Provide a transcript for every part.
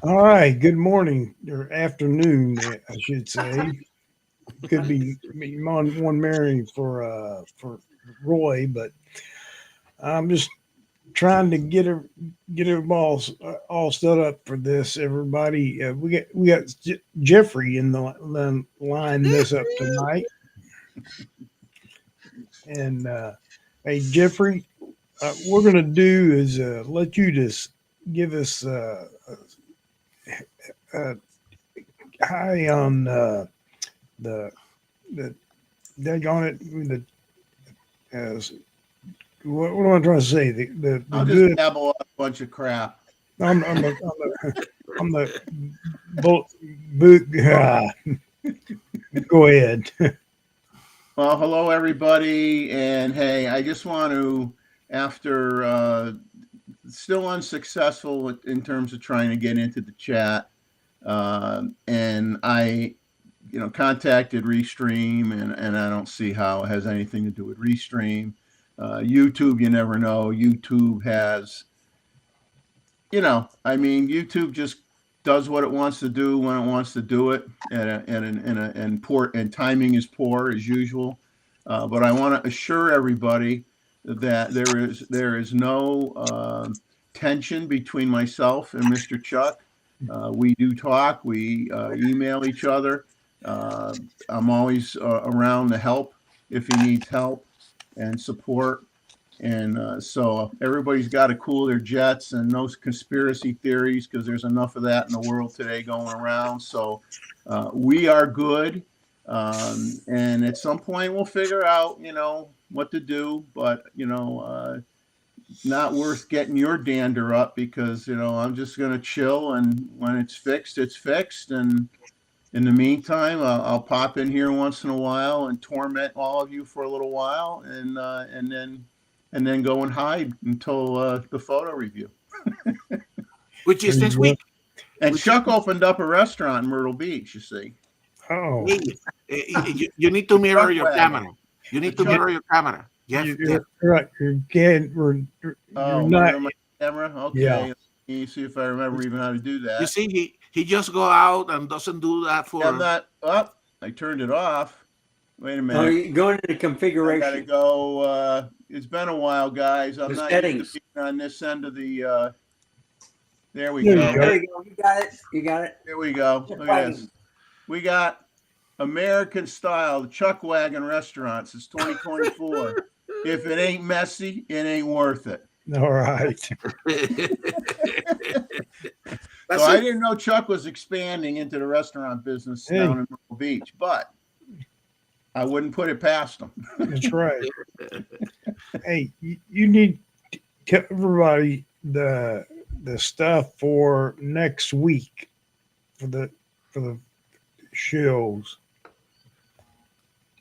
All right. Good morning or afternoon, I should say. Could be one Mary for Roy, but I'm just trying to get her all set up for this. Everybody, we got Jeffrey in the line this up tonight, and hey Jeffrey, we're gonna do is let you just give us a high on the the daggone it the uh, what am I trying to say? The I'll just good. babble a bunch of crap. I'm the bull, boot. Go ahead. Well, hello everybody, and hey, I just want to, after still unsuccessful in terms of trying to get into the chat, and I, contacted Restream, and I don't see how it has anything to do with Restream. YouTube, you never know. YouTube has, I mean, YouTube just does what it wants to do when it wants to do it, and timing is poor as usual. But I want to assure everybody that there is no tension between myself and Mr. Chuck. We do talk. We email each other. Uh, I'm always around to help if he needs help and support. And so everybody's got to cool their jets and no conspiracy theories because there's enough of that in the world today going around. So we are good. And at some point we'll figure out, what to do. But, not worth getting your dander up because, I'm just going to chill. And when it's fixed, it's fixed. And in the meantime, I'll pop in here once in a while and torment all of you for a little while, and then go and hide until the photo review. which is next week. And Which Chuck opened up a restaurant in Myrtle Beach. You see, Oh, hey, you need to mirror Chuck your wagon. camera. You need to Chuck- mirror your camera. Jeff, you're right. You're Oh, not. my camera. Okay, Yeah. let me see if I remember even how to do you that. see, he just go out and doesn't do that for. I'm not up. I turned it off. Wait a Oh, minute. you go into the I gotta configuration. go. It's been a while, guys. I'm The not settings. used to being on this end of the. There we There go. you go. There you go. You got it. You got it. There we go. Look at this. We got American style Chuck Wagon restaurants. It's 2024. If it ain't messy, it ain't worth it. All right. So I didn't know Chuck was expanding into the restaurant business down in Myrtle Beach, but I wouldn't put it past him. That's right. Hey, you need to tell everybody the stuff for next week for the shows.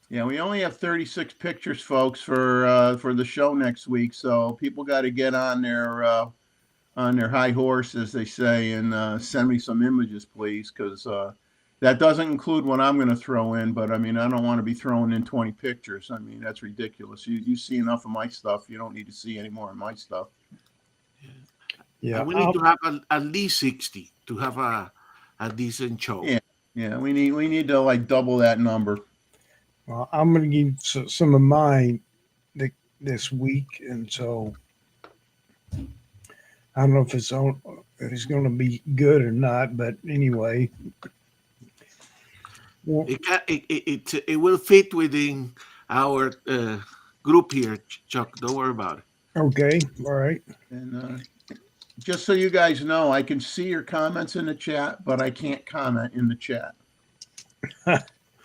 Yeah, we only have 36 pictures, folks, for the show next week. So people got to get on their high horse, as they say, and send me some images, please, because that doesn't include what I'm going to throw in. But I mean, I don't want to be throwing in 20 pictures. I mean, that's ridiculous. You see enough of my stuff. You don't need to see any more of my stuff. Yeah, we need to have at least 60 to have a decent show. Yeah, we need to like double that number. well, I'm going to give some of mine this week, and so I don't know if it's going to be good or not. But anyway, well, It will fit within our group here, Chuck. Don't worry about it. okay, all right. And just so you guys know, I can see your comments in the chat, but I can't comment in the chat.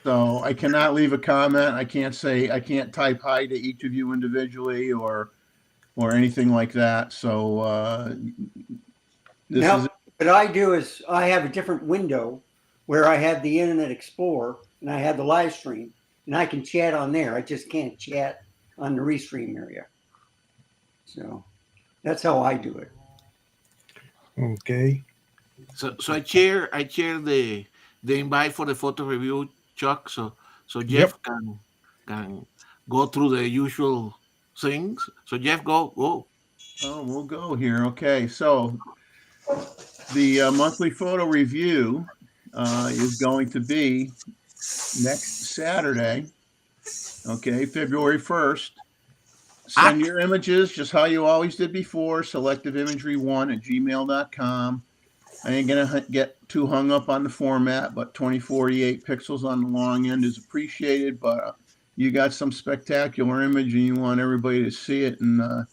So I cannot leave a comment. I can't type hi to each of you individually or anything like that. So Now, what I do is I have a different window where I have the Internet Explorer and I have the live stream, and I can chat on there. I just can't chat on the Restream area. So that's how I do it. Okay. So I share the invite for the photo review, Chuck. So Jeff can go through the usual things. So Jeff, go. Oh, we'll go here. Okay, so The monthly photo review is going to be next Saturday, okay, February 1st. Send your images just how you always did before, selectiveimagery1@gmail.com. I ain't going to get too hung up on the format, but 2048 pixels on the long end is appreciated. But you got some spectacular image and you want everybody to see it in the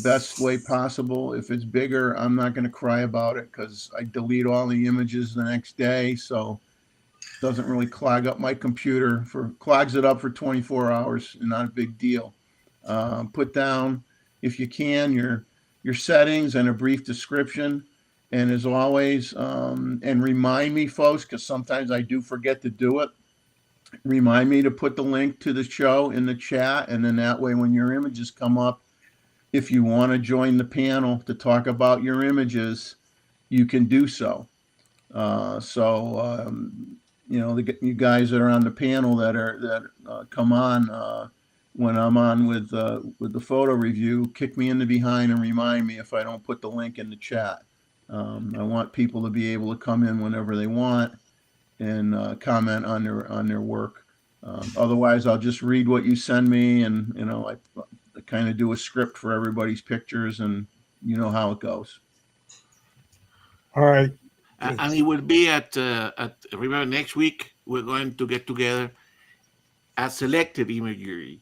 best way possible. If it's bigger, I'm not going to cry about it because I delete all the images the next day. So it doesn't really clog up my computer. Clogs it up for 24 hours, not a big deal. Put down, if you can, your settings and a brief description. And as always, and remind me, folks, because sometimes I do forget to do it. Remind me to put the link to the show in the chat. And then that way, when your images come up, if you want to join the panel to talk about your images, you can do so. You guys that are on the panel that come on when I'm on with the photo review, kick me in the behind and remind me if I don't put the link in the chat. I want people to be able to come in whenever they want and comment on their work. Otherwise, I'll just read what you send me, and I kind of do a script for everybody's pictures, and you know how it goes. All right. And it will be at remember, next week we're going to get together at Selective Imagery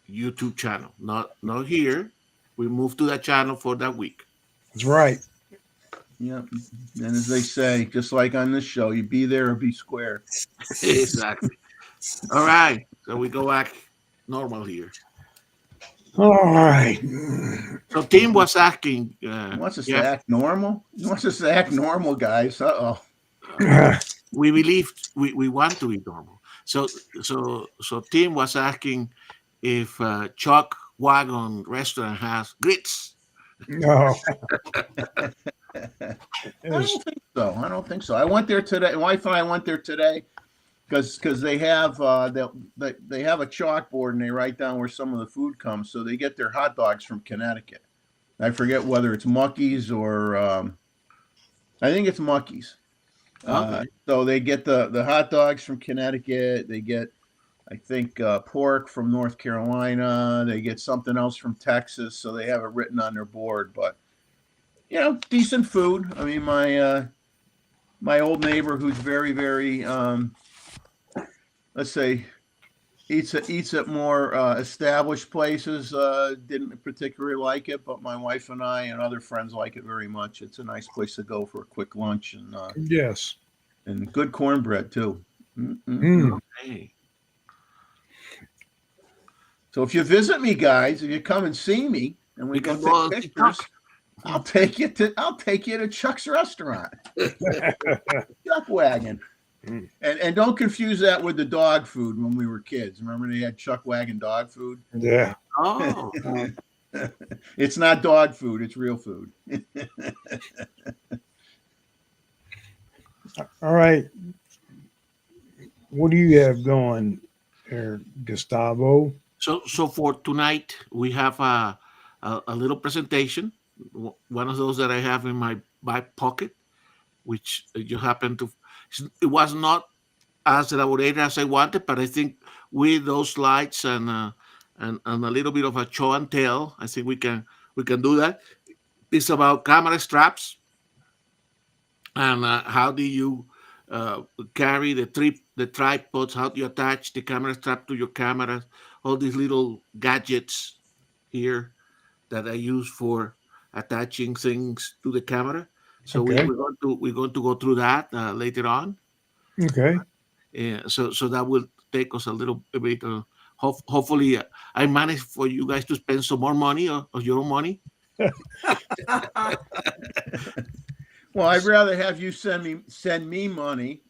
YouTube channel. Not here. We move to that channel for that week. That's right. Yeah, and as they say, just like on this show, you be there or be square. Exactly. All right. So we go back normal here. All right. So Tim was asking. He wants us to act normal. He wants us to act normal, guys. We believe we want to be normal. So Tim was asking if Chuck Wagon Restaurant has grits. No. I don't think so. I went there today. Wife and I went there today because they have they have a chalkboard and they write down where some of the food comes. So they get their hot dogs from Connecticut. I forget whether it's Muckies or I think it's Muckies. Okay. So they get the hot dogs from Connecticut. They get, I think, pork from North Carolina. They get something else from Texas. So they have it written on their board. But decent food. I mean, my old neighbor, who's very, very, let's say, eats at more established places, didn't particularly like it, but my wife and I and other friends like it very much. It's a nice place to go for a quick lunch and yes, and good cornbread too. Hey. So if you visit me, guys, if you come and see me and we go take pictures, I'll take you to Chuck's restaurant. Chuck Wagon. And don't confuse that with the dog food when we were kids. Remember they had Chuck Wagon dog food? yeah. Oh. It's not dog food, it's real food. All right. What do you have going there, Gustavo? So for tonight we have a little presentation, one of those that I have in my back pocket, which you happen to. It was not as elaborated as I wanted, but I think with those slides and a little bit of a show and tell, I think we can do that. It's about camera straps and how do you carry the tripods, how do you attach the camera strap to your camera, all these little gadgets here that I use for attaching things to the camera. So Okay. we're going to go through that later on. Okay. So that will take us a little bit. Hopefully, I manage for you guys to spend some more money of your own money. Well, I'd rather have you send me money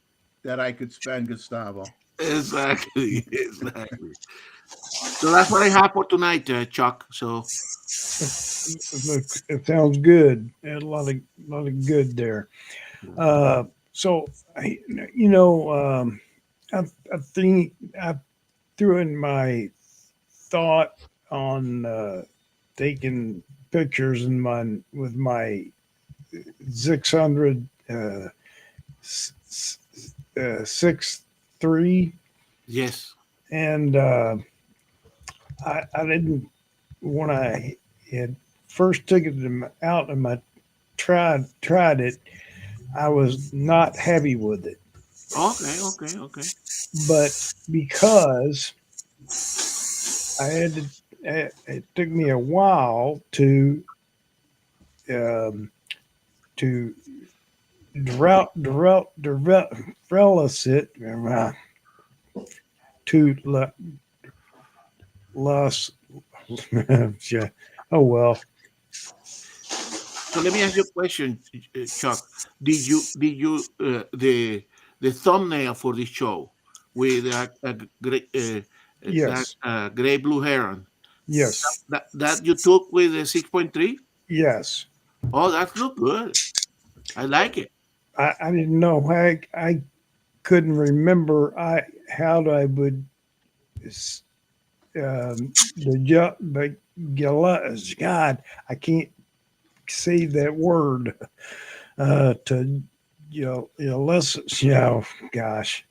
that I could spend, Gustavo. Exactly. So that's what I have for tonight, Chuck. So It sounds good. A lot of good there. So I think I threw in my thought on taking pictures with my 600 6.3, Yes. and I didn't when I had first took it out and I tried it. I was not happy with it, Okay. Okay. Okay. but because I had to, it took me a while um, to develop it to Los. Oh well, So let me ask you a question, Chuck. The thumbnail for this show with a gray, that yes, gray blue heron yes, that you took with the 6.3? yes. Oh, that look good. I like it. I didn't know how I couldn't remember how I would but God, I can't say that word to listen. Gosh,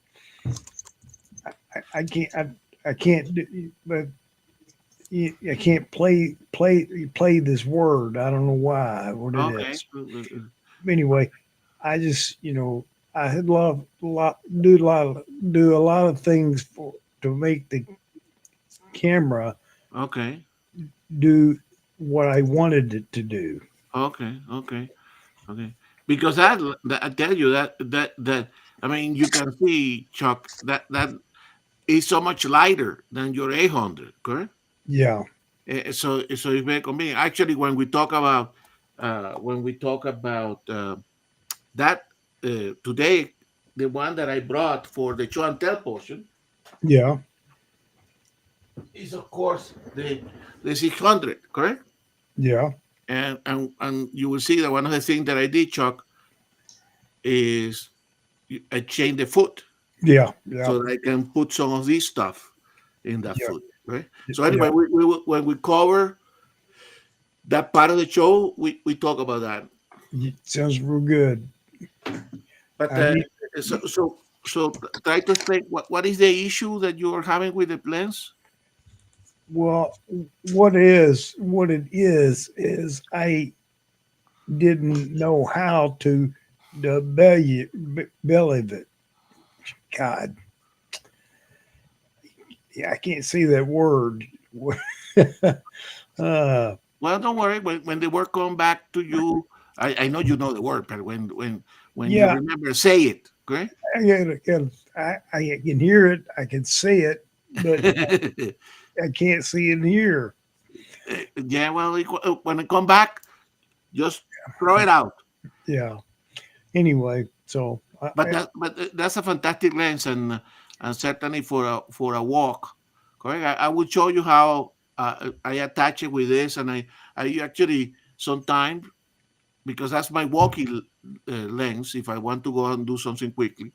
I can't. I can't. But I can't play this word. I don't know why. What it Okay. is. Anyway, I just I had do a lot of things to make the camera Okay. do what I wanted it to do. Okay. Okay. Okay. Because I tell you that I mean you can see, Chuck, that is so much lighter than your 800, correct? Yeah, So it's very convenient. Actually, when we talk about that today, the one that I brought for the show and tell portion yeah, is of course the 600, correct? yeah, And you will see that one of the things that I did, Chuck, is I changed the foot yeah, yeah, so that I can put some of this stuff in that yeah, foot, right? So anyway, yeah. when we cover that part of the show, we talk about that. Sounds real good. But I need so try to explain what is the issue that you are having with the lens? well, what it is I didn't know how to the belly of it. God, yeah, I can't say that word. uh, Well, don't worry. When the word come back to you, I know you know the word, but when you yeah, remember, say it. Okay. I can hear it, I can say it, but I can't see it here. Yeah. Well, when it come back, just throw it out. Yeah. Anyway, so But that's a fantastic lens, and certainly for a walk. Correct. I would show you how I attach it with this, and I actually sometimes, because that's my walking lens. If I want to go and do something quickly,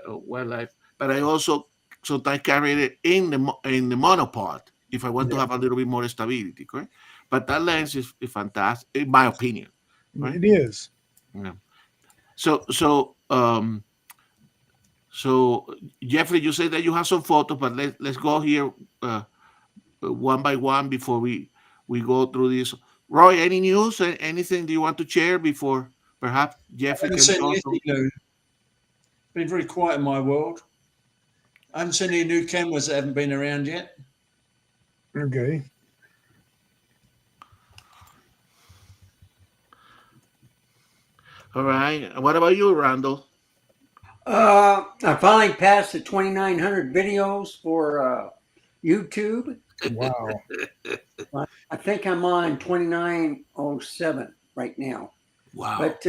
wildlife, but I also sometimes carry it in the monopod if I want to yeah, have a little bit more stability. Correct. But that lens is fantastic, in my opinion. Right. it is. Yeah. So Jeffrey, you say that you have some photos, but let's go here one by one before we go through this. Roy, any news? Anything do you want to share before perhaps I Jeffrey haven't can seen show anything some? new. Been very quiet in my world. I haven't seen any new cameras that haven't been around yet. Okay. All right. What about you, Randall? I finally passed the 2,900 videos for YouTube. Wow. I think I'm on 2907 right now. Wow. But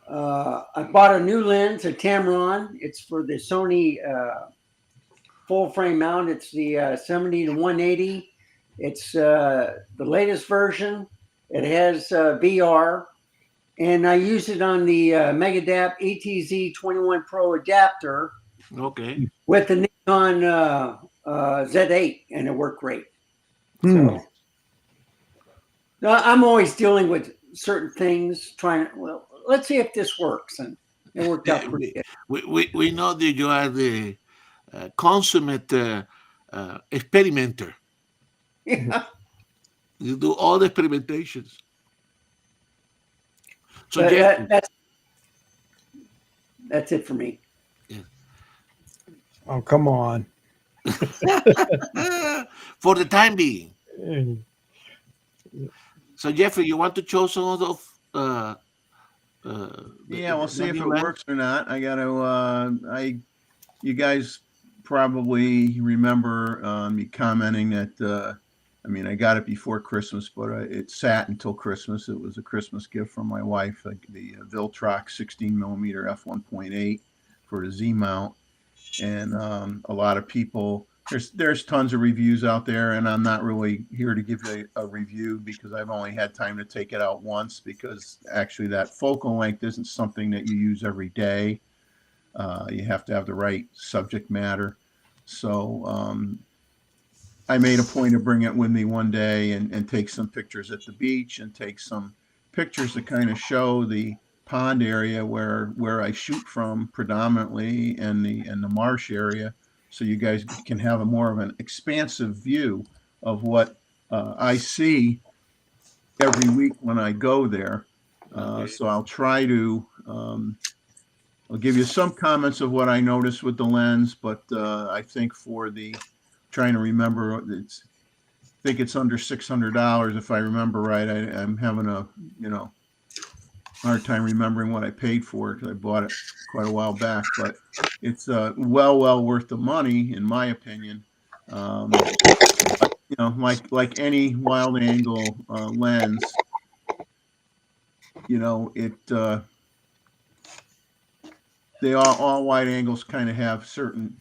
I bought a new lens, a Tamron. It's for the Sony full frame mount. It's the 70 to 180. It's the latest version. It has VR, and I use it on the Megadapt ETZ 21 Pro adapter Okay. with the Nikon Z8, and it worked great. Hmm. So I'm always dealing with certain things, let's see if this works. And it worked out pretty good. We know that you are the consummate experimenter. Yeah. You do all the experimentations. So But Jeff, that's it for me. Oh, come on. for the time being. And So Jeffrey, you want to show some of those? Yeah, we'll see if it new lens? works or not. I gotta, you guys probably remember me commenting that, I mean, I got it before Christmas, but it sat until Christmas. It was a Christmas gift from my wife, like the Viltrox 16 millimeter f1.8 for the Z mount. And a lot of people, there's tons of reviews out there, and I'm not really here to give you a review because I've only had time to take it out once, because actually that focal length isn't something that you use every day. You have to have the right subject matter. So I made a point of bringing it with me one day and take some pictures at the beach and take some pictures to kind of show the pond area where I shoot from predominantly, and the marsh area, so you guys can have a more of an expansive view of what I see every week when I go there. So I'll try to I'll give you some comments of what I noticed with the lens, but I think for the trying to remember, I think it's under $600 if I remember right. I'm having a hard time remembering what I paid for it because I bought it quite a while back, but it's well worth the money in my opinion. Like any wild angle lens, they all wide angles kind of have certain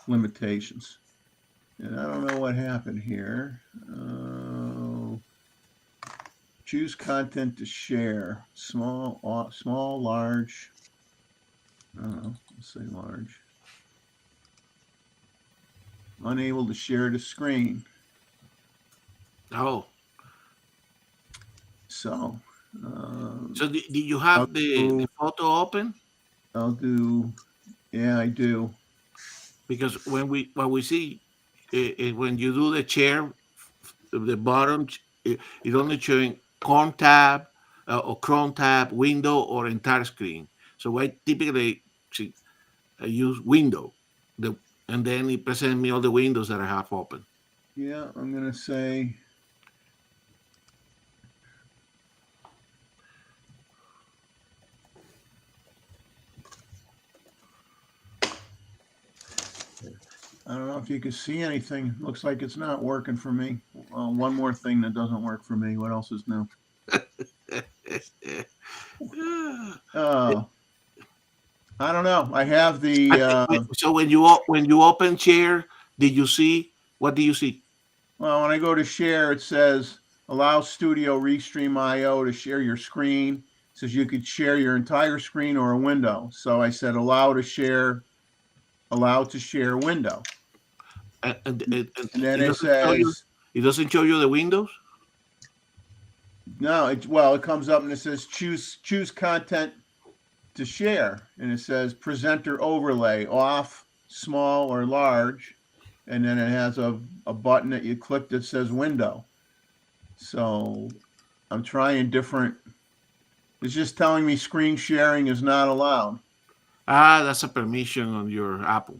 limitations. And I don't know what happened here. Choose content to share. Small, large. I don't know. Let's say large. Unable to share the screen. Oh, So. so did you have the photo open? I'll do. Yeah, I do. Because when we see when you do the chair, the bottom it only showing Chrome tab or Chrome tab, window, or entire screen. So I typically I use window, and then it presents me all the windows that I have open. Yeah, I'm gonna say. I don't know if you can see anything. Looks like it's not working for me. One more thing that doesn't work for me. What else is new? I don't know. I have the. So when you open share, what do you see? Well, when I go to share, it says allow Studio Restream IO to share your screen. It says you could share your entire screen or a window. So I said allow to share window. And then it says it doesn't show you the windows. No, it comes up and it says choose content to share, and it says presenter overlay off, small or large, and then it has a button that you click that says window. So I'm trying different. It's just telling me screen sharing is not allowed. That's a permission on your Apple.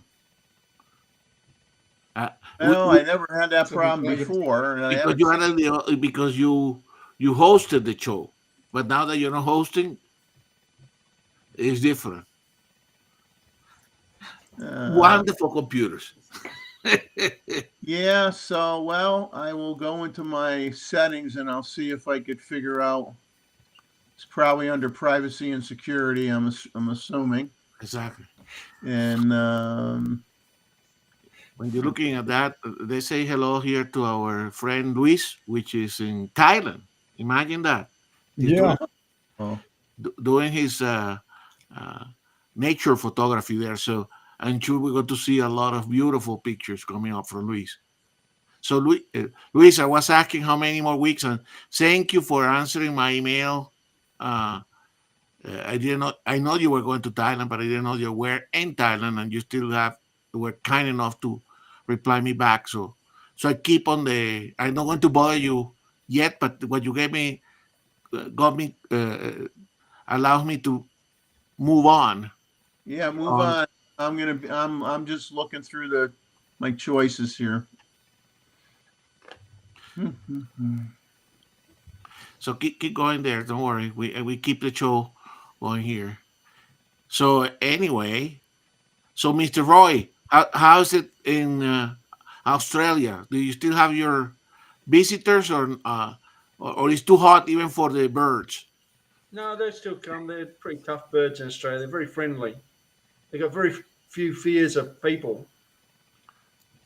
No, I never had that problem before. Because you hosted the show, but now that you're not hosting, it's different. Wonderful computers. Yeah, so I will go into my settings and I'll see if I could figure out. It's probably under privacy and security. I'm assuming. Exactly. And when you're looking at that, they say hello here to our friend Luis, which is in Thailand. Imagine that. He's doing his nature photography there. So I'm sure we're going to see a lot of beautiful pictures coming up from Luis. So Luis, I was asking how many more weeks, and thank you for answering my email I didn't know. I know you were going to Thailand, but I didn't know you were in Thailand, and you still were kind enough to reply me back. So I keep on the. I don't want to bother you yet, but what you gave me got me allows me to move on. Yeah, move on. I'm just looking through my choices here. So keep going there. Don't worry. We keep the show going here. So anyway, so Mr. Roy, how's it in Australia? Do you still have your visitors, or it's too hot even for the birds? No, they still come. They're pretty tough birds in Australia. They're very friendly. They got very few fears of people.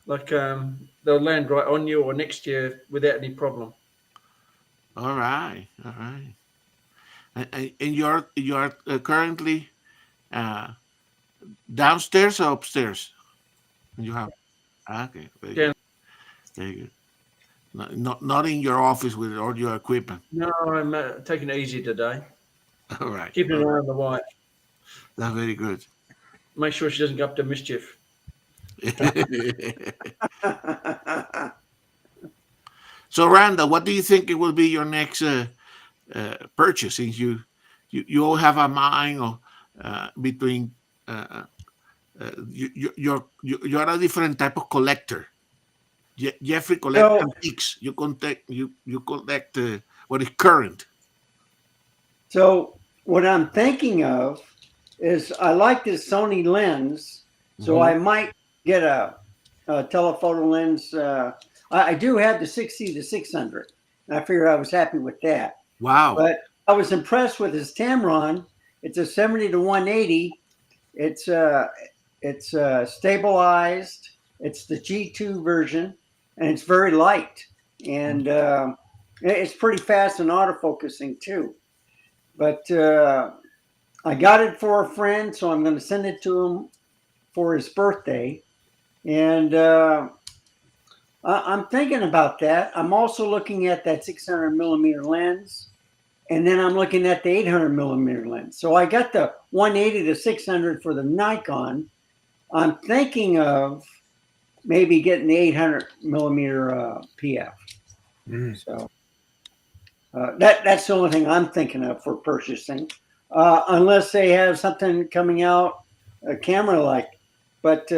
Like they'll land right on you or next to you without any problem. All right, all right. And you are currently uh, downstairs or upstairs? You have okay, very Down. good, very good. Not in your office with all your equipment. No, I'm taking it easy today. All right, Keeping an eye on the wife. that's very good. Make sure she doesn't get up to mischief. So, Randall, what do you think it will be your next purchase? Since you all have a mind of between you're a different type of collector. Jeffrey collects So, antiques. You collect what is current. so what I'm thinking of is I like this Sony lens, so Mhm. I might get a telephoto lens. I do have the 60 to 600, and I figured I was happy with that. Wow. But I was impressed with his Tamron. It's a 70 to 180. It's stabilized. It's the G2 version, and it's very light, and it's pretty fast and autofocusing too. But I got it for a friend, so I'm going to send it to him for his birthday, and I'm thinking about that. I'm also looking at that 600 millimeter lens, and then I'm looking at the 800 millimeter lens. So I got the 180 to 600 for the Nikon. I'm thinking of maybe getting the 800 millimeter PF. So that's the only thing I'm thinking of for purchasing, unless they have something coming out, a camera like. But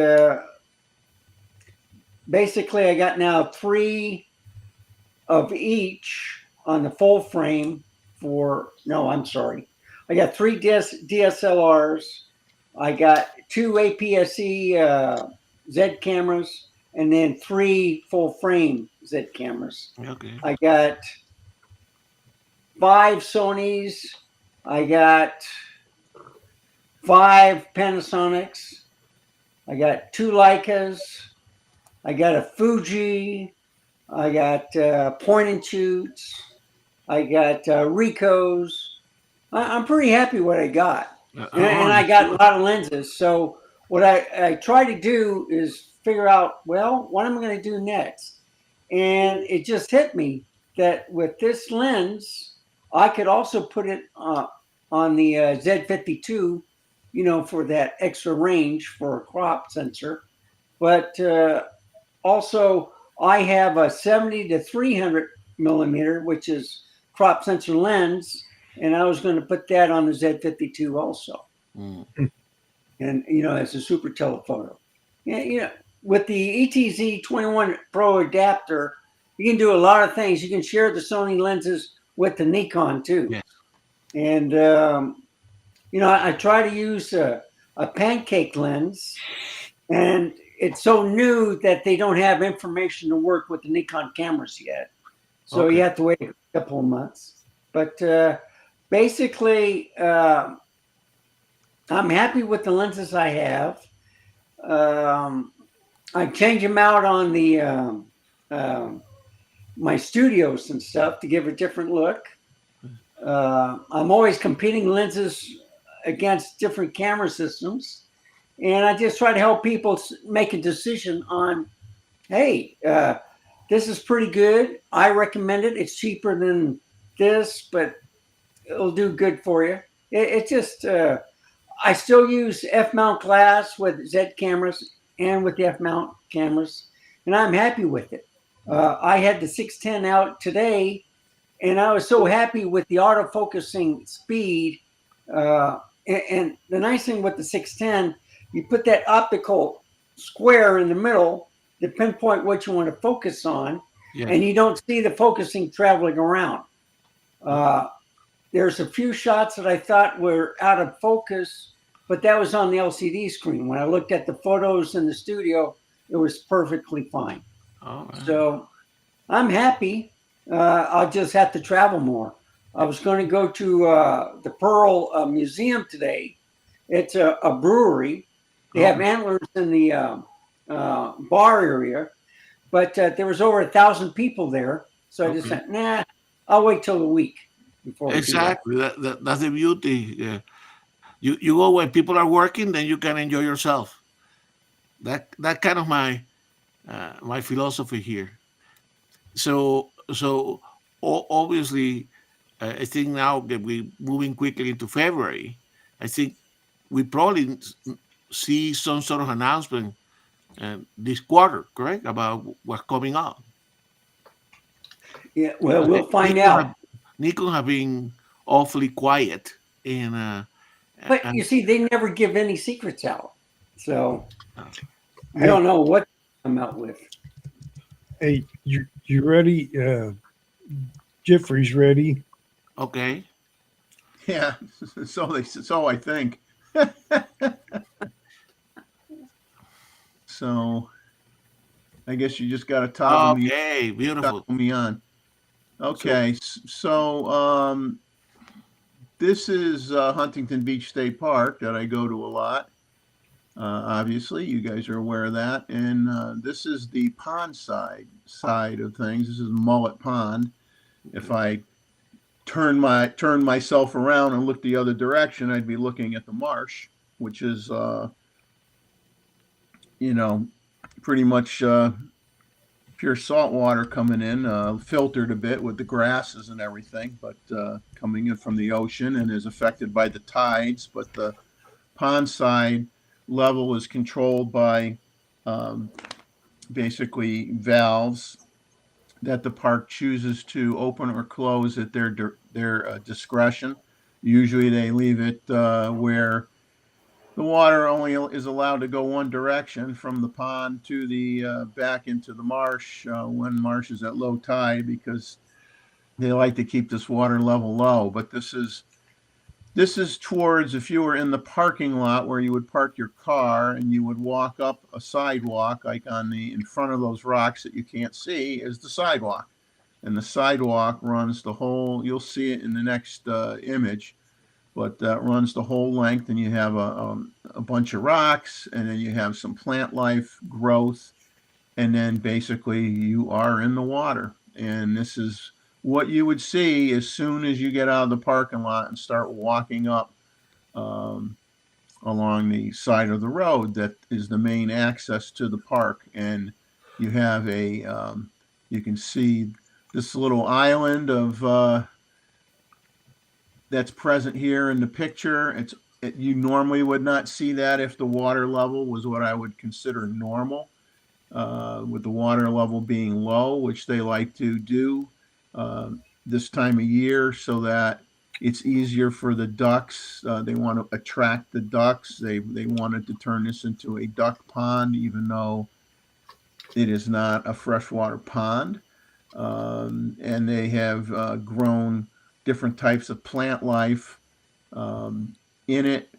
basically, I got now 3 of each on the full frame for. No, I'm sorry. I got 3 DSLRs. I got 2 APS-C Z cameras, and then 3 full frame Z cameras. Okay. I got 5 Sonys. I got 5 Panasonics. I got 2 Leicas. I got a Fuji. I got point and shoots. I got Ricos. I'm pretty happy what I got. And I got a lot of lenses. So what I try to do is figure out, well, what am I going to do next? And it just hit me that with this lens, I could also put it on the Z52, for that extra range for a crop sensor. But also, I have a 70 to 300 millimeter, which is crop sensor lens, and I was going to put that on the Z52 also. Mm. And, as a super telephoto. Yeah, with the ETZ 21 Pro adapter, you can do a lot of things. You can share the Sony lenses with the Nikon too. Yes. And, I try to use a pancake lens, and it's so new that they don't have information to work with the Nikon cameras yet. So Okay. you have to wait a couple of months. But basically, I'm happy with the lenses I have. I change them out on the my studios and stuff to give a different look. I'm always competing lenses against different camera systems, and I just try to help people make a decision on, hey, this is pretty good. I recommend it. It's cheaper than this, but it'll do good for you. It just, I still use F mount glass with Z cameras and with the F mount cameras, and I'm happy with it. I had the 610 out today, and I was so happy with the autofocusing speed. And the nice thing with the 610, you put that optical square in the middle to pinpoint what you want to focus on, Yeah. and you don't see the focusing traveling around. There's a few shots that I thought were out of focus, but that was on the LCD screen. When I looked at the photos in the studio, it was perfectly fine. All right. So I'm happy. I'll just have to travel more. I was going to go to the Pearl Museum today. It's a brewery. They have antlers in the bar area, but there was over 1,000 people there. So I just said, nah, I'll wait till the week before we do that. Exactly. That's the beauty. Yeah. You go when people are working, then you can enjoy yourself. That kind of my philosophy here. So obviously, I think now that we're moving quickly into February, I think we probably see some sort of announcement this quarter, correct, about what's coming up. Yeah, well, we'll find out. Nikon have been awfully quiet, and But you see, they never give any secrets out. So I don't know what I'm out with. Hey, you ready? Jeffrey's ready. okay. Yeah, so I think. So I guess you just got to toggle Beautiful. me on. Okay, so this is Huntington Beach State Park that I go to a lot. Obviously, you guys are aware of that. And this is the pond side of things. This is Mullet Pond. If I turn myself around and look the other direction, I'd be looking at the marsh, which is pretty much pure salt water coming in, filtered a bit with the grasses and everything, but coming in from the ocean and is affected by the tides. But the pond side level is controlled by basically valves that the park chooses to open or close at their discretion. Usually they leave it where the water only is allowed to go one direction, from the pond to the back into the marsh when marsh is at low tide, because they like to keep this water level low. But this is towards, if you were in the parking lot where you would park your car and you would walk up a sidewalk, like in front of those rocks that you can't see is the sidewalk. And the sidewalk runs the whole, you'll see it in the next image, but that runs the whole length, and you have a bunch of rocks, and then you have some plant life growth, and then basically you are in the water. And this is what you would see as soon as you get out of the parking lot and start walking up along the side of the road that is the main access to the park. And you have you can see this little island of that's present here in the picture. You normally would not see that if the water level was what I would consider normal, with the water level being low, which they like to do this time of year so that it's easier for the ducks. They want to attract the ducks. They wanted to turn this into a duck pond, even though it is not a freshwater pond. And they have grown different types of plant life in it,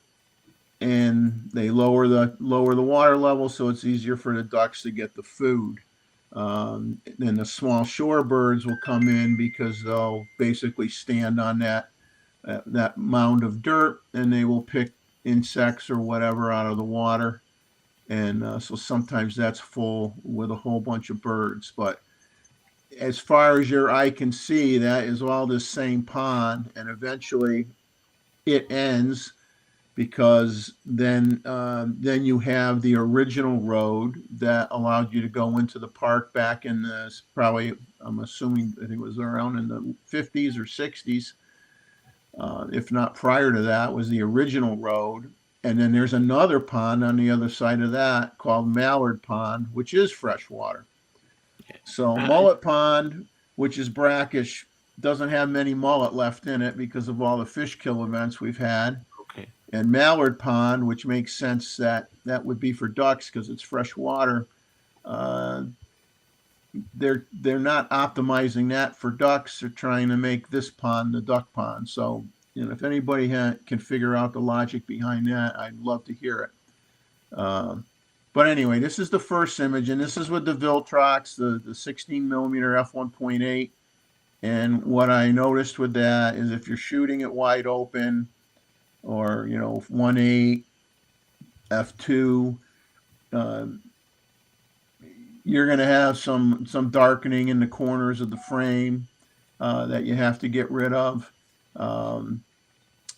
and they lower the water level so it's easier for the ducks to get the food. Then the small shorebirds will come in because they'll basically stand on that mound of dirt, and they will pick insects or whatever out of the water. And so sometimes that's full with a whole bunch of birds. But as far as your eye can see, that is all this same pond, and eventually it ends, because then you have the original road that allowed you to go into the park back in I'm assuming, I think it was around in the 50s or 60s. if not prior to that, was the original road. And then there's another pond on the other side of that called Mallard Pond, which is freshwater. So Mullet Pond, which is brackish, doesn't have many mullet left in it because of all the fish kill events we've had. Okay. And Mallard Pond, which makes sense that that would be for ducks because it's fresh water. They're not optimizing that for ducks. They're trying to make this pond the duck pond. So, if anybody can figure out the logic behind that, I'd love to hear it. But anyway, this is the first image, and this is with the Viltrox, the 16 millimeter f1.8. And what I noticed with that is if you're shooting it wide open, or 1.8 f2, you're going to have some darkening in the corners of the frame that you have to get rid of.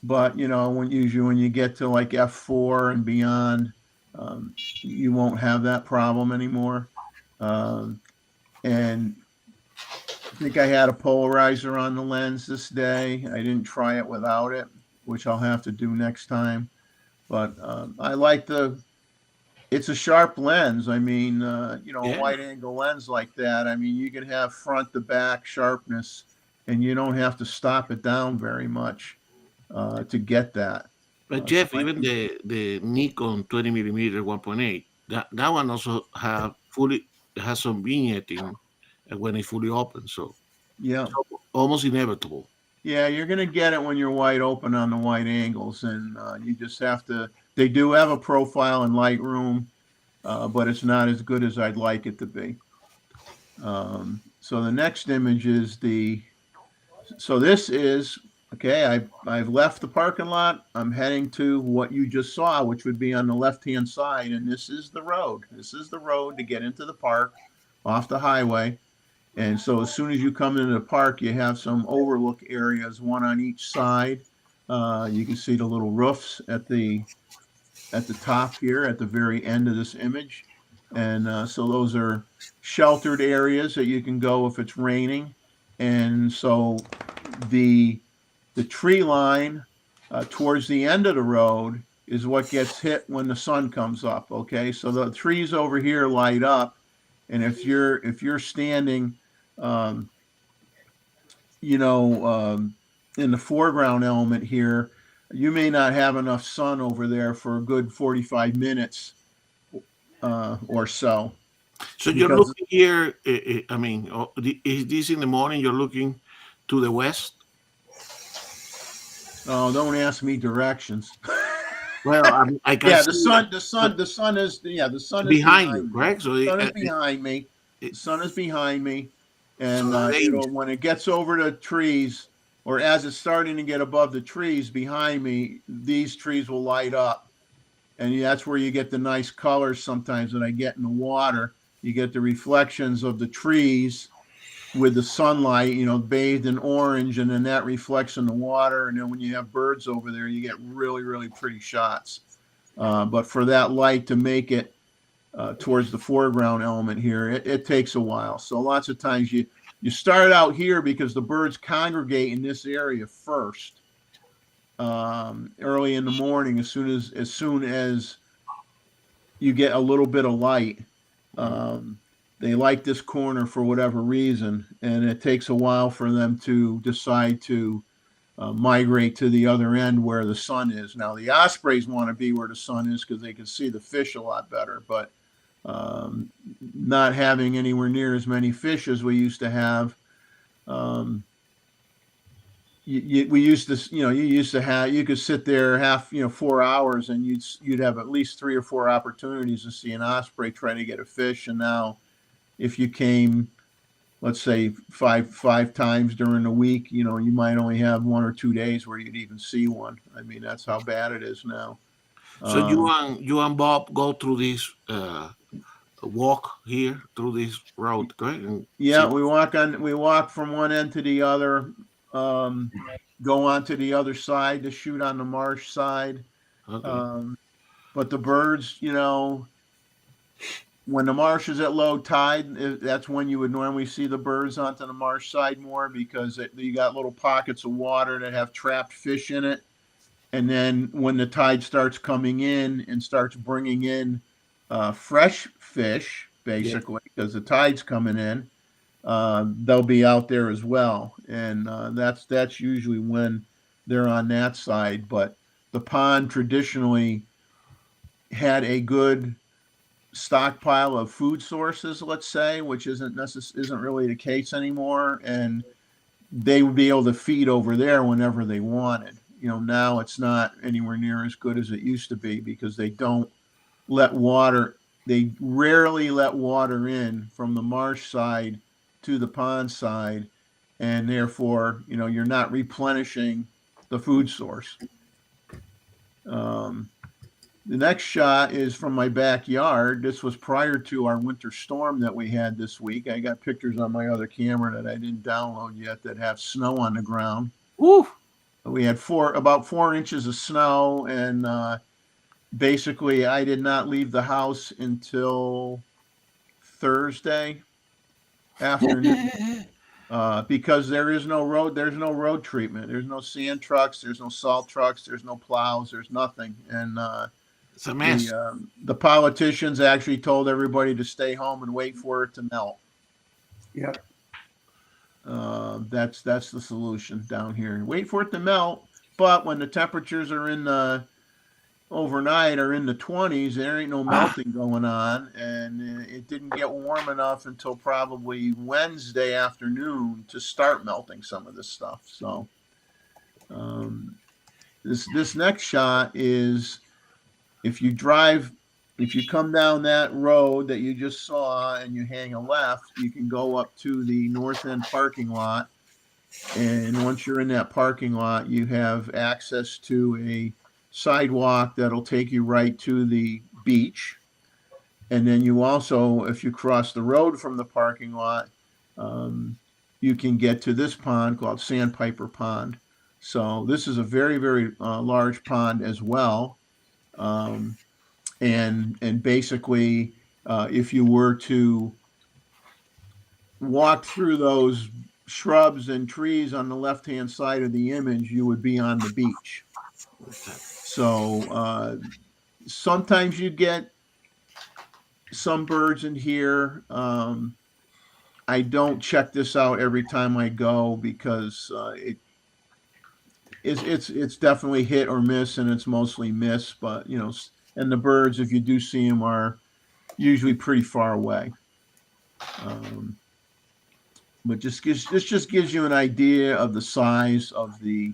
But when you get to like f4 and beyond, you won't have that problem anymore. And I think I had a polarizer on the lens this day. I didn't try it without it, which I'll have to do next time. But I like it's a sharp lens. I mean, a wide angle lens like that, I mean, you can have front to back sharpness and you don't have to stop it down very much to get that. But Jeff, even the Nikon 20 millimeter 1.8, that one also has some vignetting when it fully opens. So yeah, it's almost inevitable. Yeah, you're going to get it when you're wide open on the wide angles, and you just have to. They do have a profile in Lightroom, but it's not as good as I'd like it to be. So the next image is so this is, okay, I've left the parking lot. I'm heading to what you just saw, which would be on the left-hand side, and this is the road. This is the road to get into the park off the highway. And so as soon as you come into the park, you have some overlook areas, one on each side. You can see the little roofs at the top here at the very end of this image. And so those are sheltered areas that you can go if it's raining. And so the tree line towards the end of the road is what gets hit when the sun comes up. Okay, so the trees over here light up. And if you're standing in the foreground element here, you may not have enough sun over there for a good 45 minutes or so. So you're looking here, I mean, is this in the morning? You're looking to the west? Oh, don't ask me directions. Well, I can yeah, see the sun is behind you, correct? So the sun is behind me. The sun is behind me. And when it gets over the trees, or as it's starting to get above the trees behind me, these trees will light up. And that's where you get the nice colors sometimes that I get in the water. You get the reflections of the trees with the sunlight, bathed in orange, and then that reflects in the water. And then when you have birds over there, you get really, really pretty shots. But for that light to make it towards the foreground element here, it takes a while. So lots of times you start out here because the birds congregate in this area first, early in the morning. As soon as you get a little bit of light, they like this corner for whatever reason, and it takes a while for them to decide to migrate to the other end where the sun is. Now the ospreys want to be where the sun is because they can see the fish a lot better, but not having anywhere near as many fish as we used to have. We used to, you could sit there 4 hours and you'd have at least 3 or 4 opportunities to see an osprey try to get a fish. And now if you came, let's say five times during the week, you might only have 1 or 2 days where you'd even see one. I mean, that's how bad it is now. So you and Bob go through this walk here through this road, correct? Yeah, we walk from one end to the other, go on to the other side to shoot on the marsh side. Okay. But the birds, when the marsh is at low tide, that's when you would normally see the birds onto the marsh side more, because you got little pockets of water that have trapped fish in it. And then when the tide starts coming in and starts bringing in fresh fish, basically, because the tide's coming in, they'll be out there as well. And that's usually when they're on that side. But the pond traditionally had a good stockpile of food sources, let's say, which isn't really the case anymore, and they would be able to feed over there whenever they wanted. Now it's not anywhere near as good as it used to be, because they rarely let water in from the marsh side to the pond side, and therefore you're not replenishing the food source. The next shot is from my backyard. This was prior to our winter storm that we had this week. I got pictures on my other camera that I didn't download yet that have snow on the ground. Woo! We had about 4 inches of snow, and basically I did not leave the house until Thursday afternoon. Because there's no road treatment. There's no sand trucks. There's no salt trucks. There's no plows. There's nothing. And It's a mess. the politicians actually told everybody to stay home and wait for it to melt. Yep. That's the solution down here. Wait for it to melt. But when the temperatures are in the overnight or in the 20s, there ain't no melting going on, and it didn't get warm enough until probably Wednesday afternoon to start melting some of this stuff. So this next shot is, if you come down that road that you just saw and you hang a left, you can go up to the north end parking lot, and once you're in that parking lot, you have access to a sidewalk that'll take you right to the beach. And then you also, if you cross the road from the parking lot, you can get to this pond called Sandpiper Pond. So this is a very, very large pond as well. And basically, if you were to walk through those shrubs and trees on the left-hand side of the image, you would be on the beach. So sometimes you get some birds in here. I don't check this out every time I go, because it's definitely hit or miss, and it's mostly miss. But and the birds, if you do see them, are usually pretty far away. But this just gives you an idea of the size of the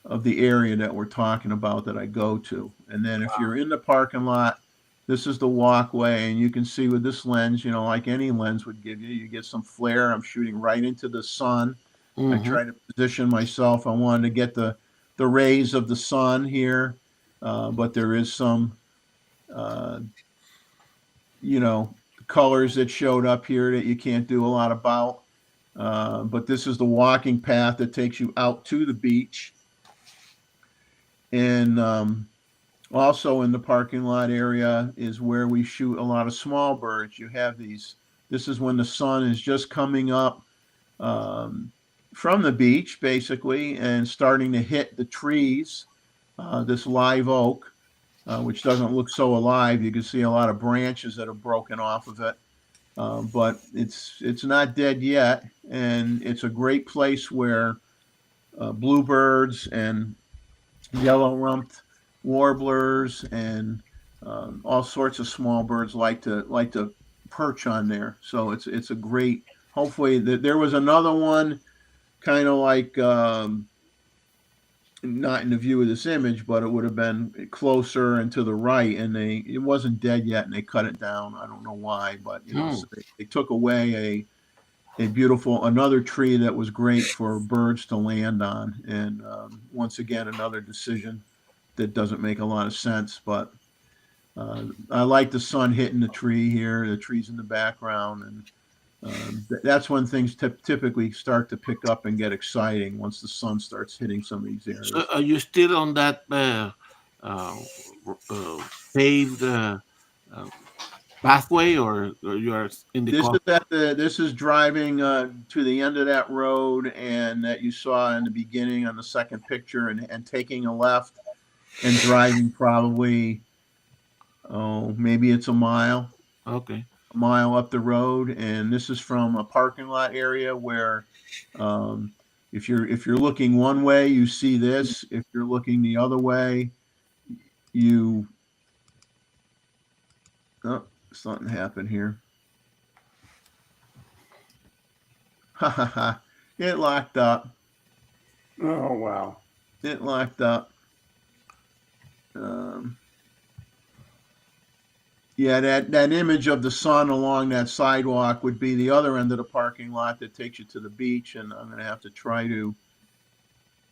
area that we're talking about that I go to. And then if you're in the parking lot, this is the walkway, and you can see with this lens, like any lens would give you, you get some flare. I'm shooting right into the sun. I try to position myself. I wanted to get the rays of the sun here, but there is some, colors that showed up here that you can't do a lot about. But this is the walking path that takes you out to the beach. And also in the parking lot area is where we shoot a lot of small birds. You have this is when the sun is just coming up from the beach, basically, and starting to hit the trees. This live oak, which doesn't look so alive. You can see a lot of branches that are broken off of it. But it's not dead yet, and it's a great place where bluebirds and yellow-rumped warblers and all sorts of small birds like to perch on there. So it's a great. Hopefully, there was another one, kind of like not in the view of this image, but it would have been closer and to the right, and it wasn't dead yet, and they cut it down. I don't know why, but so they took away another tree that was great for birds to land on. And once again, another decision that doesn't make a lot of sense, but I like the sun hitting the tree here, the trees in the background, and that's when things typically start to pick up and get exciting, once the sun starts hitting some of these areas. So are you still on that paved pathway, or you are in the This car? is this is driving to the end of that road, and that you saw in the beginning on the second picture, and taking a left and driving probably, maybe it's Okay. a mile up the road. And this is from a parking lot area where, if you're looking one way, you see this. If you're looking the other way, you oh, something happened here. Ha ha ha! It locked up. Oh, wow. It locked up. Yeah, that image of the sun along that sidewalk would be the other end of the parking lot that takes you to the beach. And I'm going to have to try to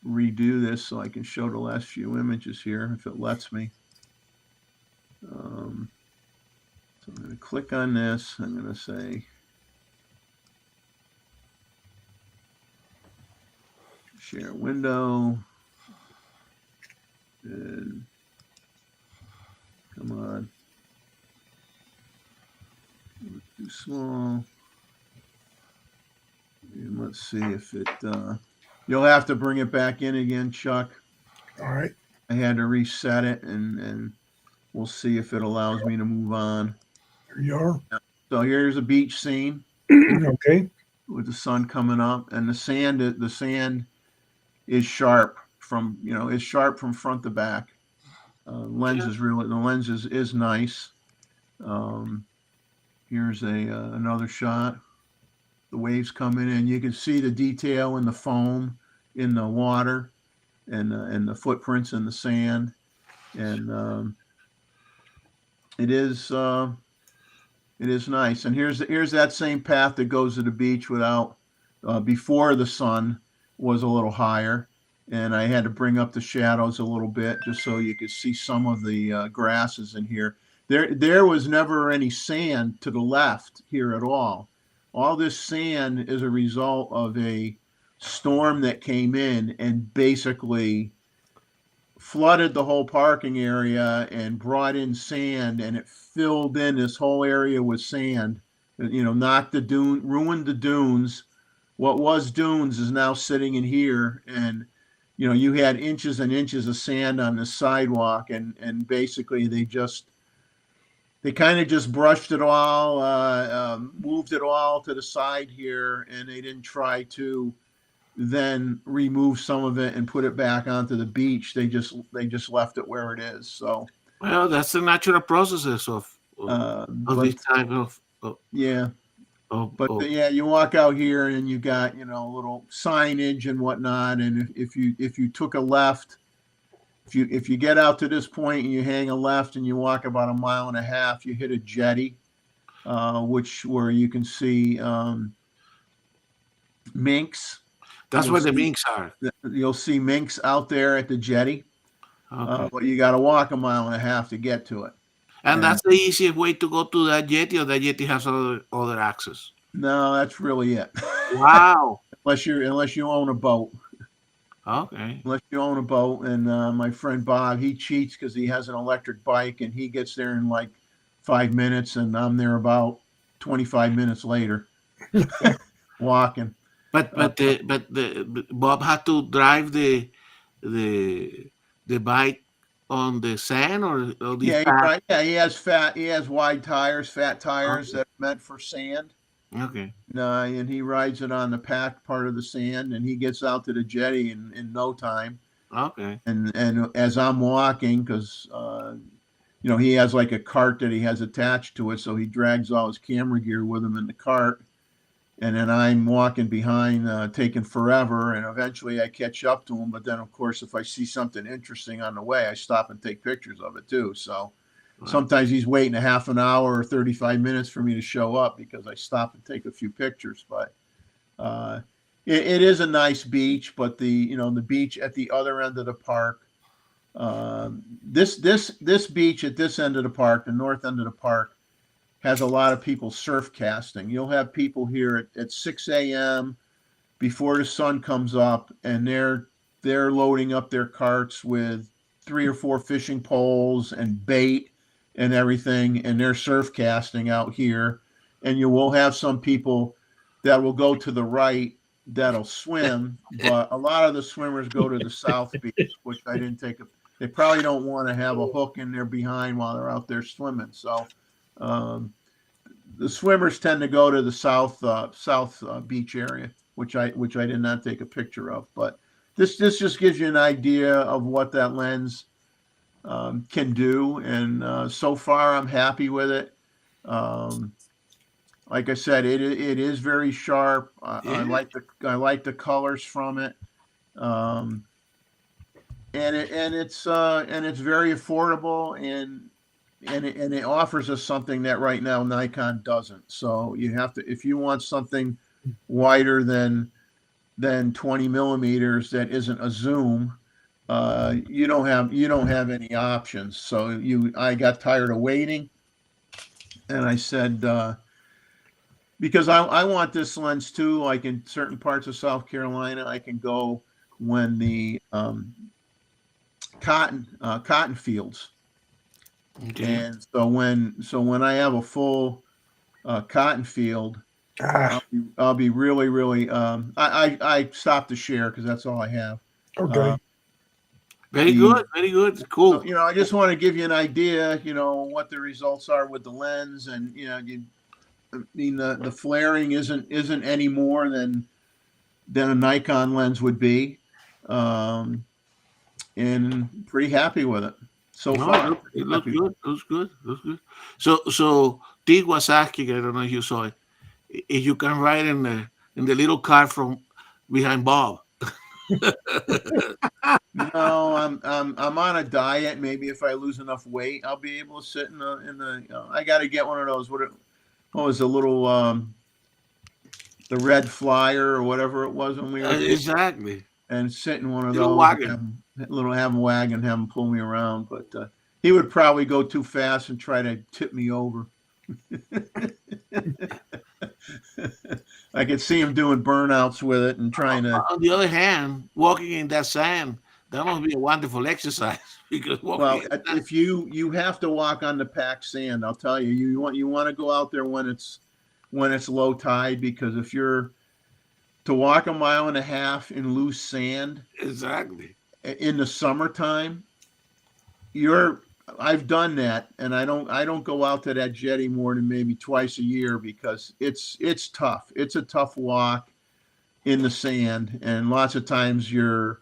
redo this so I can show the last few images here, if it lets me. So I'm going to click on this. I'm going to say share window. And come on. Too small. And let's see if it, you'll have to bring it back in again, Chuck. All right. I had to reset it, and we'll see if it allows me to move on. There you are. So here's a beach scene Okay. with the sun coming up, and the sand is sharp from, is sharp from front to back. Lens is really, the lens is nice. Here's another shot. The waves coming in. You can see the detail in the foam, in the water, and the footprints in the sand. And it is nice. And here's that same path that goes to the beach without before the sun was a little higher, and I had to bring up the shadows a little bit just so you could see some of the grasses in here. There was never any sand to the left here at all. All this sand is a result of a storm that came in and basically flooded the whole parking area and brought in sand, and it filled in this whole area with sand. Knocked the dune, ruined the dunes. What was dunes is now sitting in here, and you had inches and inches of sand on the sidewalk, and basically they kind of just brushed it all, moved it all to the side here, and they didn't try to then remove some of it and put it back onto the beach. They just left it where it is. So, Well, that's the natural processes of this type of yeah. But yeah, you walk out here and you got little signage and whatnot. And if you took a left, if you get out to this point and you hang a left and you walk about a mile and a half, you hit a jetty, where you can see minks. that's where the minks are. You'll see minks out there at the jetty, Okay. but you got to walk a mile and a half to get to it. And that's the easiest way to go to that jetty, or that jetty has other access. No, that's really it. Wow. unless you own a boat. Okay. Unless you own a boat. And my friend Bob, he cheats because he has an electric bike, and he gets there in like 5 minutes, and I'm there about 25 minutes later, walking. But Bob had to drive the bike on the sand, or the Yeah, path? right. Yeah, he has wide tires, fat tires that are meant for sand. Okay. And he rides it on the packed part of the sand, and he gets out to the jetty in no time. Okay. And as I'm walking, because he has like a cart that he has attached to it, so he drags all his camera gear with him in the cart. And then I'm walking behind, taking forever, and eventually I catch up to him. But then, of course, if I see something interesting on the way, I stop and take pictures of it too. So sometimes he's waiting a half an hour or 35 minutes for me to show up because I stop and take a few pictures. But it is a nice beach. But the beach at the other end of the park, this beach at this end of the park, the north end of the park, has a lot of people surf casting. You'll have people here at 6 a.m. before the sun comes up, and they're loading up their carts with 3 or 4 fishing poles and bait, and everything, and they're surf casting out here. And you will have some people that will go to the right that'll swim, but a lot of the swimmers go to the South Beach, which I didn't take. They probably don't want to have a hook in their behind while they're out there swimming. So the swimmers tend to go to the South Beach area, which I did not take a picture of. But this just gives you an idea of what that lens can do, and so far I'm happy with it. Like I said, it is very sharp. I like the colors from it, and it's very affordable, and it offers us something that right now Nikon doesn't. So you have to, if you want something wider than 20 millimeters that isn't a zoom, you don't have any options. So I got tired of waiting, and I said, because I want this lens too. Like in certain parts of South Carolina, I can go when the cotton fields, Okay. and so when I have a full cotton field, I'll be really. I stopped to share because that's all I have. Okay. Very good. Very good. Cool. So, I just want to give you an idea, what the results are with the lens, and the flaring isn't any more than a Nikon lens would be, and pretty happy with it so far. It looks good. Looks good. So Tig was asking, I don't know if you saw it, if you can ride in the little car from behind Bob. No, I'm on a diet. Maybe if I lose enough weight, I'll be able to sit in the. I got to get one of those. What was the little the red flyer or whatever it was when we were Exactly. and sit in one of Little those. wagon. Have a wagon, have him pull me around. But he would probably go too fast and try to tip me over. I could see him doing burnouts with it and trying to. On the other hand, walking in that sand, that must be a wonderful exercise because if you have to walk on the packed sand, I'll tell you, you want to go out there when it's low tide, because if you're to walk 1.5 miles in loose sand, exactly, in the summertime, I've done that, and I don't go out to that jetty more than maybe twice a year, because it's tough. It's a tough walk in the sand, and lots of times you're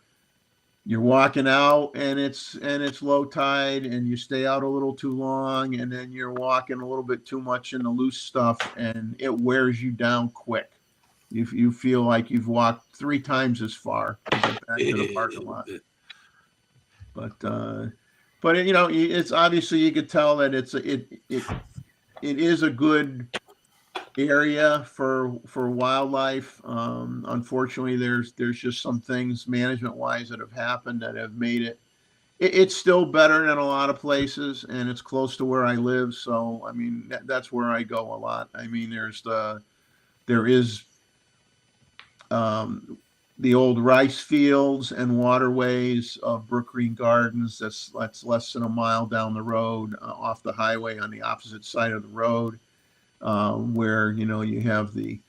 walking out and it's low tide, and you stay out a little too long, and then you're walking a little bit too much in the loose stuff, and it wears you down quick. You feel like you've walked 3 times as far to get back to the parking lot. But it's obviously, you could tell that it is a good area for wildlife. Unfortunately, there's just some things management wise that have happened that have made it's still better than a lot of places, and it's close to where I live. So I mean, that's where I go a lot. I mean, there is the old rice fields and waterways of Brook Green Gardens. That's less than a mile down the road, off the highway on the opposite side of the road, where you have the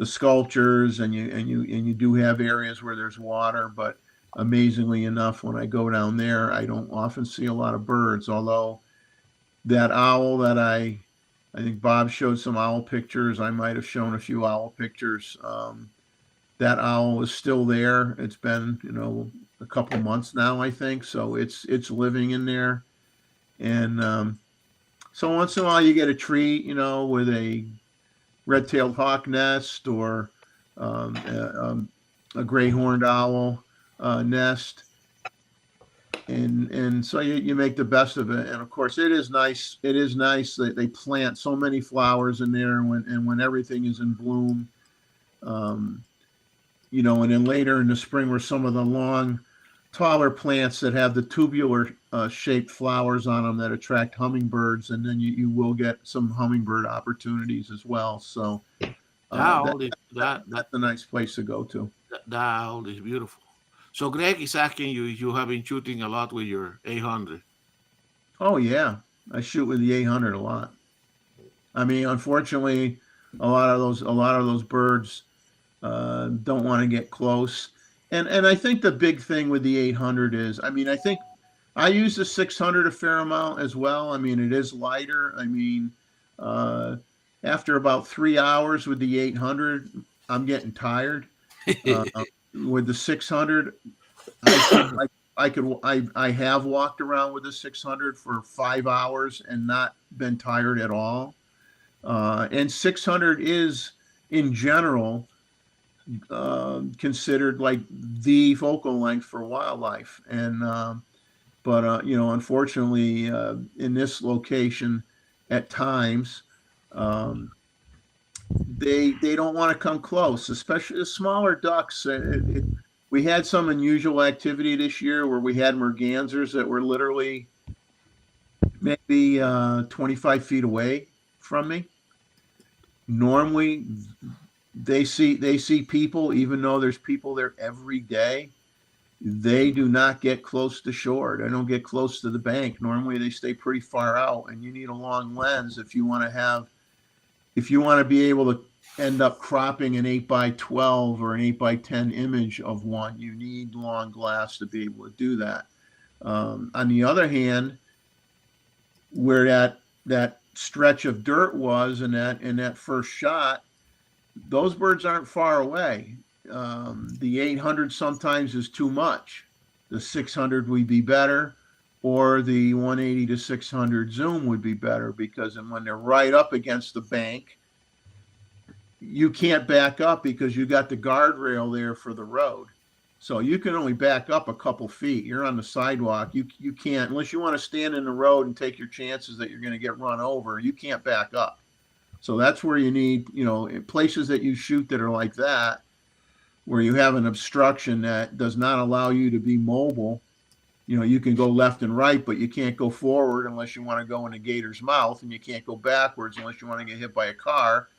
sculptures, and you do have areas where there's water. But amazingly enough, when I go down there, I don't often see a lot of birds. Although that owl that I think Bob showed some owl pictures. I might have shown a few owl pictures. That owl is still there. It's been, a couple months now, I think. So it's living in there. And so once in a while you get a treat, with a red-tailed hawk nest, or a gray horned owl nest. And so you make the best of it. And of course it is nice. It is nice that they plant so many flowers in there, and when everything is in bloom. And then later in the spring were some of the long, taller plants that have the tubular shaped flowers on them that attract hummingbirds, and then you will get some hummingbird opportunities as well. So that's a nice place to go to. That owl is beautiful. So Greg is asking you if you have been shooting a lot with your 800. Oh yeah, I shoot with the 800 a lot. I mean, unfortunately, a lot of those birds don't want to get close. And I think the big thing with the 800 is, I mean, I think I use the 600 a fair amount as well. I mean, it is lighter. I mean, after about 3 hours with the 800, I'm getting tired. With the 600, I have walked around with the 600 for 5 hours and not been tired at all. And 600 is, in general, considered like the focal length for wildlife. And but you know, unfortunately, in this location, at times, they don't want to come close, especially the smaller ducks. We had some unusual activity this year where we had mergansers that were literally maybe 25 feet away from me. Normally, they see people, even though there's people there every day. They do not get close to shore. They don't get close to the bank. Normally, they stay pretty far out, and you need a long lens if you want to be able to end up cropping an 8x12 or an 8x10 image of one. You need long glass to be able to do that. On the other hand, where that stretch of dirt was in that first shot, those birds aren't far away. The 800 sometimes is too much. The 600 would be better, or the 180 to 600 zoom would be better, because when they're right up against the bank, you can't back up because you got the guardrail there for the road. So you can only back up a couple feet. You're on the sidewalk. You can't, unless you want to stand in the road and take your chances that you're going to get run over, you can't back up. So that's where you need, you know, in places that you shoot that are like that, where you have an obstruction that does not allow you to be mobile. You know, you can go left and right, but you can't go forward unless you want to go in a gator's mouth, and you can't go backwards unless you want to get hit by a car.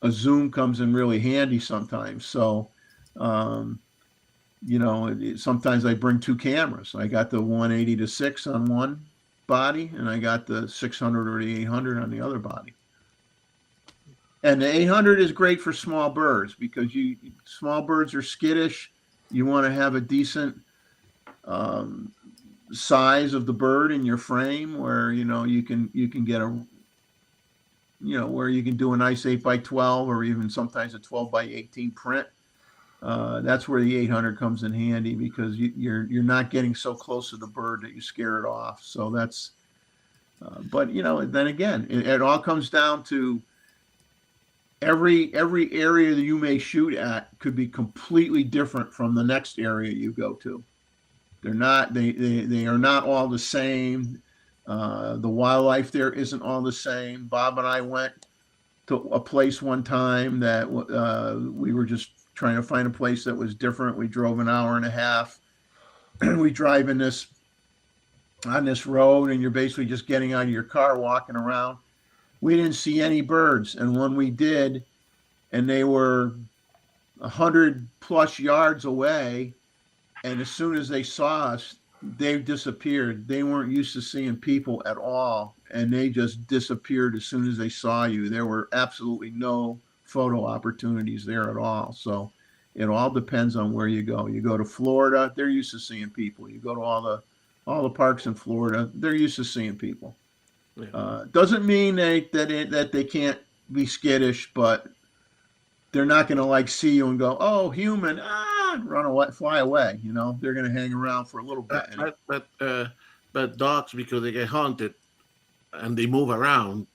A zoom comes in really handy sometimes. So, you know, sometimes I bring two cameras. I got the 180 to 6 on one body, and I got the 600 or the 800 on the other body. And the 800 is great for small birds because small birds are skittish. You want to have a decent size of the bird in your frame where, you know, you can get a, you know, where you can do a nice 8x12 or even sometimes a 12x18 print. That's where the 800 comes in handy, because you're not getting so close to the bird that you scare it off. So that's, but you know, then again, it all comes down to every area that you may shoot at could be completely different from the next area you go to. They're not, they are not all the same. The wildlife there isn't all the same. Bob and I went to a place one time that we were just trying to find a place that was different. We drove an hour and a half. We drive on this road, and you're basically just getting out of your car, walking around. We didn't see any birds, and when we did, and they were 100+ yards away, and as soon as they saw us, they disappeared. They weren't used to seeing people at all, and they just disappeared as soon as they saw you. There were absolutely no photo opportunities there at all. So it all depends on where you go. You go to Florida, they're used to seeing people. You go to all the parks in Florida, they're used to seeing people. Yeah. Doesn't mean that they can't be skittish, but they're not going to like see you and go, "Oh, human, run away, fly away." You know, they're going to hang around for a little bit. But dogs, because they get hunted and they move around,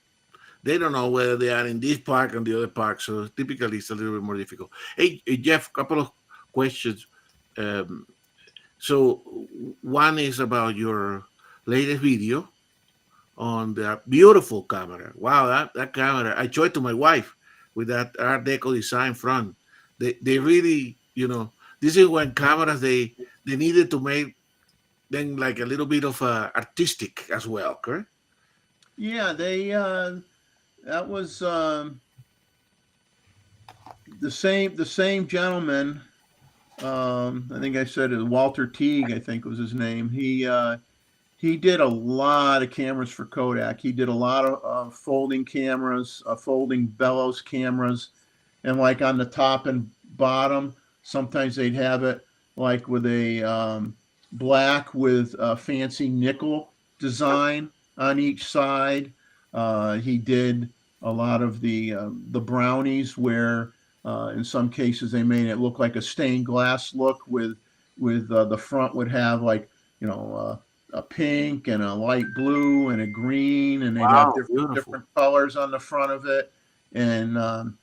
they don't know whether they are in this park and the other park. So typically, it's a little bit more difficult. Hey, Jeff, a couple of questions. So one is about your latest video on the beautiful camera. Wow, that camera! I showed it to my wife with that Art Deco design front. They really, you know, this is when cameras they needed to make then like a little bit of artistic as well, correct? Yeah, that was the same gentleman. I think I said it, Walter Teague, I think was his name. He he did a lot of cameras for Kodak. He did a lot of folding cameras, folding bellows cameras, and like on the top and bottom, sometimes they'd have it like with a black with a fancy nickel design on each side. He did a lot of the brownies where in some cases they made it look like a stained glass look with the front would have like, you know, a pink and a light blue and a green, and they'd have different colors on the front of it. And,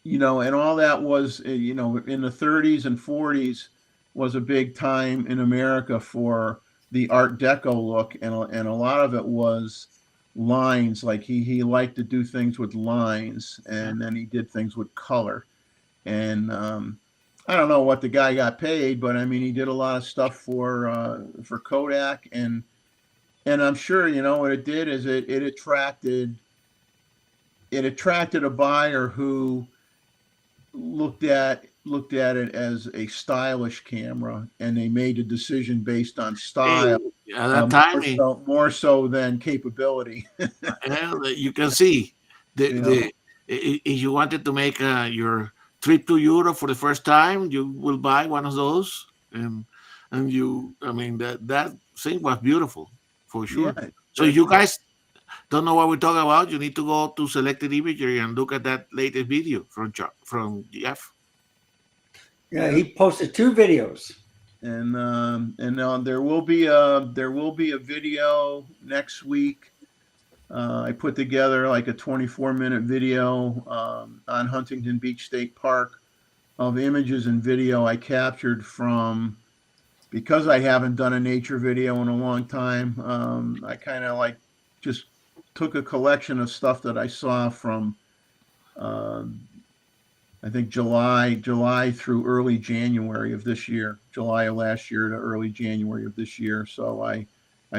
you know, and all that was, you know, in the 30s and 40s was a big time in America for the Art Deco look. And a lot of it was lines. Like he liked to do things with lines, and then he did things with color. And I don't know what the guy got paid, but I mean, he did a lot of stuff for Kodak, and I'm sure, you know, what it did is it attracted a buyer who looked at it as a stylish camera, and they made a decision based on style. At that time, more so than capability. You can see if you wanted to make your trip to Europe for the first time, you will buy one of those, and you, I mean, that thing was beautiful for sure. Yeah, so you guys don't know what we're talking about, you need to go to Selected Imagery and look at that latest video from Jeff. Yeah, he posted 2 videos. And there will be a video next week. I put together like a 24-minute video on Huntington Beach State Park of images and video I captured from, because I haven't done a nature video in a long time. I kind of like just took a collection of stuff that I saw from I think July through early January of this year, July of last year to early January of this year. So I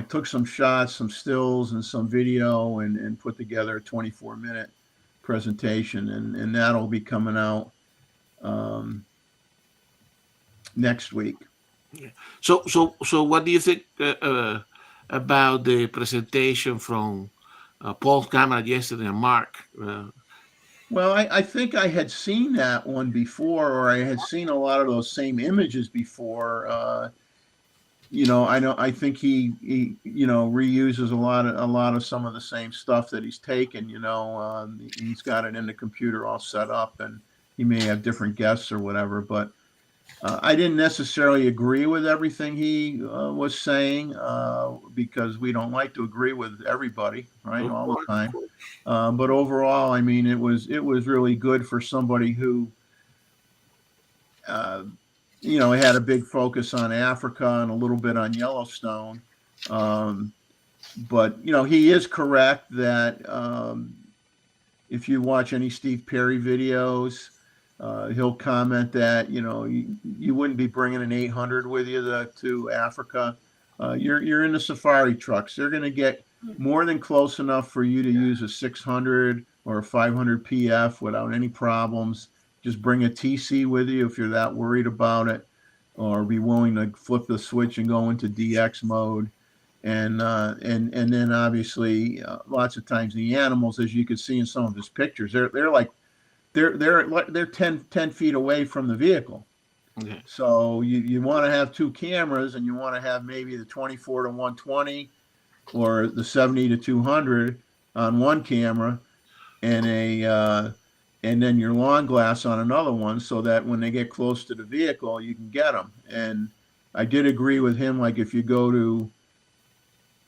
took some shots, some stills, and some video, and put together a 24-minute presentation, and that'll be coming out next week. So what do you think about the presentation from Paul's camera yesterday and Mark? Well, I think I had seen that one before, or I had seen a lot of those same images before. You know, I think he you know, reuses a lot of some of the same stuff that he's taken. You know, he's got it in the computer all set up, and he may have different guests or whatever. But I didn't necessarily agree with everything he was saying, because we don't like to agree with everybody, right, all the time. But overall, I mean, it was really good for somebody who, you know, had a big focus on Africa and a little bit on Yellowstone. But, you know, he is correct that if you watch any Steve Perry videos, he'll comment that, you know, you wouldn't be bringing an 800 with you to Africa. You're in the safari trucks. They're going to get more than close enough for you to use a 600 or a 500 PF without any problems. Just bring a TC with you if you're that worried about it, or be willing to flip the switch and go into DX mode. And then obviously lots of times the animals, as you can see in some of his pictures, they're like they're 10 feet away from the vehicle. Okay. So you want to have 2 cameras, and you want to have maybe the 24 to 120 or the 70 to 200 on one camera, and and then your long glass on another one, so that when they get close to the vehicle, you can get them. And I did agree with him, like if you go to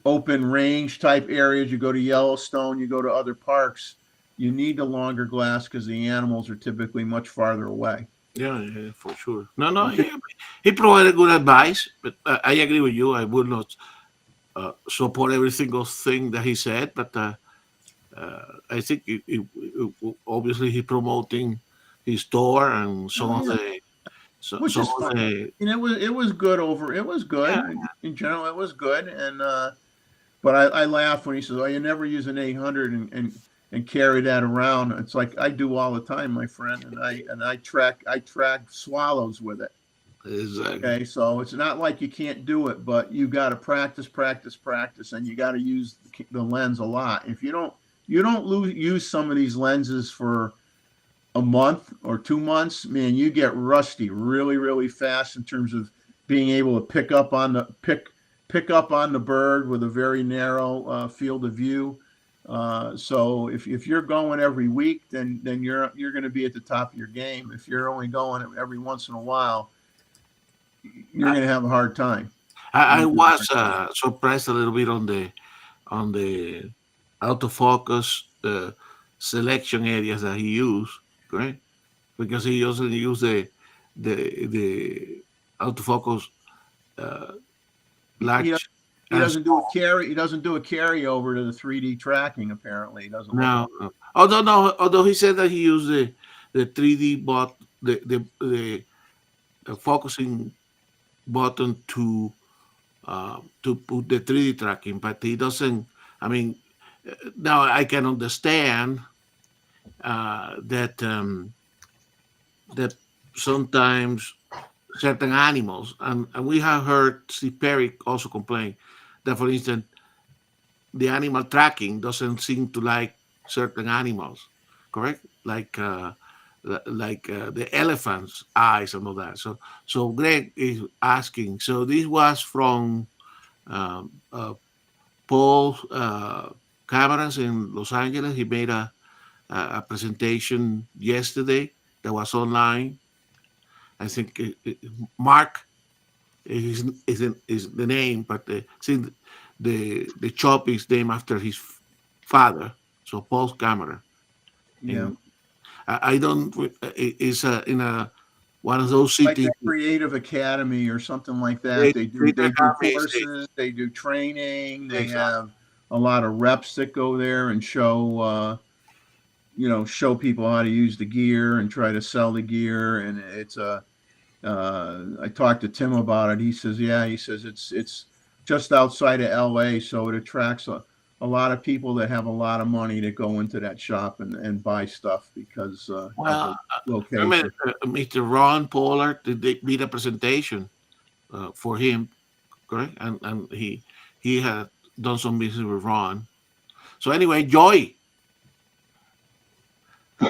open range type areas, you go to Yellowstone, you go to other parks, you need the longer glass because the animals are typically much farther away. Yeah, for sure. No, he provided good advice, but I agree with you. I would not support every single thing that he said, but I think obviously he's promoting his store and some of the. Which is fine. And it was good over. It was good in general. It was good, and but I laugh when he says, "Oh, you never use an 800 and carry that around." It's like I do all the time, my friend, and I track swallows with it. Exactly. Okay, so it's not like you can't do it, but you got to practice, and you got to use the lens a lot. If you don't use some of these lenses for a month or 2 months, man, you get rusty really, really fast in terms of being able to pick up on the bird with a very narrow field of view. So if you're going every week, then you're going to be at the top of your game. If you're only going every once in a while, you're going to have a hard time. I was surprised a little bit on the autofocus selection areas that he used, correct? Because he also used the autofocus uh, He, latch. he doesn't do a carry. He doesn't do a carryover to the 3D tracking. Apparently, he doesn't. No, no. Although he said that he used the 3D the focusing button to put the 3D tracking, but he doesn't. I mean, now I can understand that sometimes certain animals, and we have heard Steve Perry also complain that, for instance, the animal tracking doesn't seem to like certain animals, correct? Like the elephant's eyes and all that. So Greg is asking. So this was from um, uh, Paul Cameras in Los Angeles. He made a presentation yesterday that was online. I think Mark is the name, but see, the shop is named after his father. So Paul's Camera. Yeah. And I don't. It's in a one of those Like cities. a creative academy or something like that. They do courses, they do training, they have a lot of reps that go there and show show people how to use the gear and try to sell the gear. And it's I talked to Tim about it. He says, yeah, he says it's just outside of LA, so it attracts a lot of people that have a lot of money to go into that shop and buy stuff because Well, location. Mr. Ron Pollard did a presentation for him, correct? And he had done some business with Ron. So anyway, Joy,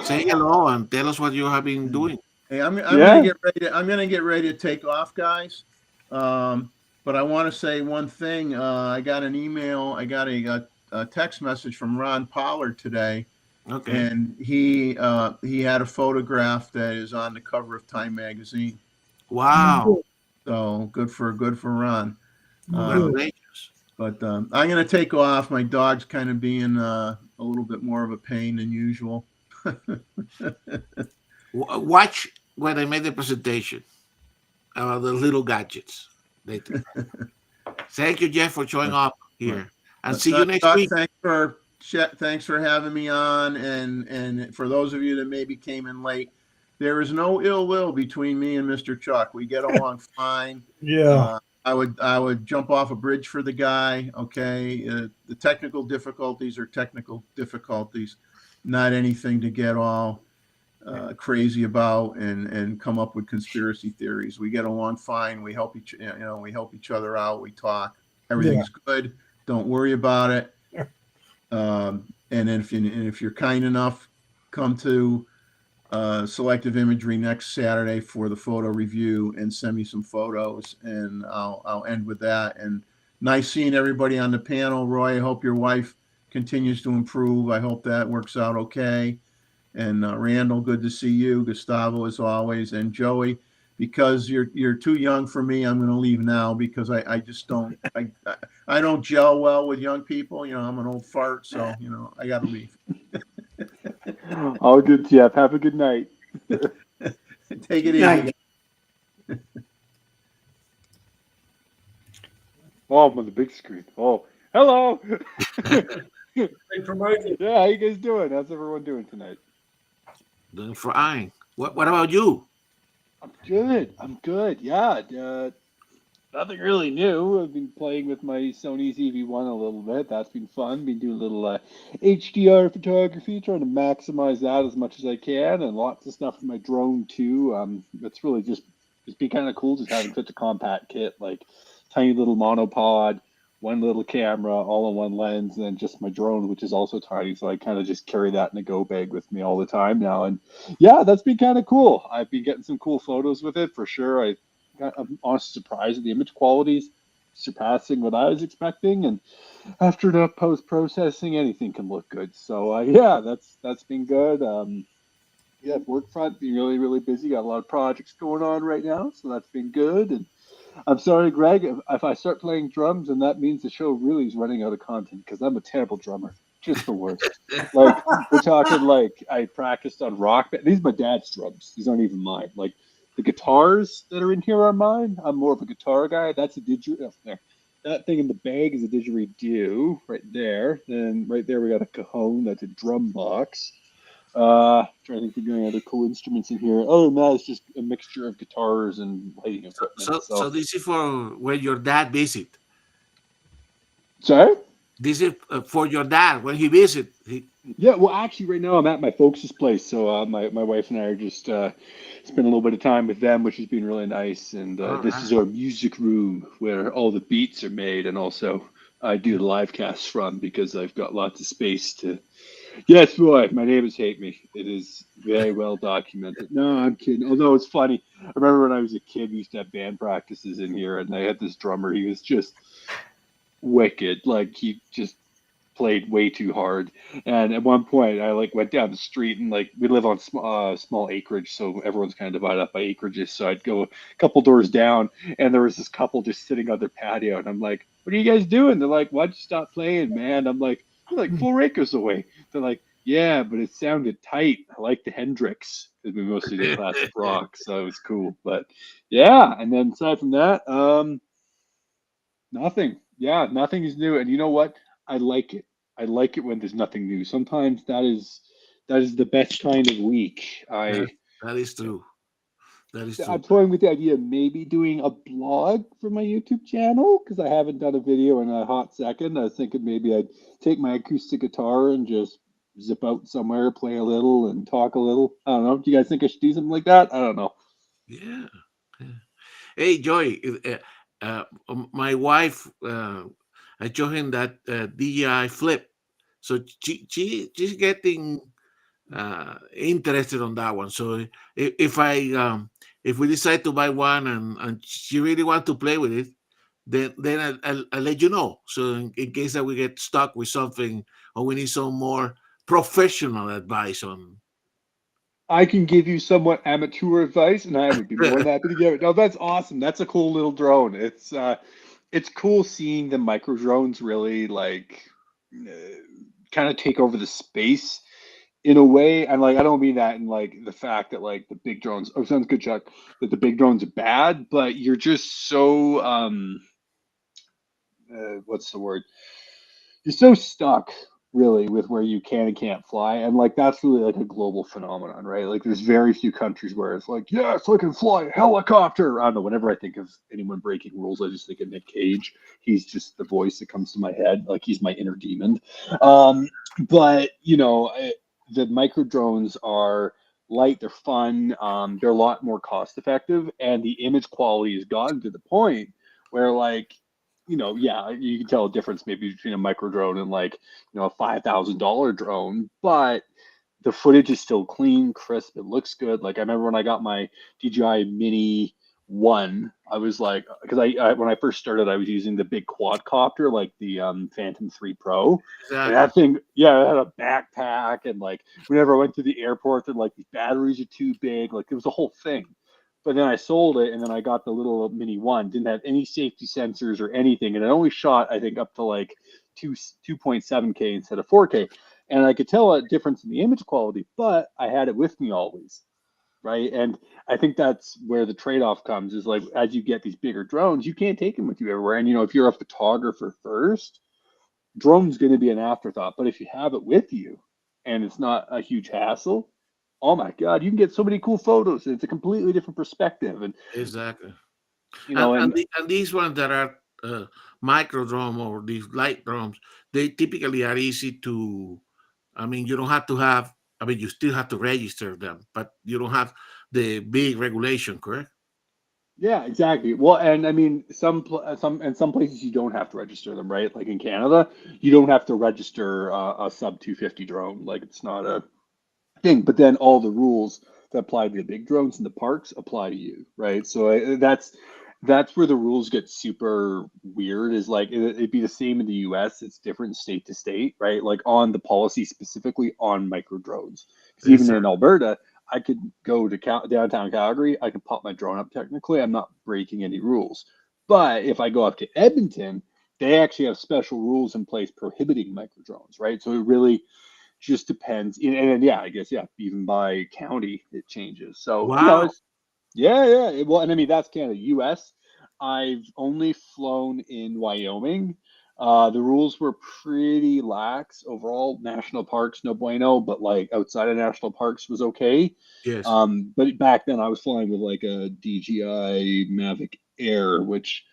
say hello and tell us what you have been doing. Hey, I'm gonna get ready. I'm gonna get ready to take off, guys. But I want to say one thing. I got an email. I got a text message from Ron Pollard today, Okay. and he had a photograph that is on the cover of Time magazine. Wow. So good for Ron. Congratulations. But I'm gonna take off. My dog's kind of being a little bit more of a pain than usual. Watch when I made the presentation about the little gadgets later. Thank you, Jeff, for showing up here, and see you next week. Thanks for having me on, and for those of you that maybe came in late, there is no ill will between me and Mr. Chuck. We get along fine. Yeah. I would jump off a bridge for the guy. Okay, the technical difficulties are technical difficulties, not anything to get all crazy about and come up with conspiracy theories. We get along fine. We help each other out. We talk. Everything's good. Don't worry about it. And if you're kind enough, come to Selective Imagery next Saturday for the photo review and send me some photos, and I'll end with that. And nice seeing everybody on the panel. Roy, I hope your wife continues to improve. I hope that works out okay. And Randall, good to see you. Gustavo, as always, and Joey. Because you're too young for me, I'm going to leave now because I just don't I don't gel well with young people. I'm an old fart, so I got to leave. All good, Jeff. Have a good night. Take it easy. Oh, I'm on the big screen. Oh, hello. They promoted. Yeah, how you guys doing? How's everyone doing tonight? Doing fine. What about you? I'm good. Yeah. Nothing really new. I've been playing with my Sony ZV-1 a little bit. That's been fun. Been doing a little HDR photography, trying to maximize that as much as I can, and lots of stuff with my drone too. It's really just It's been kind of cool just having such a compact kit, like tiny little monopod, one little camera, all in one lens, and then just my drone, which is also tiny. So I kind of just carry that in a go bag with me all the time now. And yeah, that's been kind of cool. I've been getting some cool photos with it for sure. I'm honestly surprised at the image qualities surpassing what I was expecting. And after the post processing, anything can look good. So yeah, that's been good. Yeah, work front, being really, really busy. Got a lot of projects going on right now, so that's been good. And I'm sorry, Greg, if I start playing drums, and that means the show really is running out of content because I'm a terrible drummer, just the worst. Like we're talking, like I practiced on rock. These are my dad's drums. These aren't even mine. Like the guitars that are in here are mine. I'm more of a guitar guy. That's a didgeridoo. There. That thing in the bag is a didgeridoo right there. Then right there we got a cajon. That's a drum box. Trying to think if we're doing other cool instruments in here. Oh no, it's just a mixture of guitars and lighting equipment. So this is for when your dad visit. Sorry? This is for your dad when he visit. Yeah, well, actually, right now I'm at my folks' place, so my wife and I are just spending a little bit of time with them, which has been really nice. And this is our music room where all the beats are made, and also I do the live casts from because I've got lots of space to. Yes, boy, my neighbors hate me. It is very well documented. No, I'm kidding. Although it's funny, I remember when I was a kid, we used to have band practices in here, and I had this drummer. He was just wicked. Like he just played way too hard. And at one point, I like went down the street, and like we live on small acreage, so everyone's kind of divided up by acreages. So I'd go a couple doors down, and there was this couple just sitting on their patio, and I'm like, "What are you guys doing?" They're like, "Why'd you stop playing, man?" I'm like, "You're like 4 acres away." They're like, "Yeah, but it sounded tight. I like the Hendrix because we mostly did classic rock, so it was cool." But yeah, and then aside from that, nothing. Yeah, nothing is new. And you know what? I like it. I like it when there's nothing new. Sometimes that is the best kind of week. That is true. That is I'm true. toying with the idea of maybe doing a blog for my YouTube channel because I haven't done a video in a hot second. I was thinking maybe I'd take my acoustic guitar and just zip out somewhere, play a little, and talk a little. I don't know. Do you guys think I should do something like that? I don't know. Yeah. Hey, Joy, my wife, I showed him that DJI Flip. So she's getting interested on that one. So if we decide to buy one and she really want to play with it, then I'll let you know. So in case that we get stuck with something or we need some more professional advice on. I can give you somewhat amateur advice, and I would be more than happy to give it. No, that's awesome. That's a cool little drone. It's cool seeing the micro drones really like kind of take over the space in a way. And like I don't mean that in like the fact that like the big drones. Oh, sounds good, Chuck. That the big drones are bad, but you're just so what's the word? You're so stuck really with where you can and can't fly, and like that's really like a global phenomenon, right? Like there's very few countries where it's like, yes, I can fly a helicopter. I don't know, whenever I think of anyone breaking rules, I just think of Nick Cage. He's just the voice that comes to my head, like he's my inner demon. But you know, the micro drones are light, they're fun, they're a lot more cost effective, and the image quality has gotten to the point where like, you know, yeah, you can tell a difference maybe between a micro drone and like, you know, a $5,000 drone, but the footage is still clean, crisp. It looks good. Like I remember when I got my DJI Mini 1, I was like, because I when I first started, I was using the big quadcopter, like the Phantom 3 Pro. And that thing, yeah, it had a backpack, and like whenever I went to the airport, they're like, these batteries are too big. Like it was a whole thing. But then I sold it, and then I got the little Mini 1. Didn't have any safety sensors or anything, and it only shot, I think, up to like 2.7K instead of 4K. And I could tell a difference in the image quality, but I had it with me always, right? And I think that's where the trade-off comes, is like as you get these bigger drones, you can't take them with you everywhere. And you know, if you're a photographer first, drone's going to be an afterthought. But if you have it with you and it's not a huge hassle, oh my God, you can get so many cool photos. It's a completely different perspective. And Exactly. you know, And these ones that are micro drone or these light drones, they typically are easy to. I mean, you don't have to have. I mean, you still have to register them, but you don't have the big regulation, correct? Yeah, exactly. Well, and I mean, some places you don't have to register them, right? Like in Canada, you don't have to register a sub 250 drone. Like it's not a thing. But then all the rules that apply to the big drones in the parks apply to you, right? So that's where the rules get super weird. Is like it'd be the same in the U.S. It's different state to state, right? Like on the policy specifically on micro drones. Because even in Alberta, I could go to downtown Calgary. I can pop my drone up. Technically, I'm not breaking any rules. But if I go up to Edmonton, they actually have special rules in place prohibiting micro drones, right? So it really just depends. And then, yeah, I guess, yeah, even by county, it changes. So, Wow. it's, yeah. Well, and I mean, that's Canada. US, I've only flown in Wyoming. The rules were pretty lax overall. National parks, no bueno, but like outside of national parks was okay. Yes. But back then I was flying with like a DJI Mavic Air, which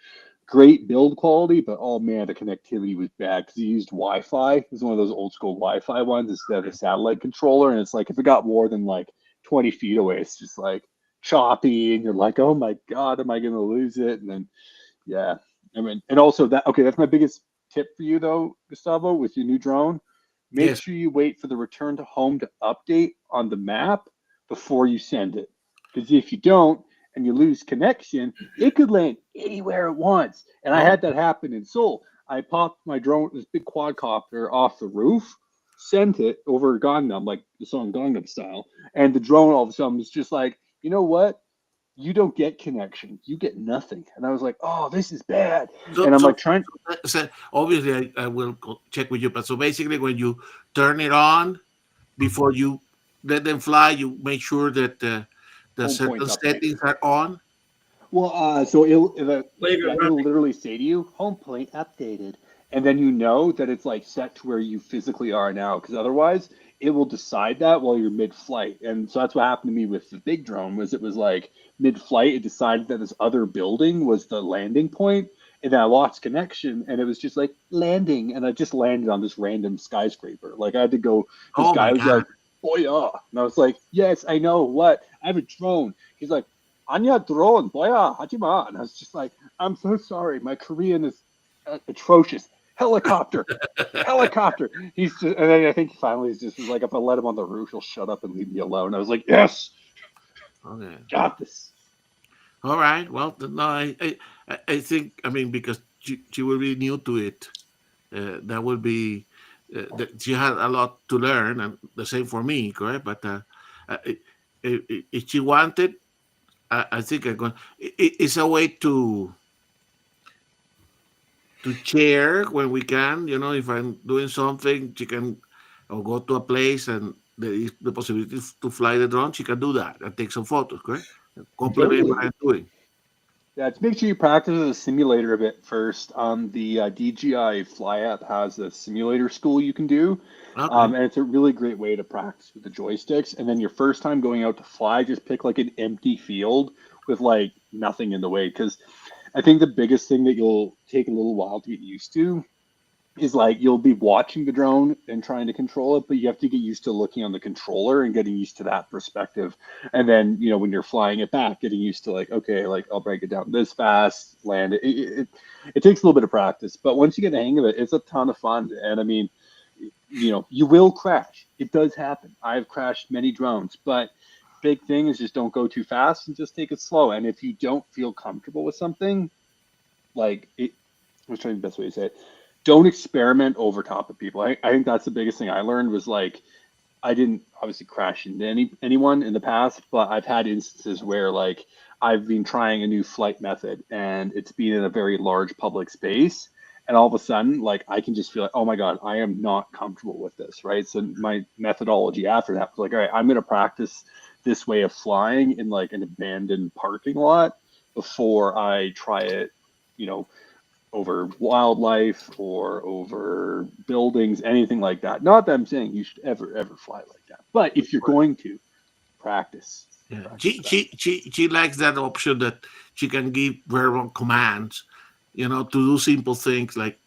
great build quality, but oh man, the connectivity was bad because he used Wi-Fi. It was one of those old school Wi-Fi ones instead of a satellite controller, and it's like if it got more than like 20 feet away, it's just like choppy, and you're like, oh my god, am I gonna lose it? And then yeah, I mean, and also that okay, that's my biggest tip for you though, Gustavo, with your new drone. Make Yes. sure you wait for the return to home to update on the map before you send it, because if you don't and you lose connection, it could land anywhere at once. And I Oh, had that happen in Seoul. I popped my drone, this big quadcopter, off the roof, sent it over Gangnam, like the song Gangnam Style, and the drone all of a sudden was just like, you know what? You don't get connection. You get nothing. And I was like, oh, this is bad. so And I'm so, like trying. so obviously I will check with you, but so basically when you turn it on before you let them fly, you make sure that the Home certain points update. settings are on. Well, so Leave it it'll running. literally say to you, home plate updated. And then you know that it's like set to where you physically are now, because otherwise it will decide that while you're mid-flight. And so that's what happened to me with the big drone was it was like mid-flight, it decided that this other building was the landing point, and then I lost connection, and it was just like landing, and I just landed on this random skyscraper. Like I had to go, this Oh guy my was god. like, oh yeah. And I was like, yes, I know what. I have a drone. He's like, Anya drone, boya, hajima. And I was just like, I'm so sorry. My Korean is atrocious. Helicopter, helicopter. He's just, and then I think finally he's just was like, if I let him on the roof, he'll shut up and leave me alone. I was like, yes, Okay. got this. All right. Well, no, I think I mean because she will be new to it. That will be that she had a lot to learn, and the same for me, correct? But uh, i- if she wanted, I think I'm going. It's a way to share when we can. You know, if I'm doing something, she can or go to a place and there is the possibility to fly the drone. She can do that and take some photos, correct? Complement what Totally. I'm doing. Yeah, to make sure you practice the simulator a bit first. The DJI Fly app has a simulator school you can do, Okay. and it's a really great way to practice with the joysticks. And then your first time going out to fly, just pick like an empty field with like nothing in the way, because I think the biggest thing that you'll take a little while to get used to is like you'll be watching the drone and trying to control it, but you have to get used to looking on the controller and getting used to that perspective. And then, when you're flying it back, getting used to like, okay, like I'll break it down this fast, land it. It takes a little bit of practice, but once you get the hang of it, it's a ton of fun. And I mean, you will crash. It does happen. I've crashed many drones, but big thing is just don't go too fast and just take it slow. And if you don't feel comfortable with something, like it, I'm trying the best way to say it. Don't experiment over top of people. I think that's the biggest thing I learned was like I didn't obviously crash into anyone in the past, but I've had instances where like I've been trying a new flight method and it's been in a very large public space, and all of a sudden like I can just feel like, oh my god, I am not comfortable with this, right? So my methodology after that was like, all right, I'm gonna practice this way of flying in like an abandoned parking lot before I try it, you know, over wildlife or over buildings, anything like that. Not that I'm saying you should ever fly like that, but if you're going to practice, Yeah. practice that. She likes that option that she can give verbal commands, to do simple things like,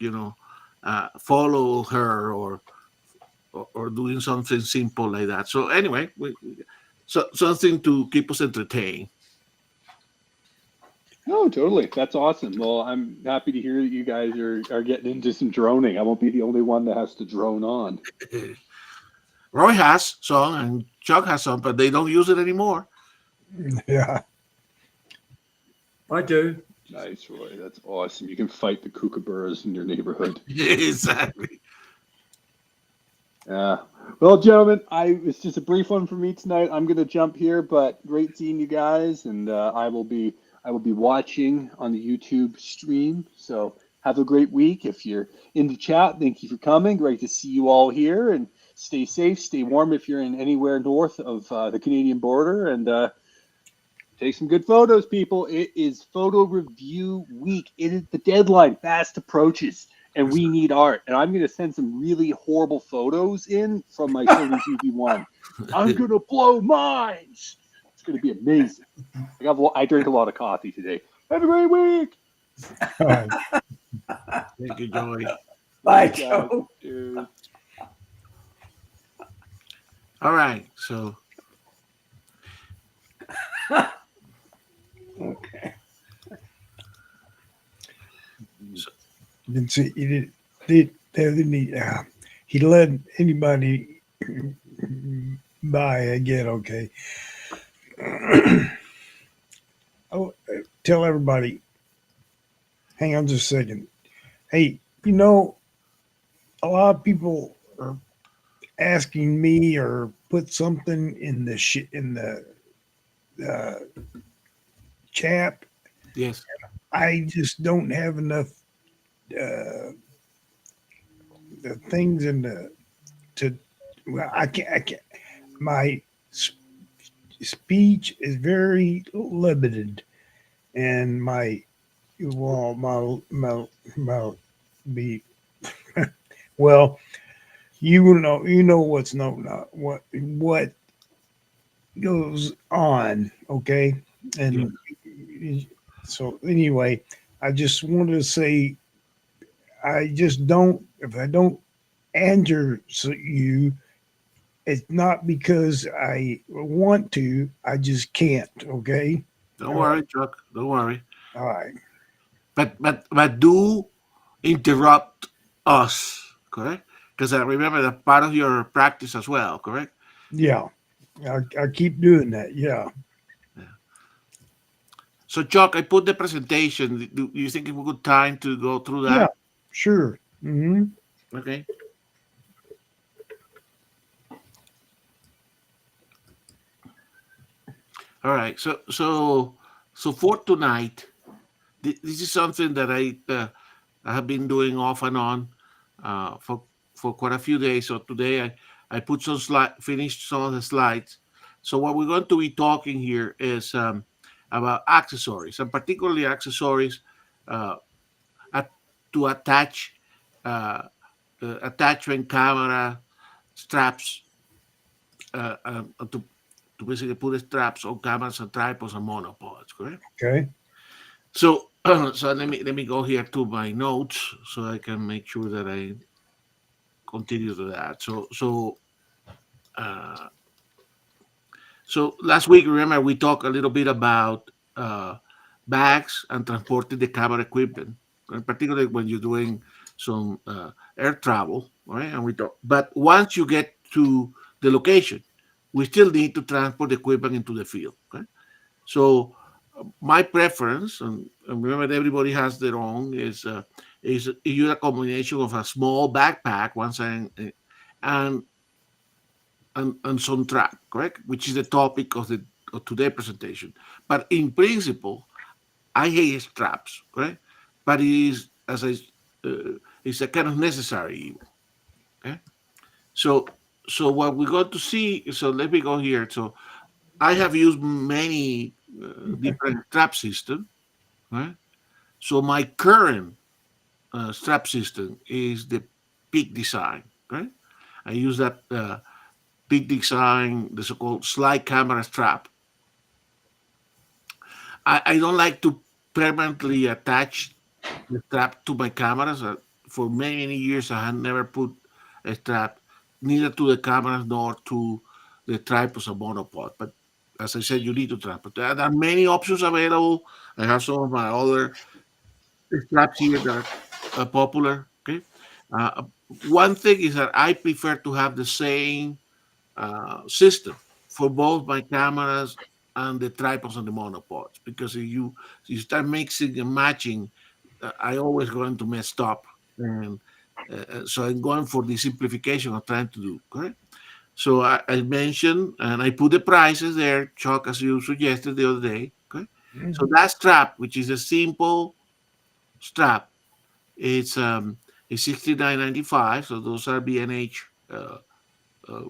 follow her or doing something simple like that. So anyway, so something to keep us entertained. No, totally. That's awesome. Well, I'm happy to hear that you guys are getting into some droning. I won't be the only one that has to drone on. Roy has some and Chuck has some, but they don't use it anymore. Yeah. I do. Nice, Roy. That's awesome. You can fight the kookaburras in your neighborhood. Exactly. Yeah. Well, gentlemen, it's just a brief one for me tonight. I'm going to jump here, but great seeing you guys, and I will be watching on the YouTube stream. So have a great week. If you're in the chat, thank you for coming. Great to see you all here, and stay safe, stay warm if you're in anywhere north of the Canadian border, and take some good photos, people. It is photo review week. It is the deadline fast approaches, and we need art. And I'm going to send some really horrible photos in from my Sony ZV-1. I'm going to blow minds. It's going to be amazing. I drank a lot of coffee today. Have a great week. All right. Thank you, Joey. Bye, Guys, Joe. cheers. All right. So Okay. Didn't see he he let anybody by again. Okay. Oh, tell everybody. Hang on just a second. Hey, a lot of people are asking me or put something in the chat. yes, I just don't have enough the things in I can't my speech is very limited, and my be well, you know what's not what goes on, okay? And so anyway, I just wanted to say I just don't, if I don't answer you, it's not because I want to, I just can't, okay? don't worry, Chuck. Don't worry. All right. But do interrupt us, correct? Because I remember that part of your practice as well, correct? Yeah. I keep doing that. Yeah. So, Chuck, I put the presentation. Do you think it's a good time to go through Yeah. that? Sure. Mm-hmm. Okay. All right. So for tonight, this is something that I have been doing off and on for quite a few days. So today I put finished some of the slides. So what we're going to be talking here is about accessories, and particularly accessories uh, to attach attachment camera straps to basically put straps on cameras and tripods and monopods, correct? Okay. So so let me go here to my notes so I can make sure that I continue to that. So last week, remember, we talked a little bit about bags and transporting the camera equipment, particularly when you're doing some air travel, right? And we talk, but once you get to the location, we still need to transport the equipment into the field. Okay? So my preference, and remember, everybody has their own, is use a combination of a small backpack, one side, and some track, correct? Which is the topic of today's presentation. But in principle, I hate straps, correct? But it is it's a kind of necessary evil. Okay, so what we're going to see. So let me go here. So I have used many different strap systems, right? So my current strap system is the Peak Design, right? I use that Peak Design, the so-called slide camera strap. I don't like to permanently attach the strap to my cameras. For many years, I had never put a strap neither to the cameras nor to the tripods or monopod. But as I said, you need to transport. There are many options available. I have some of my other straps here that are popular. Okay. Uh, One thing is that I prefer to have the same system for both my cameras and the tripods and the monopods, because if you start mixing and matching, I always going to mess up. And so I'm going for the simplification of trying to do. Correct. So I mentioned and I put the prices there, Chuck, as you suggested the other day. Okay. So that strap, which is a simple strap, it's 69.95. So those are B&H uh, uh,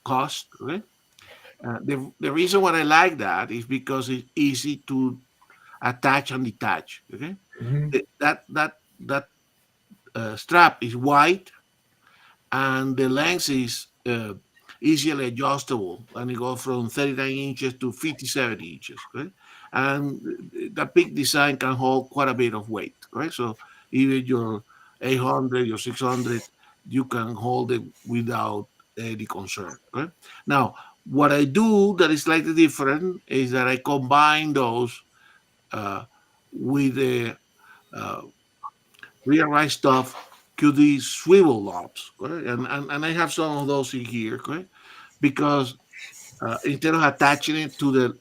cost. Okay. The reason why I like that is because it's easy to attach and detach. Okay. That strap is white and the length is easily adjustable, and it goes from 39 inches to 57 inches. Right? And the big design can hold quite a bit of weight. Right? So even your 800, your 600, you can hold it without any concern. Right? Now, what I do that is slightly different is that I combine those uh, with the uh, real right stuff QD swivel lobs, correct? And I have some of those in here, correct? Because instead of attaching it to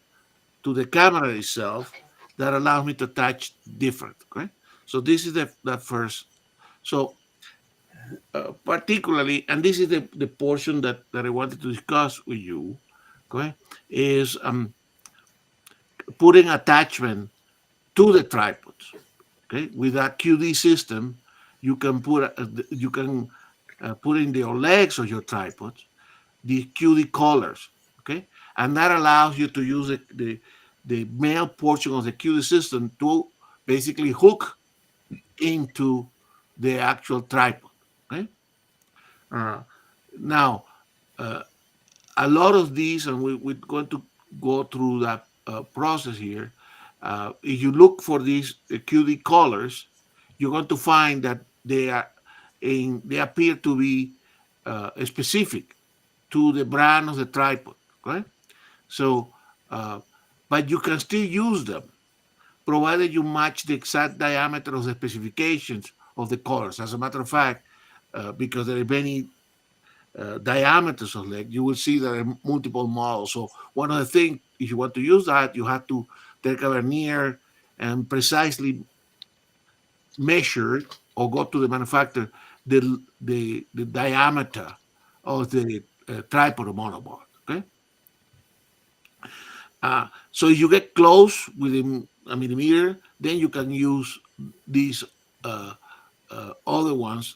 the camera itself, that allows me to attach different, correct? So this is the first. So particularly, and this is the portion that I wanted to discuss with you, correct? Is putting attachment to the tripods. Okay, with that QD system, you can put in your legs of your tripods the QD collars. Okay, and that allows you to use the male portion of the QD system to basically hook into the actual tripod. Okay, uh, now uh, a lot of these, and we're going to go through that process here. If you look for these QD colors, you're going to find that they appear to be specific to the brand of the tripod, right? So, uh, but you can still use them provided you match the exact diameter of the specifications of the colors. As a matter of fact, because there are many diameters of leg, you will see there are multiple models. So one of the things, if you want to use that, you have to take a vernier and precisely measure or go to the manufacturer the diameter of the tripod or monopod. Okay. So if you get close within a millimeter, then you can use these other ones.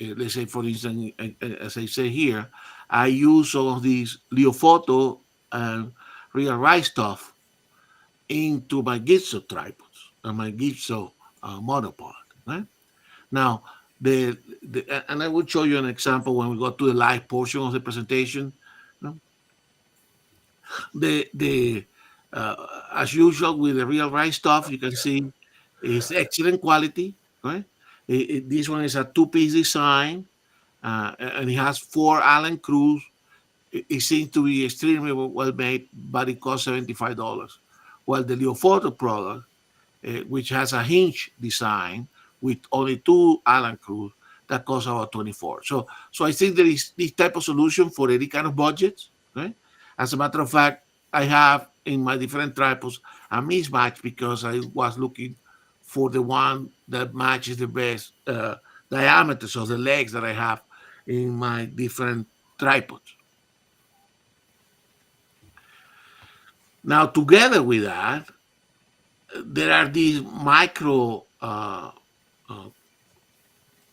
Let's say, for instance, as I say here, I use some of these Leofoto and Real Right stuff into my Gitzo tripods and my Gitzo monopod. Right? Now, and I will show you an example when we go to the live portion of the presentation. You know? The As usual with the Real Right stuff, you can see it's excellent quality. Right? This one is a two-piece design, and it has 4 Allen screws. It seems to be extremely well made, but it costs $75. While the Leofoto product, which has a hinge design with only 2 Allen screws, that costs about 24. So I think there is this type of solution for any kind of budgets. Right? As a matter of fact, I have in my different tripods a mismatch because I was looking for the one that matches the best diameters of the legs that I have in my different tripods. Now, together with that, there are these micro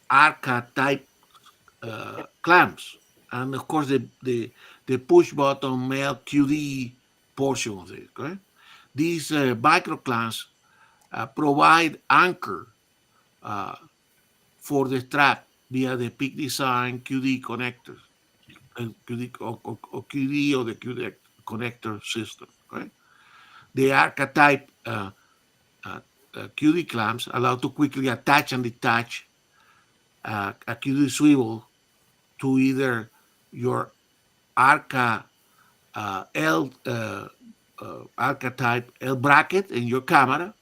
Arca type clamps, and of course the push button male QD portion of it. Okay? These micro clamps provide anchor for the strap via the Peak Design QD connectors, QD or QD or the QD connector system. Right? The Arca type QD clamps allow to quickly attach and detach a QD swivel to either your Arca L archetype L bracket in your camera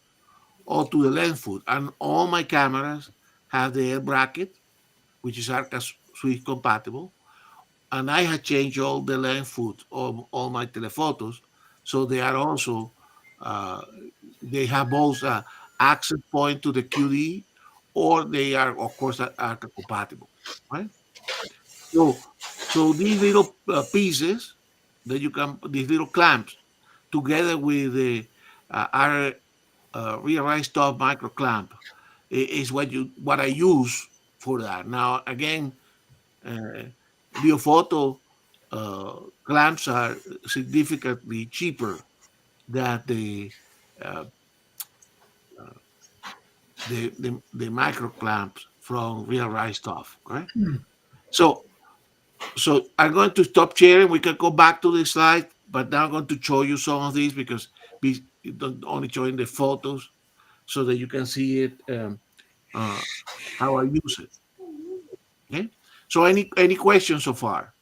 or to the lens foot. And all my cameras have the L bracket, which is Arca Swift compatible. And I have changed all the lens foot of all my telephotos, so they are also they have both access point to the QD, or they are of course Arca compatible, right? So these little pieces that you can, these little clamps, together with the our realized top micro clamp, is what I use for that. Now again, Leofoto clamps are significantly cheaper than uh, the micro clamps from Realized Stuff, right? So I'm going to stop sharing. We can go back to the slide, but now I'm going to show you some of these because we don't only showing the photos so that you can see it how I use it. Okay. So any questions so far?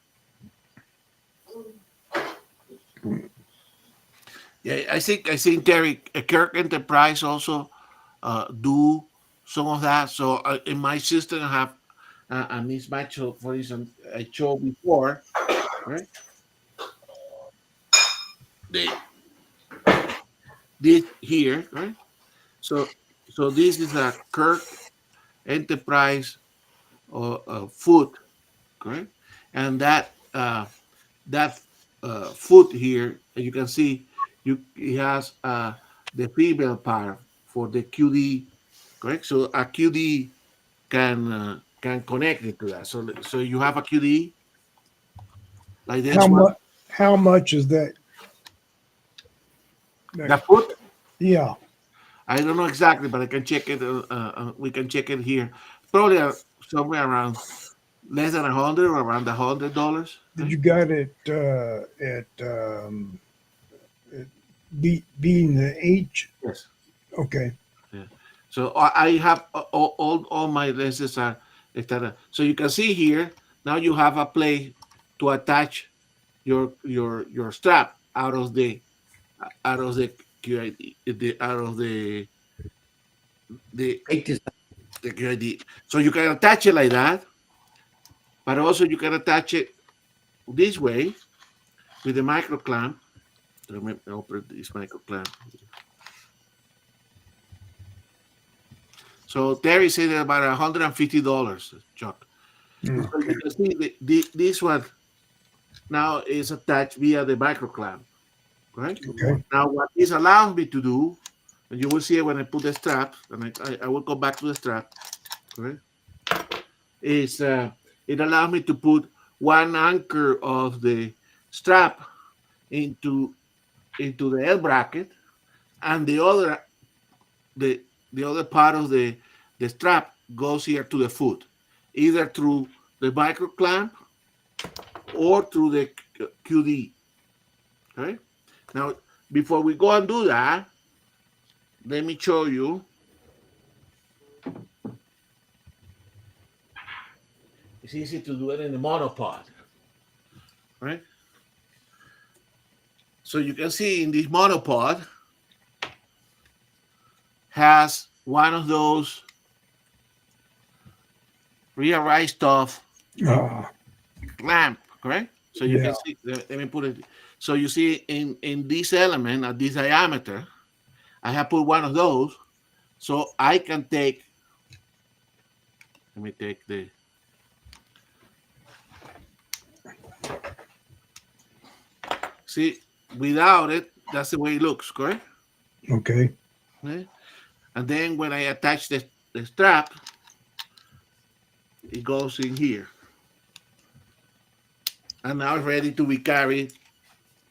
Yeah, I think Terry Kirk Enterprise also do some of that. So in my system, I have a mismatch. So for instance, I showed before, right? They did here, right? So this is a Kirk Enterprise foot, correct? And that foot here, as you can see, it has the female part for the QD, correct? So a QD can connect it to that. So you have a QD like this How one. much? How much is that? The foot, Yeah. I don't know exactly, but I can check it. We can check it here. Probably somewhere around less than $100 or around $100. Did you got it at being the H? Yes. Okay. So I have all my lenses are etc. So you can see here now you have a place to attach your strap out of the QID, out of the Great design. QID. So you can attach it like that, but also you can attach it this way with the micro clamp. Let me open this micro clamp. So Terry said about $150, Chuck. So you can see this one now is attached via the micro clamp, right? Okay. Now what this allows me to do, and you will see it when I put the strap, and I will go back to the strap, correct? Is it allows me to put one anchor of the strap into the L bracket, and the other part of the strap goes here to the foot, either through the micro clamp or through the QD. Okay. Now, before we go and do that, let me show you. It's easy to do it in the monopod, right? So you can see in this monopod has one of those realized stuff clamp, correct? So you can see, let me put it. So you see in this element at this diameter, I have put one of those so I can take, let me take see, without it, that's the way it looks, correct? Okay. Okay. And then when I attach the strap, it goes in here. And now it's ready to be carried,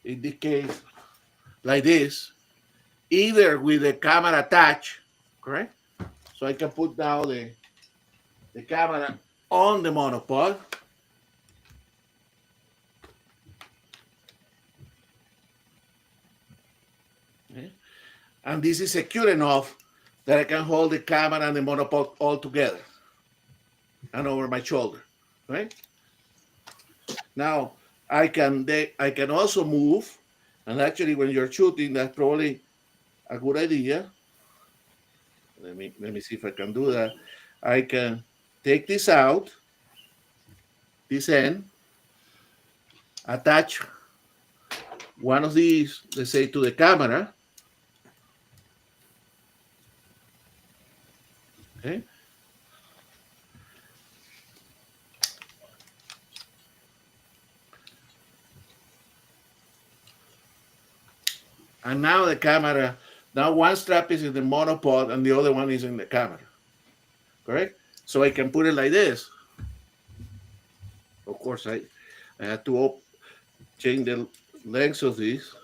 in this case, like this, either with the camera attached, correct? So I can put now the camera on the monopod. Okay. And this is secure enough that I can hold the camera and the monopod all together and over my shoulder, right? Now, I can also move, and actually when you're shooting, that's probably a good idea. Let me see if I can do that. I can take this out, this end, attach one of these, let's say, to the camera. Okay. And now the camera, now one strap is in the monopod and the other one is in the camera. Correct? So I can put it like this. Of course, I had to change the length of this.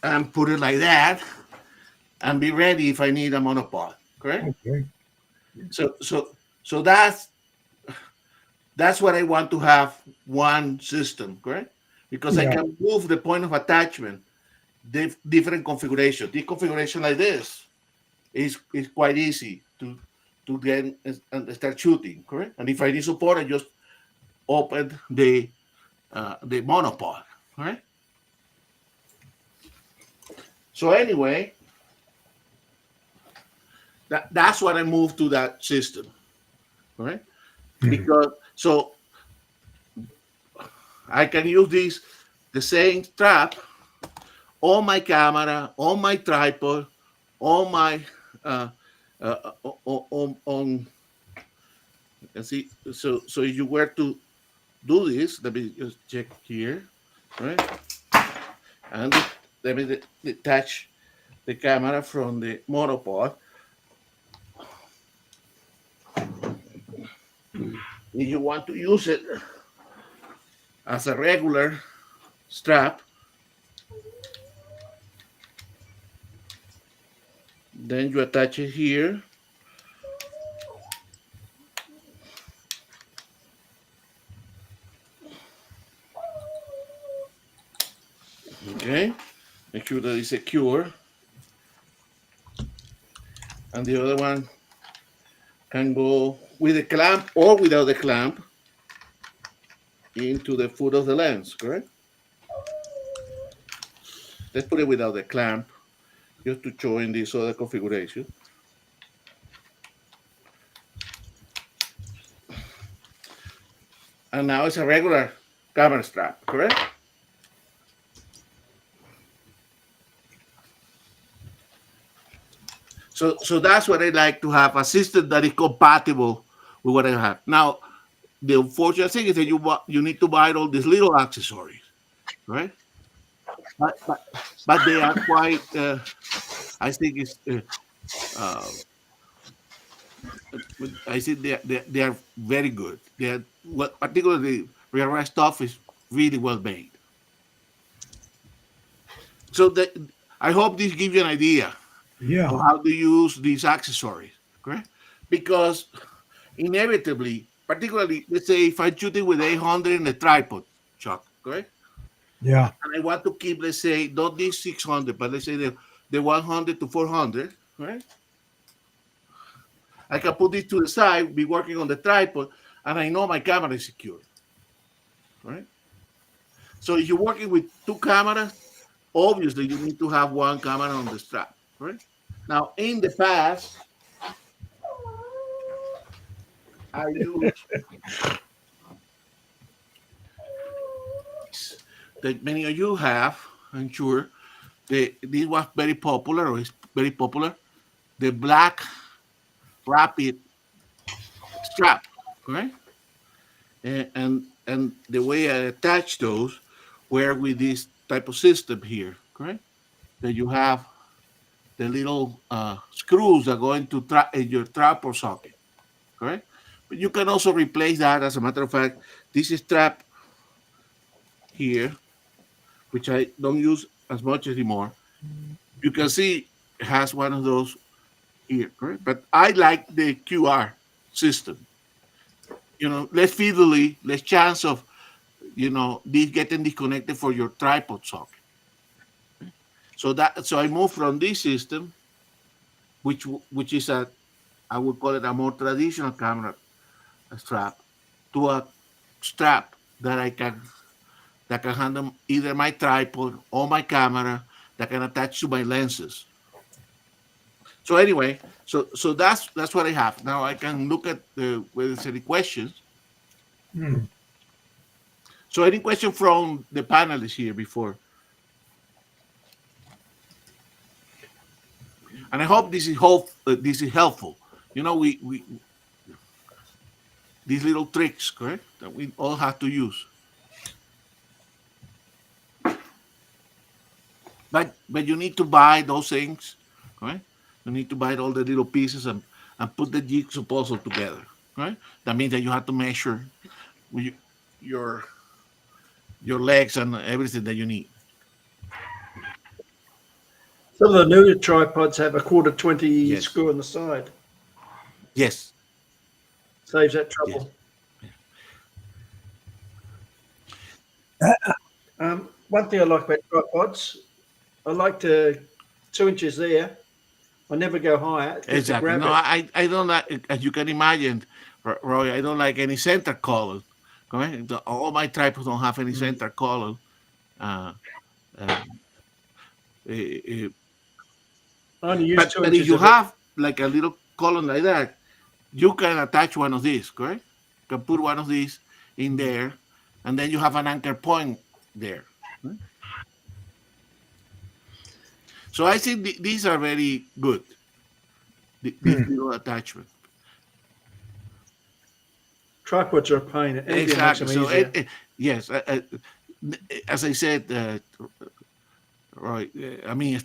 And put it like that and be ready if I need a monopod. Correct? Okay. So that's what I want to have, one system, correct? Because I Yeah. can move the point of attachment, different configuration. The configuration like this is quite easy to get and start shooting, correct? And if I need support, I just open the monopod, right? So anyway, that's what I moved to that system, right? Because so I can use the same strap on my camera, on my tripod, on my on let's see. So if you were to do this, let me just check here, right? And let me detach the camera from the monopod. If you want to use it as a regular strap, then you attach it here. Okay, make sure that it's secure. And the other one can go with the clamp or without the clamp into the foot of the lens, correct? Let's put it without the clamp just to show in this other configuration. And now it's a regular camera strap, correct? So that's what I like to have, a system that is compatible with what I have. Now, the unfortunate thing is that you need to buy all these little accessories, right? But they are quite, I think it's, I think they are very good. They are, well, particularly the rear stuff is really well made. So I hope this gives you an idea Yeah. of how to use these accessories, correct? Because inevitably, particularly, let's say if I'm shooting with 800 in the tripod, Chuck, correct? Yeah. And I want to keep, let's say, not this 600, but let's say the 100 to 400, right? I can put this to the side, be working on the tripod, and I know my camera is secure, right? So if you're working with two cameras, obviously you need to have one camera on the strap, right? Now, in the past, I used that many of you have, I'm sure. This was very popular, or is very popular. The black rapid strap, correct? And the way I attach those were with this type of system here, correct? That you have the little screws that go into your tripod socket, correct? But you can also replace that. As a matter of fact, this strap here, which I don't use as much anymore, you can see it has one of those here, correct? But I like the QR system. Less fiddly, less chance of, this getting disconnected for your tripod socket. So I moved from this system, which is I would call it a more traditional camera strap, to a strap that can handle either my tripod or my camera, that can attach to my lenses. So anyway, so that's what I have. Now I can look at whether there's any questions. Hmm. So any question from the panelists here before? And I hope this is helpful. You know, we these little tricks, correct, that we all have to use. But you need to buy those things, right? You need to buy all the little pieces and put the jigsaw puzzle together, right? That means that you have to measure y- your your legs and everything that you need. Some of the newer tripods have a quarter 20 Yes. screw on the side. Yes. Saves that trouble. One thing I like about tripods, I like the 2 inches there. I never go higher. Just to Exactly. grab No, it. I don't like, as you can imagine, Roy, I don't like any center column. Correct? All my tripods don't have any center column. Uh, uh, eh, I only use but, 2 but if inches you of it. have like a little column like that, you can attach one of these, correct? You can put one of these in there, and then you have an anchor point there. So I think these are very good. These little attachments. Tripods are a pain. Ambient makes Exactly. them So easier. yes, as I said, Roy, I mean,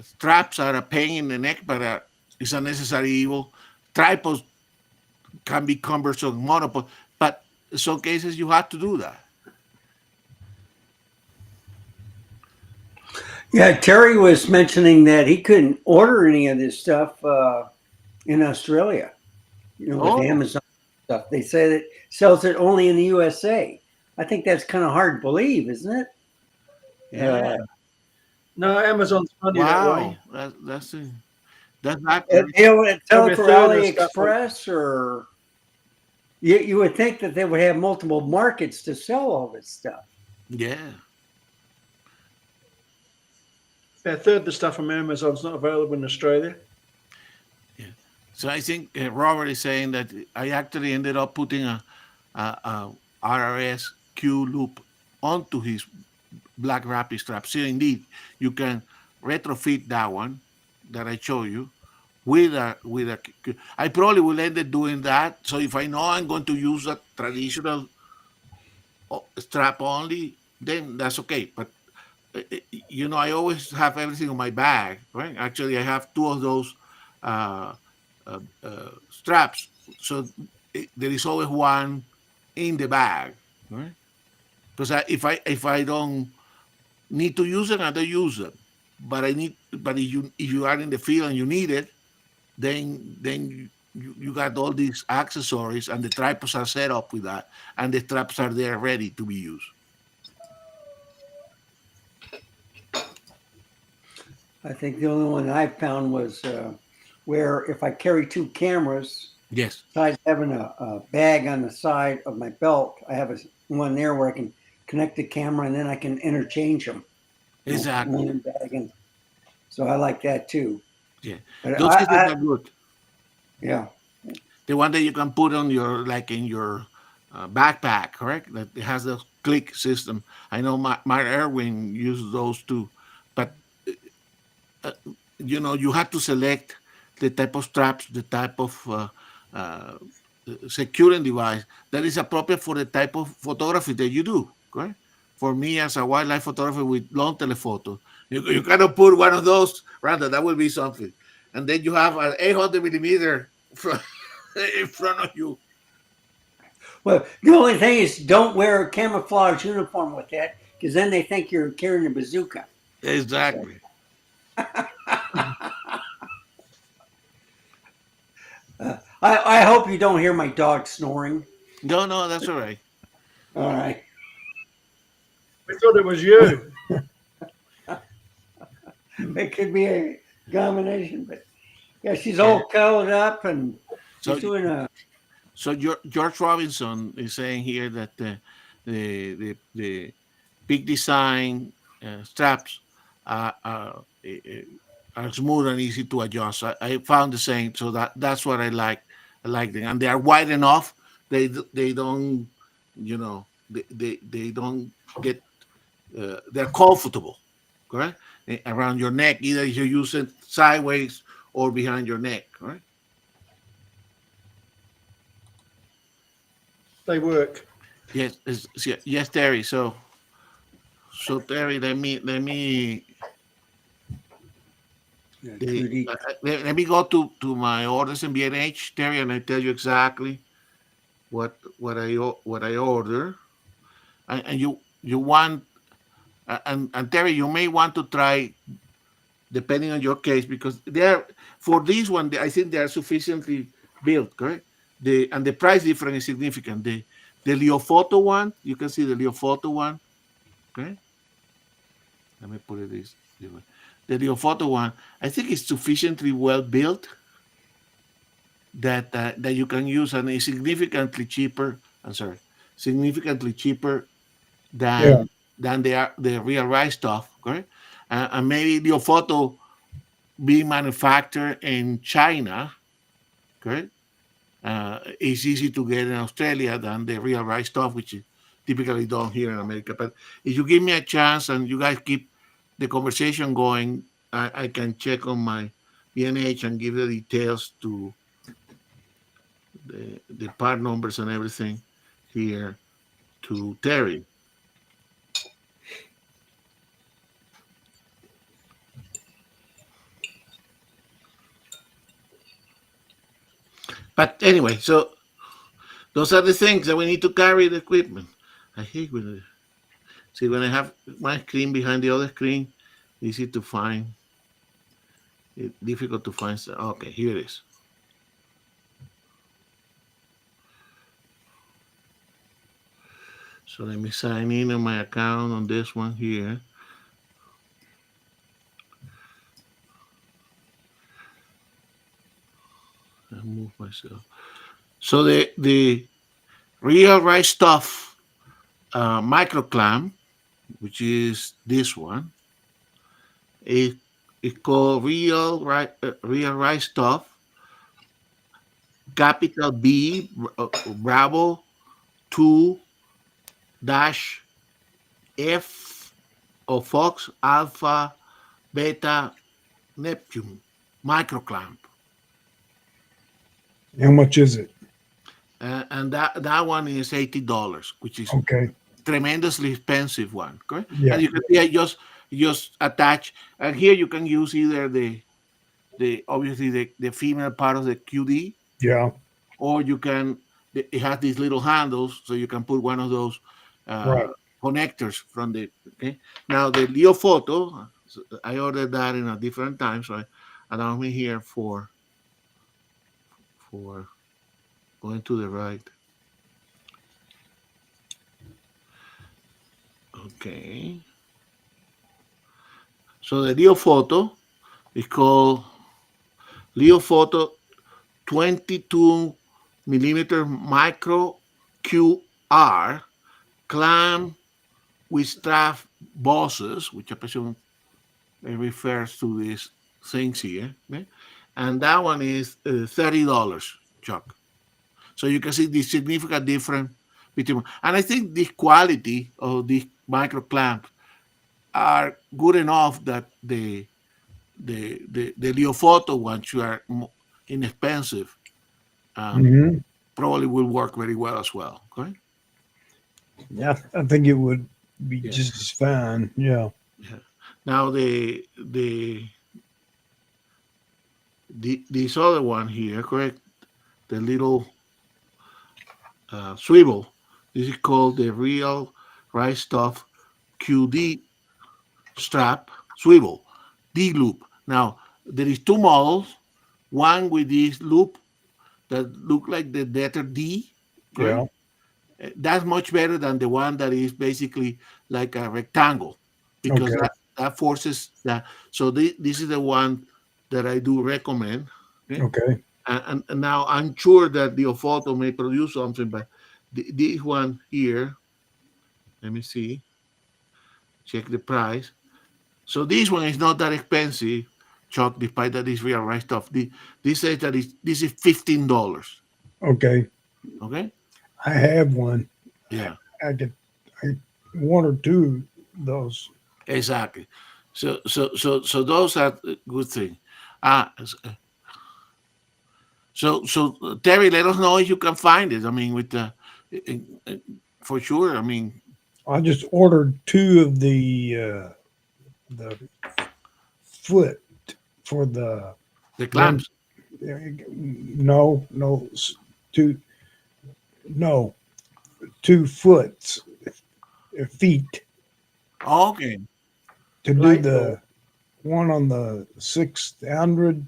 straps are a pain in the neck, but it's a necessary evil. Tripods can be cumbersome, monopod, but in some cases you have to do that. Yeah, Terry was mentioning that he couldn't order any of this stuff in Australia. You know, with Oh. Amazon stuff. They say that sells it only in the USA. I think that's kind of hard to believe, isn't it? Yeah. No, Amazon's funny that Wow. way. That's They would sell Probably it a for third of the stuff AliExpress, or you would think that they would have multiple markets to sell all this stuff. yeah. About a third of the stuff from Amazon's not available in Australia. So I think Robert is saying that I actually ended up putting a RRS Q loop onto his Black Rapid strap. So indeed, you can retrofit that one that I show you with a I probably will end up doing that. So if I know I'm going to use a traditional strap only, then that's okay. But you know, I always have everything on my bag, right? Actually, I have two of those straps, so there is always one in the bag, right? Because if I don't need to use it, I don't use it. But if you are in the field and you need it, then you got all these accessories, and the tripods are set up with that, and the straps are there ready to be used. I think the only one I found was where if I carry two cameras, Yes. besides having a bag on the side of my belt, I have one there where I can connect the camera and then I can interchange them. Exactly. One bag and, so I like that too. Yeah. But Those cases are good. yeah. The one that you can put on your in your backpack, correct? That it has the click system. I know my Erwin uses those too, but you know, you have to select the type of straps, the type of securing device that is appropriate for the type of photography that you do, correct? For me, as a wildlife photographer with long telephoto, you cannot put one of those, rather, that will be something. And then you have an 800 millimeter in front of you. Well, the only thing is don't wear a camouflage uniform with that because then they think you're carrying a bazooka. Exactly. I hope you don't hear my dog snoring. No, that's all right. All right. We thought it was you. It could be a combination, but yeah, she's all curled up and So, she's doing a. so George Robinson is saying here that the big design straps are smooth and easy to adjust. I found the same, so that's what I like. I like them, and they are wide enough. They don't, you know, they don't get. They're comfortable, correct? Around your neck, either if you use it sideways or behind your neck, correct? They work. Yes, yes, Terry. So Terry, let me let me go to my orders in B&H, Terry, and I tell you exactly what I order, and you want and Terry, you may want to try depending on your case because they're for this one I think they are sufficiently built, correct? The price difference is significant. The Leofoto one, you can see the Leofoto one, okay? Let me put it this way. The Leofoto one, I think it's sufficiently well built that you can use and is significantly cheaper. I'm sorry, significantly cheaper than the real rice stuff, correct? And maybe Leofoto being manufactured in China, correct? It's easy to get in Australia than the real rice stuff, which is typically done here in America. But if you give me a chance and you guys keep the conversation going, I can check on my B&H and give the details to the part numbers and everything here to Terry. But anyway, so those are the things that we need to carry the equipment. I hate when see when I have my screen behind the other screen, easy to find. It's difficult to find. Okay, here it is. So let me sign in on my account on this one here. I move myself. So the real rice stuff micro clamp, which is this one, it's called real rice stuff, capital B Bravo 2 dash F of Fox Alpha Beta Neptune micro clamp. How much is it? And that one is $80, which is Okay. tremendously expensive one, correct? Yeah. And you can see I just attach, and here you can use either the obviously the female part of the QD, Yeah. or you can it has these little handles, so you can put one of those Right. connectors from the okay. Now the Leofoto, I ordered that in a different time, so allow me here for going to the right. Okay. So the Leofoto is called Leofoto 22 millimeter micro QR clamp with strap bosses, which I presume refers to these things here. Okay? And that one is $30, Chuck. So you can see the significant difference between, and I think the quality of the micro clamp are good enough that the Leofoto ones, which are inexpensive, Mhm. probably will work very well as well. Okay. Yeah, I think it would be Yeah. just as fine. Yeah. Now this other one here, correct? The little swivel. This is called the Real Rice Stuff QD strap swivel D loop. Now there is two models. One with this loop that look like the letter D. Correct? Yeah. That's much better than the one that is basically like a rectangle because Okay. that forces that. So this is the one that I do recommend. Okay. And now I'm sure that the Ofoto may produce something, but this one here, let me see, check the price. So this one is not that expensive, Chuck, despite that it's real right stuff. This says that this is $15. Okay. Okay. I have one. Yeah, I one or two of those. exactly. So those are a good thing. So Terry, let us know if you can find it. I mean, with the for sure. I mean, I just ordered two of the foot for the clamps. no two no 2 foot feet Okay. to do Right. the one on the 600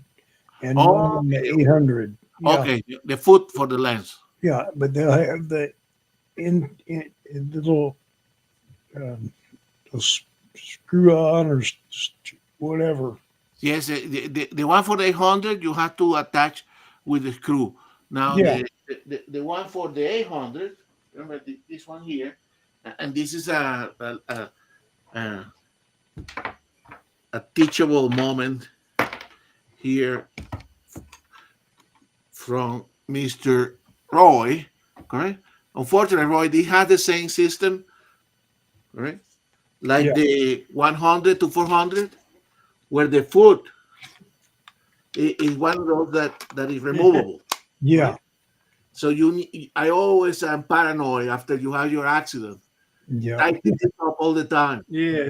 and Oh, one on the 800. Yeah, Okay, the foot for the lens. yeah, but they'll have the in little screw on or whatever. Yes, the one for the 800 you have to attach with the screw. Now Yeah. the one for the 800, remember this one here, and this is a, a teachable moment here from Mr. Roy. Correct. Unfortunately, Roy, they have the same system, right? Like Yeah. the 100 to 400, where the foot is one of those that is removable. Yeah, So I always am paranoid after you have your accident. yeah, Tightening it up all the time. Yeah,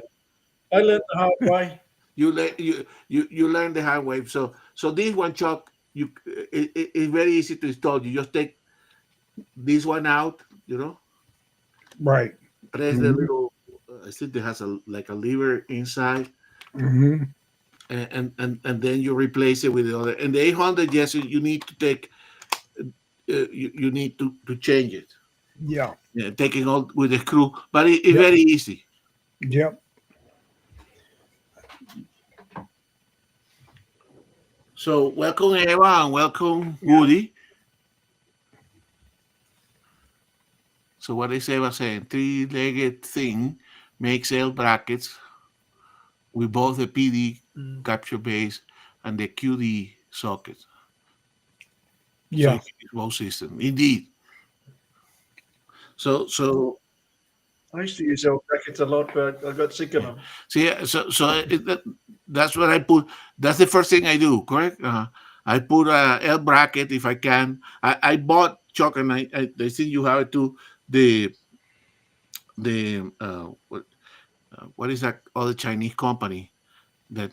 I learned the hard way. You learn the hard way. So this one, Chuck, it's very easy to install. You just take this one out, right. press the Mhm. little. I think it has like a lever inside, Hmm. and then you replace it with the other. And the 800, yes, you need to take. You need to change it. Yeah, Yeah, taking all with the screw, but it's Yep. very easy. yep. So welcome Eva and welcome Woody. So what is Eva saying? Three-legged thing makes L brackets with both the PD capture base and the QD socket. So Yeah, you can use both systems. Indeed. So I used to use L brackets a lot, but I got sick of them. see, that's what I put. That's the first thing I do. Correct. I put a L bracket if I can. I bought Chuck, and I think you have it too. The what is that other Chinese company that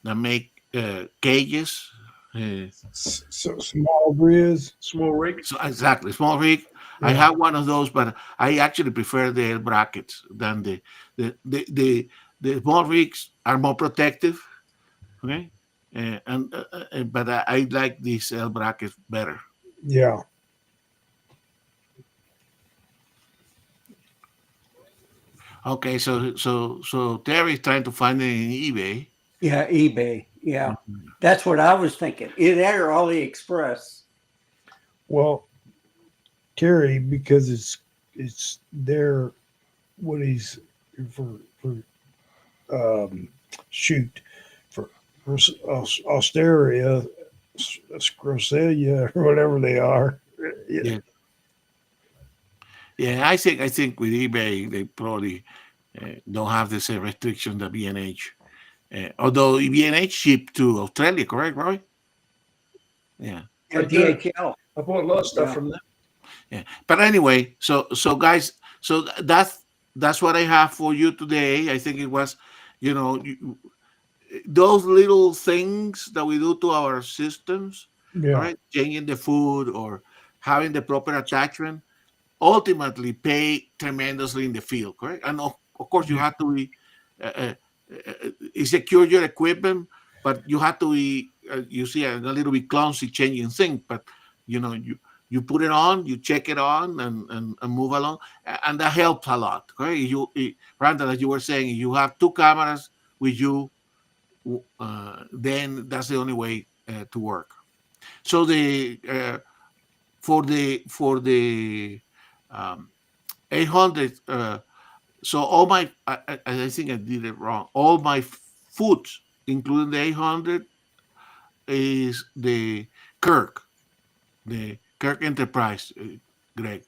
make cages? so small breeze. Small rig. So exactly, small rig. I Yeah. have one of those, but I actually prefer the L brackets than the small rigs are more protective. Okay, but I like these L brackets better. Yeah, Okay, so Terry's trying to find it in eBay. Yeah, eBay. Yeah, that's what I was thinking. Either that or AliExpress. well, Terry, because it's their what he's for shoot for Australia, Australia or whatever they are. Yeah. Yeah, I think with eBay they probably don't have the same restriction that B&H. Although B&H ship to Australia, correct, Roy? Yeah. Yeah, I do. DHL. I bought a lot of stuff Yeah. from them. Yeah. But anyway, so guys, so that's what I have for you today. I think it was, those little things that we do to our systems, Yeah, right? Changing the food or having the proper attachment, ultimately pay tremendously in the field, correct? And of course, you have to be secure your equipment, but you have to be, you see, a little bit clumsy changing things. But you You put it on, you check it on, and move along, and that helps a lot. Okay, Randall, as you were saying, if you have two cameras with you, then that's the only way to work. So for the 800, so all my I think I did it wrong. All my food, including the 800, is the Kirk Enterprise, Greg.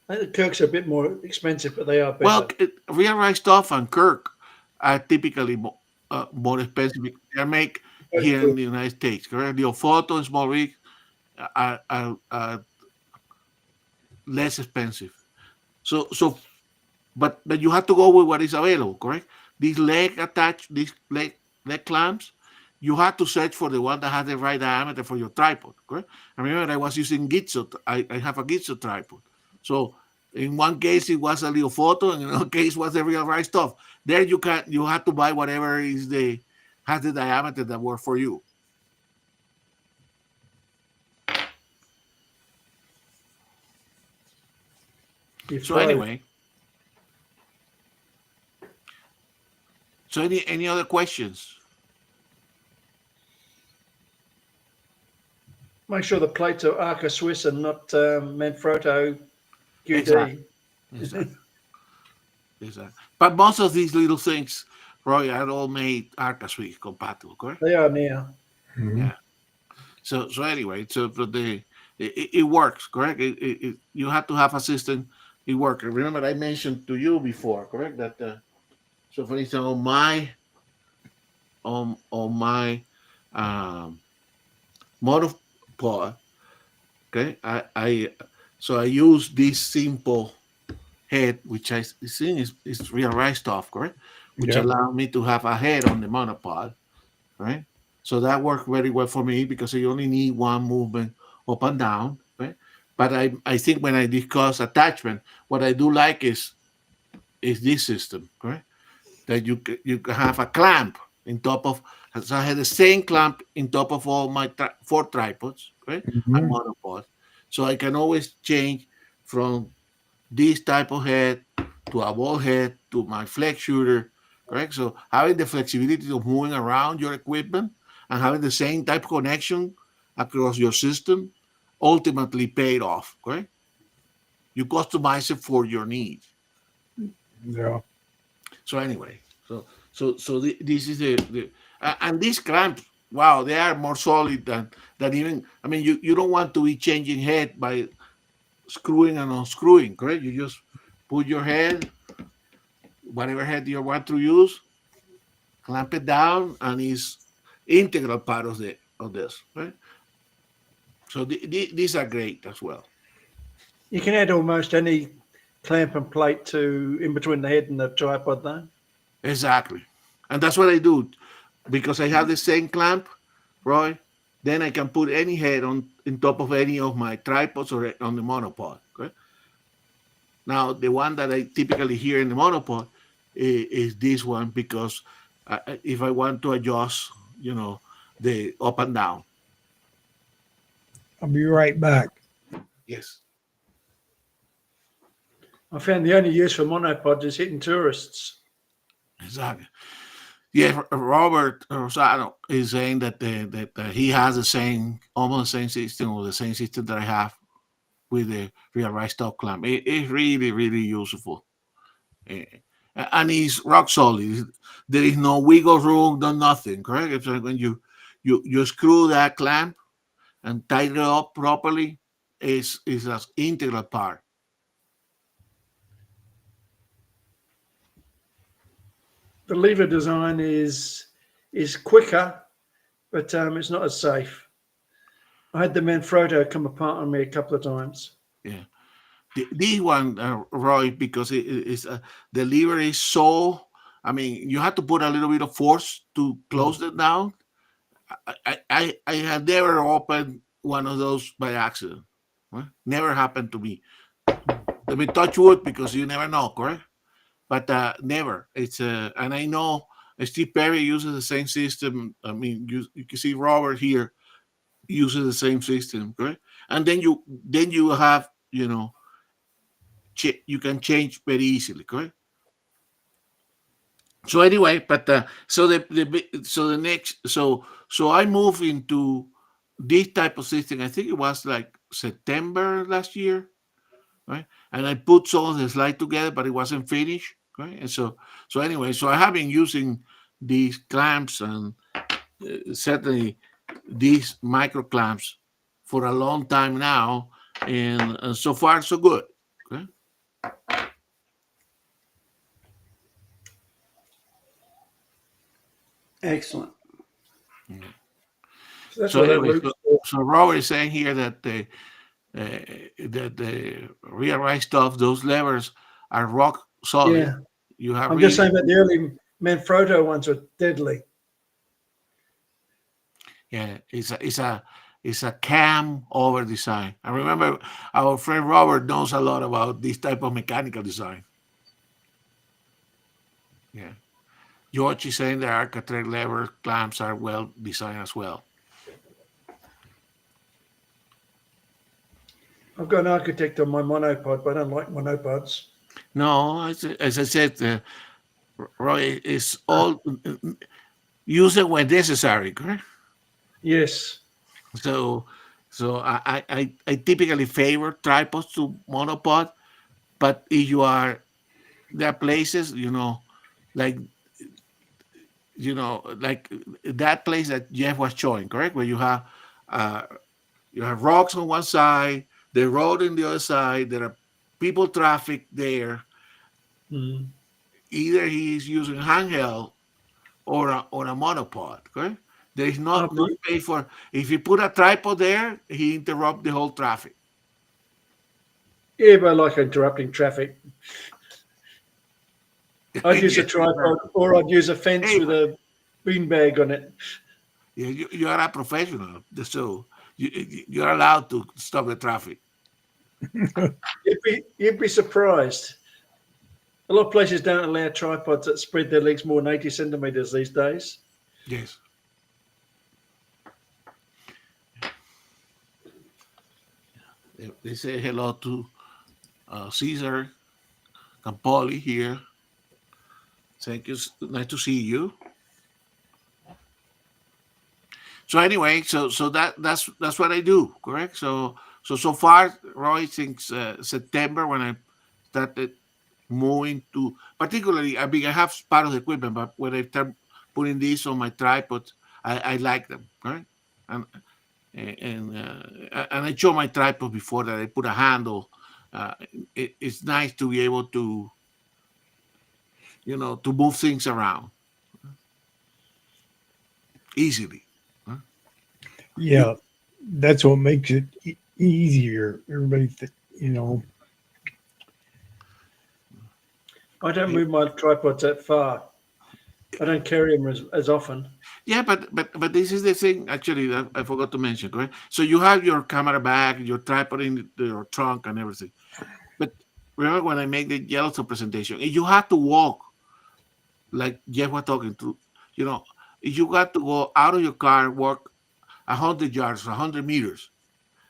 I think the Kirks are a bit more expensive, but they are better. Well, Real Right Stuff and Kirk are typically more expensive. They make here in the United States, correct? The photo and small rig are less expensive. So, but you have to go with what is available, correct? These leg clamps, you have to search for the one that has the right diameter for your tripod, correct? I remember I was using Gitzo. I have a Gitzo tripod. So in one case it was a little photo, and in another case was the Real Right Stuff. There you have to buy whatever has the diameter that works for you. So anyway, any other questions? Make sure the plates are Arca Swiss and not Manfrotto QD. Exactly. But most of these little things, Roy, are all made Arca Swiss compatible, correct? They are now. Yeah. So anyway, it works, correct? You have to have a system. It works. Remember, I mentioned to you before, correct? That so for instance, on my monopod, okay, I use this simple head, which I think is Real Right Stuff, correct? Which allows me to have a head on the monopod, right? So that worked very well for me because you only need one movement up and down, right? But I think when I discuss attachment, what I do like is this system, right? That you can have a clamp in top of. So I had the same clamp in top of all my 4 tripods, right? And monopod. So I can always change from this type of head to a ball head to my flex shooter, correct? So having the flexibility of moving around your equipment and having the same type of connection across your system ultimately paid off, correct? You customize it for your needs. Yeah. So anyway, this is the and these clamps, wow, they are more solid than even. I mean, you don't want to be changing head by screwing and unscrewing, correct? You just put your head, whatever head you want to use, clamp it down, and it's integral part of this, right? So these are great as well. You can add almost any clamp and plate to in between the head and the tripod, though. Exactly, and that's what I do because I have the same clamp, Roy. Then I can put any head on top of any of my tripods or on the monopod. Okay? Now the one that I typically hear in the monopod is this one because if I want to adjust, the up and down. I'll be right back. Yes. I found the only use for monopods is hitting tourists. Exactly. Yeah, Robert Rosado is saying that he has almost the same system or the same system that I have with the Real Right Stuff clamp. It's really, really useful. And it's rock solid. There is no wiggle room, no nothing, correct? It's like when you screw that clamp and tighten it up properly, is an integral part. The lever design is quicker, but it's not as safe. I had the Manfrotto come apart on me a couple of times. Yeah. This one, Roy, because the lever is so, I mean, you have to put a little bit of force to close it down. I had never opened one of those by accident. Right? Never happened to me. Let me touch wood because you never know, correct? But never. It's and I know Steve Perry uses the same system. I mean, you can see Robert here. uses the same system, correct? And then you have, you can change very easily, correct? So anyway, but so the next so I moved into this type of system. I think it was like September last year, right? And I put some of the slide together, but it wasn't finished, right? And so anyway, so I have been using these clamps and certainly these micro clamps for a long time now, and so far so good. Okay. Excellent. So that's So what that anyway, loop's for. so Robert is saying here that the rear right stuff, those levers are rock solid. Yeah. You have I'm really, just saying that the early Manfrotto ones were deadly. yeah, it's a cam over design. I remember our friend Robert knows a lot about this type of mechanical design. Yeah. George is saying the Architrave lever clamps are well designed as well. I've got an architect on my monopod, but I don't like monopods. No, as I said, Roy, is all use it when necessary, correct? Yes. So I typically favor tripods to monopod, but if you are there are places, like like that place that Jeff was showing, correct? Where you have rocks on one side, the road on the other side, there are people traffic there. Mm. Either he's using handheld or a monopod, correct? There is not Okay. space for, if you put a tripod there, he interrupt the whole traffic. Yeah, but I like interrupting traffic. I'd use a tripod, or I'd use a fence Hey, with a beanbag on it. Yeah, you are a professional, so you're allowed to stop the traffic. You'd be surprised. A lot of places don't allow tripods that spread their legs more than 80 centimeters these days. Yes. They say hello to Caesar Campoli here. Thank you. Nice to see you. So anyway, so that's what I do, correct? So far, Roy, since September when I started moving to, particularly, I mean, I have part of the equipment, but when I start putting these on my tripod, I like them, right? And I show my tripod before that I put a handle. It's nice to be able to, to move things around easily. Yeah, that's what makes it easier. Everybody, I don't move my tripods that far. I don't carry them as often. Yeah, but this is the thing actually that I forgot to mention, correct? So you have your camera bag, your tripod in your trunk and everything. But remember when I made the Yellowstone presentation, you have to walk like Jeff was talking to, you got to go out of your car, walk 100 yards, 100 meters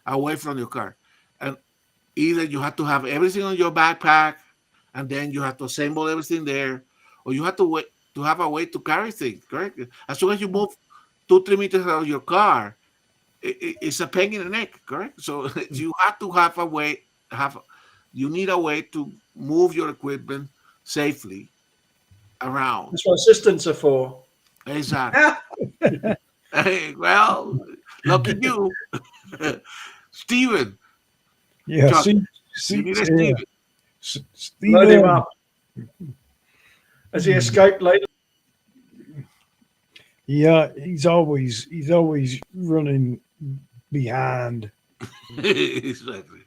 away from your car. And either you have to have everything on your backpack and then you have to assemble everything there, or you have to wait to have a way to carry things, correct? As soon as you move 2-3 meters out of your car, it's a pain in the neck, correct? So you have to have a way, you need a way to move your equipment safely around. That's what assistants are for. Exactly. Hey, well, lucky you. Steven, yeah. Chuck, See, you need a Steven. Load him Steve, up. Has he escaped lately? yeah, he's always running behind. Exactly.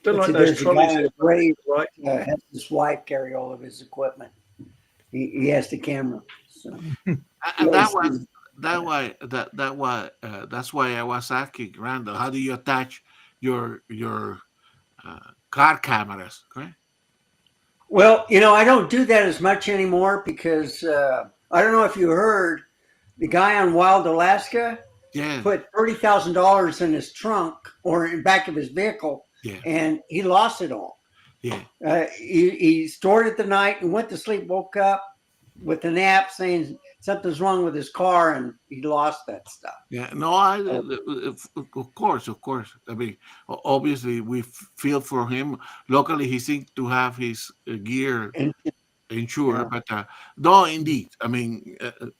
Don't like There's those a guy trolleys. in the grave Right. has his wife carry all of his equipment. He has the camera. So. And that's why I was asking Randall, how do you attach your car cameras, correct? Well, I don't do that as much anymore because I don't know if you heard the guy on Wild Alaska Yeah, put $30,000 in his trunk or in back of his vehicle, yeah, and he lost it all. yeah. He stored it the night and went to sleep, woke up with a nap saying something's wrong with his car, and he lost that stuff. Yeah, no, of course, of course. I mean, obviously, we feel for him. Locally, he seems to have his gear And insured, yeah, but no, indeed. I mean,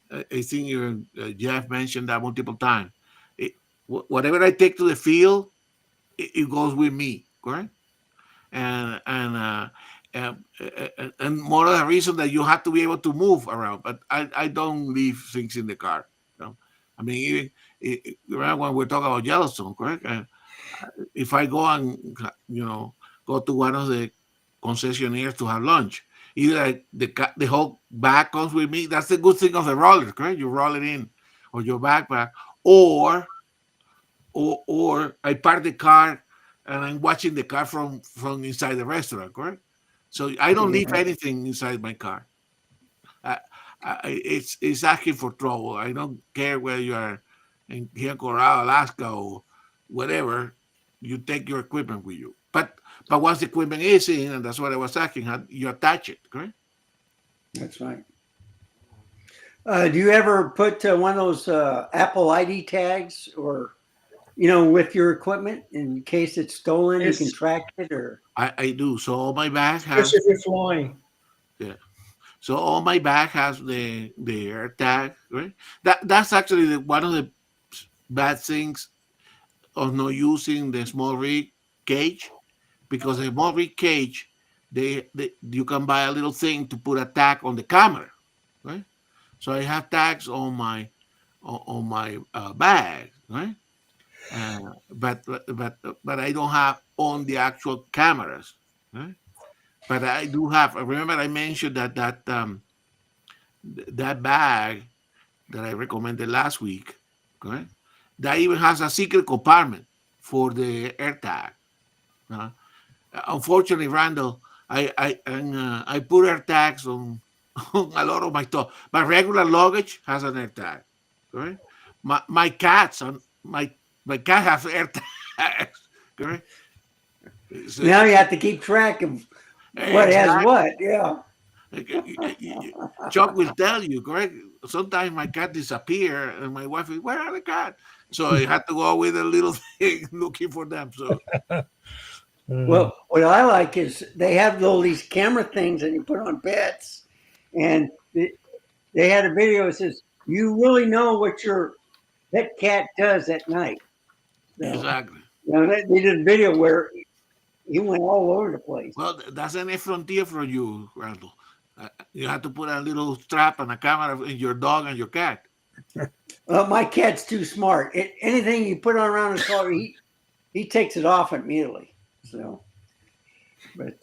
I think Jeff mentioned that multiple times. It, whatever I take to the field, it goes with me, correct? And more of the reason that you have to be able to move around. But I don't leave things in the car. You know? I mean, even remember when we're talking about Yellowstone, correct? If I go and go to one of the concessionaires to have lunch, either the whole bag comes with me. That's the good thing of the roller, correct? You roll it in, or your backpack, or or I park the car and I'm watching the car from inside the restaurant, correct? So I don't leave yeah, anything inside my car. It's asking for trouble. I don't care whether you are here in Colorado, Alaska, or whatever. You take your equipment with you. But once the equipment is in, and that's what I was asking, how you attach it, correct? that's right. Do you ever put one of those Apple ID tags or with your equipment in case it's stolen? You Yes, can track it, or I do. So all my bag has especially if you're flying. yeah. So all my bag has the air tag, right? That's actually one of the bad things of not using the small rig cage, because the small rig cage, they you can buy a little thing to put a tag on the camera, right? So I have tags on my bag, right? But I don't have on the actual cameras, right? But I do have. Remember, I mentioned that bag that I recommended last week, correct? That even has a secret compartment for the AirTag. Uh, Unfortunately, Randall, I put AirTags on, on a lot of my stuff. My regular luggage has an AirTag, correct? My cats and my cat has AirTags, correct? So, now you have to keep track of what has exactly. what. Yeah. Chuck will tell you, correct? Sometimes my cat disappear, and my wife is, "Where are the cat?" So I had to go with a little thing looking for them. So Uh, Well, what I like is they have all these camera things that you put on pets, and they had a video that says, "You really know what your pet cat does at night." So, exactly. they did a video where he went all over the place. Well, that's an frontier for you, Randall. You have to put a little strap and a camera in your dog and your cat. Well, my cat's too smart. Anything you put on around his collar, he takes it off immediately. So, but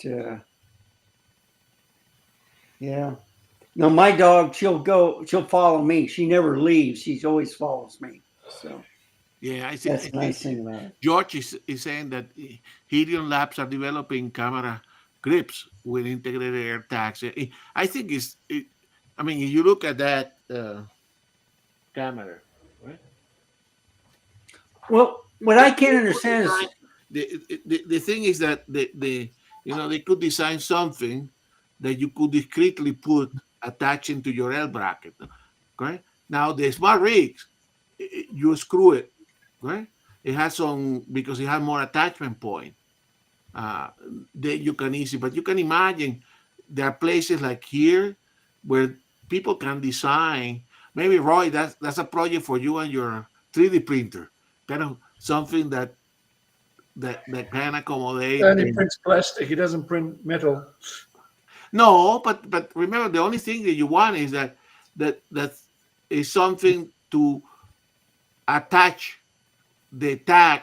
yeah. No, my dog, she'll follow me. She never leaves. She always follows me. So Yeah, I that's the think nice thing about it. George is saying that Helium Labs are developing camera grips with integrated air tags. I think I mean, if you look at that camera, right? Well, what I can't understand is, The thing is that they could design something that you could discreetly put attaching to your L bracket. Okay. Now the smart rigs, you screw it, right? It has some because it has more attachment point. Uh, that you can easy, but you can imagine there are places like here where people can design. Maybe Roy, that's a project for you and your 3D printer, kind of something that can accommodate. Only prints plastic. He doesn't print metal. No, but remember the only thing that you want is that is something to attach the tag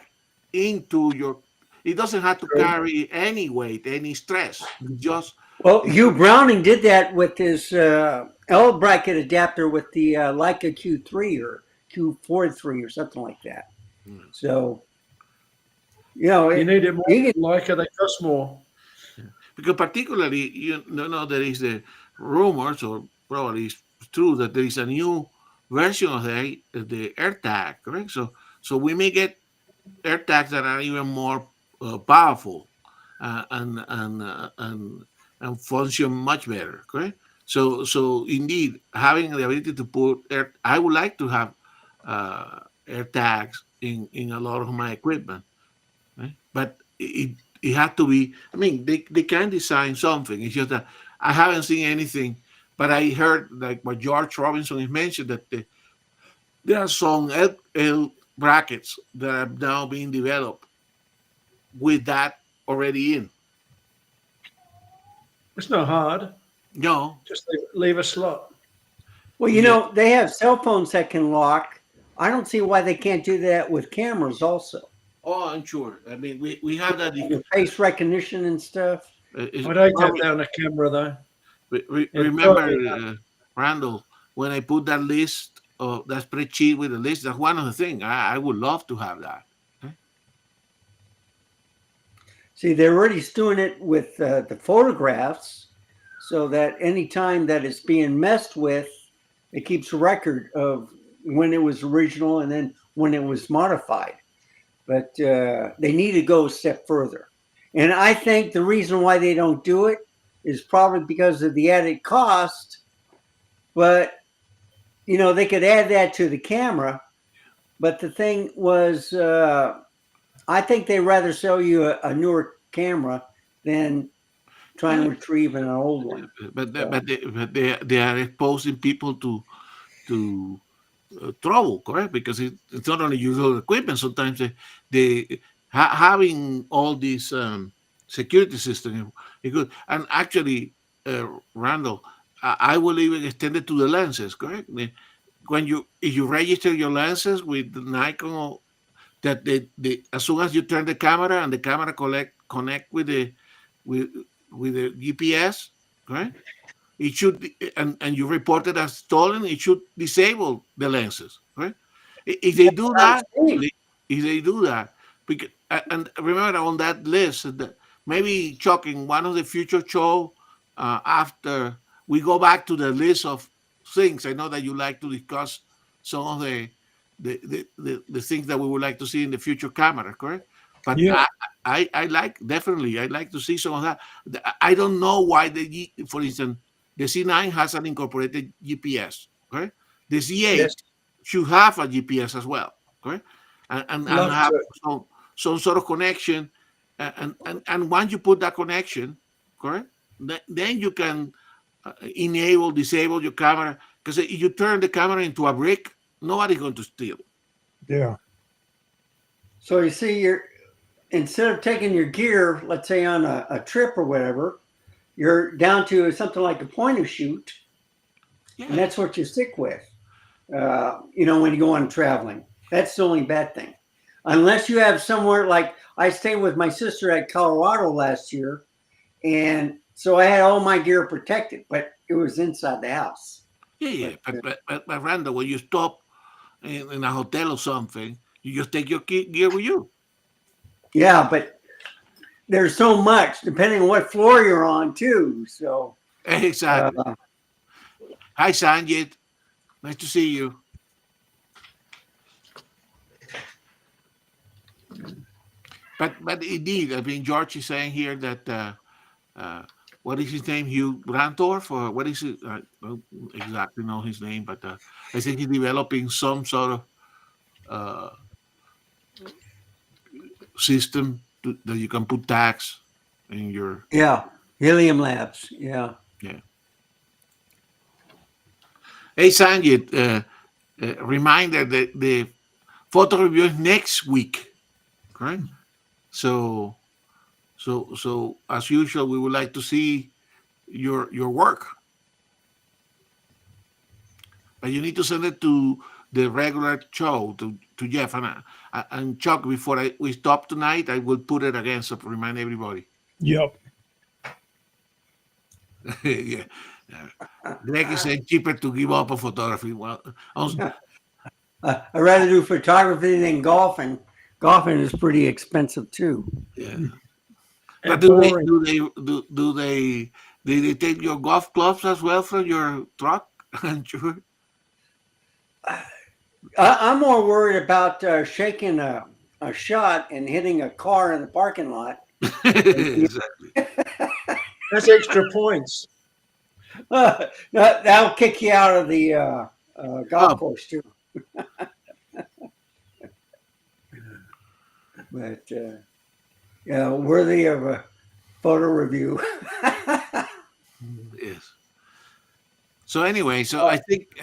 into your. It doesn't have to True. carry any weight, any stress. Just well, Hugh Browning did that with his L bracket adapter with the Leica Q3 or Q43 or something like that. So, You need it more you can- like they cost more. because particularly you know there is the rumors, or probably it's true, that there is a new version of the AirTag, correct? So we may get AirTags that are even more powerful, and function much better, correct? So indeed, having the ability to put I would like to have AirTags in a lot of my equipment, right? But it had to be. I mean, they can design something. It's just that I haven't seen anything. But I heard, like what George Robinson has mentioned, that there are some L brackets that are now being developed with that already in. It's not hard. No, Just leave a slot. Well, you know, they have cell phones that can lock. I don't see why they can't do that with cameras also. oh, I'm sure. I mean, we have that. With face recognition and stuff. I'd hate to have that on a camera though. Remember, Randall, when I put that list of that spreadsheet with the list, that's one of the things I would love to have that. See, they're already doing it with the photographs, so that any time that it's being messed with, it keeps a record of when it was original and then when it was modified. But they need to go a step further. And I think the reason why they don't do it is probably because of the added cost. But, you know, they could add that to the camera. But the thing was, I think they'd rather sell you a newer camera than trying to retrieve an old one. But they are exposing people to trouble, correct? Because it's not only usual equipment. Sometimes having all these security systems is good. And actually, Randall, I will even extend it to the lenses, correct? If you register your lenses with Nikon, that as soon as you turn the camera and the camera connect with the GPS, right? It should, and you report it as stolen, it should disable the lenses, right? If they do that, because, and remember on that list, that maybe Chuck, in one of the future show, after we go back to the list of things, I know that you like to discuss some of the things that we would like to see in the future camera, correct? But Yeah. I like to see some of that. I don't know why for instance, the C9 has an incorporated GPS, correct? The C8 should have a GPS as well, correct? And have some sort of connection. And once you put that connection, correct, then you can disable your camera. Because if you turn the camera into a brick, nobody's going to steal. Yeah. So you see, instead of taking your gear, let's say on a trip or whatever, you're down to something like a point and shoot, and that's what you stick with. You know, when you go on traveling, that's the only bad thing. Unless you have somewhere like I stayed with my sister at Colorado last year, and so I had all my gear protected, but it was inside the house. Yeah. But Randall, when you stop in a hotel or something, you just take your gear with you. Yeah, but there's so much depending on what floor you're on too. So Exactly. Hi, Sanjit. Nice to see you. But indeed, I mean, George is saying here that what is his name? Hugh Brantorf, or what is it? I don't exactly know his name, but I think he's developing some sort of system that you can put tags in your. yeah, Helium Labs. Yeah. Hey, Sanjit, reminder that the photo review is next week, correct? So as usual, we would like to see your work, but you need to send it to the regular show to Jeff and Chuck. Before we stop tonight, I will put it again to remind everybody. Yep. Yeah. Greg is saying cheaper to give up on photography. Well, I'd rather do photography than golfing. Golfing is pretty expensive too. yeah. But and do they boring. do they take your golf clubs as well from your truck? I'm sure. I'm more worried about shaking a shot and hitting a car in the parking lot. Exactly. That's extra points. That'll kick you out of the golf Oh, course too. But yeah, worthy of a photo review. yes. So anyway, so I think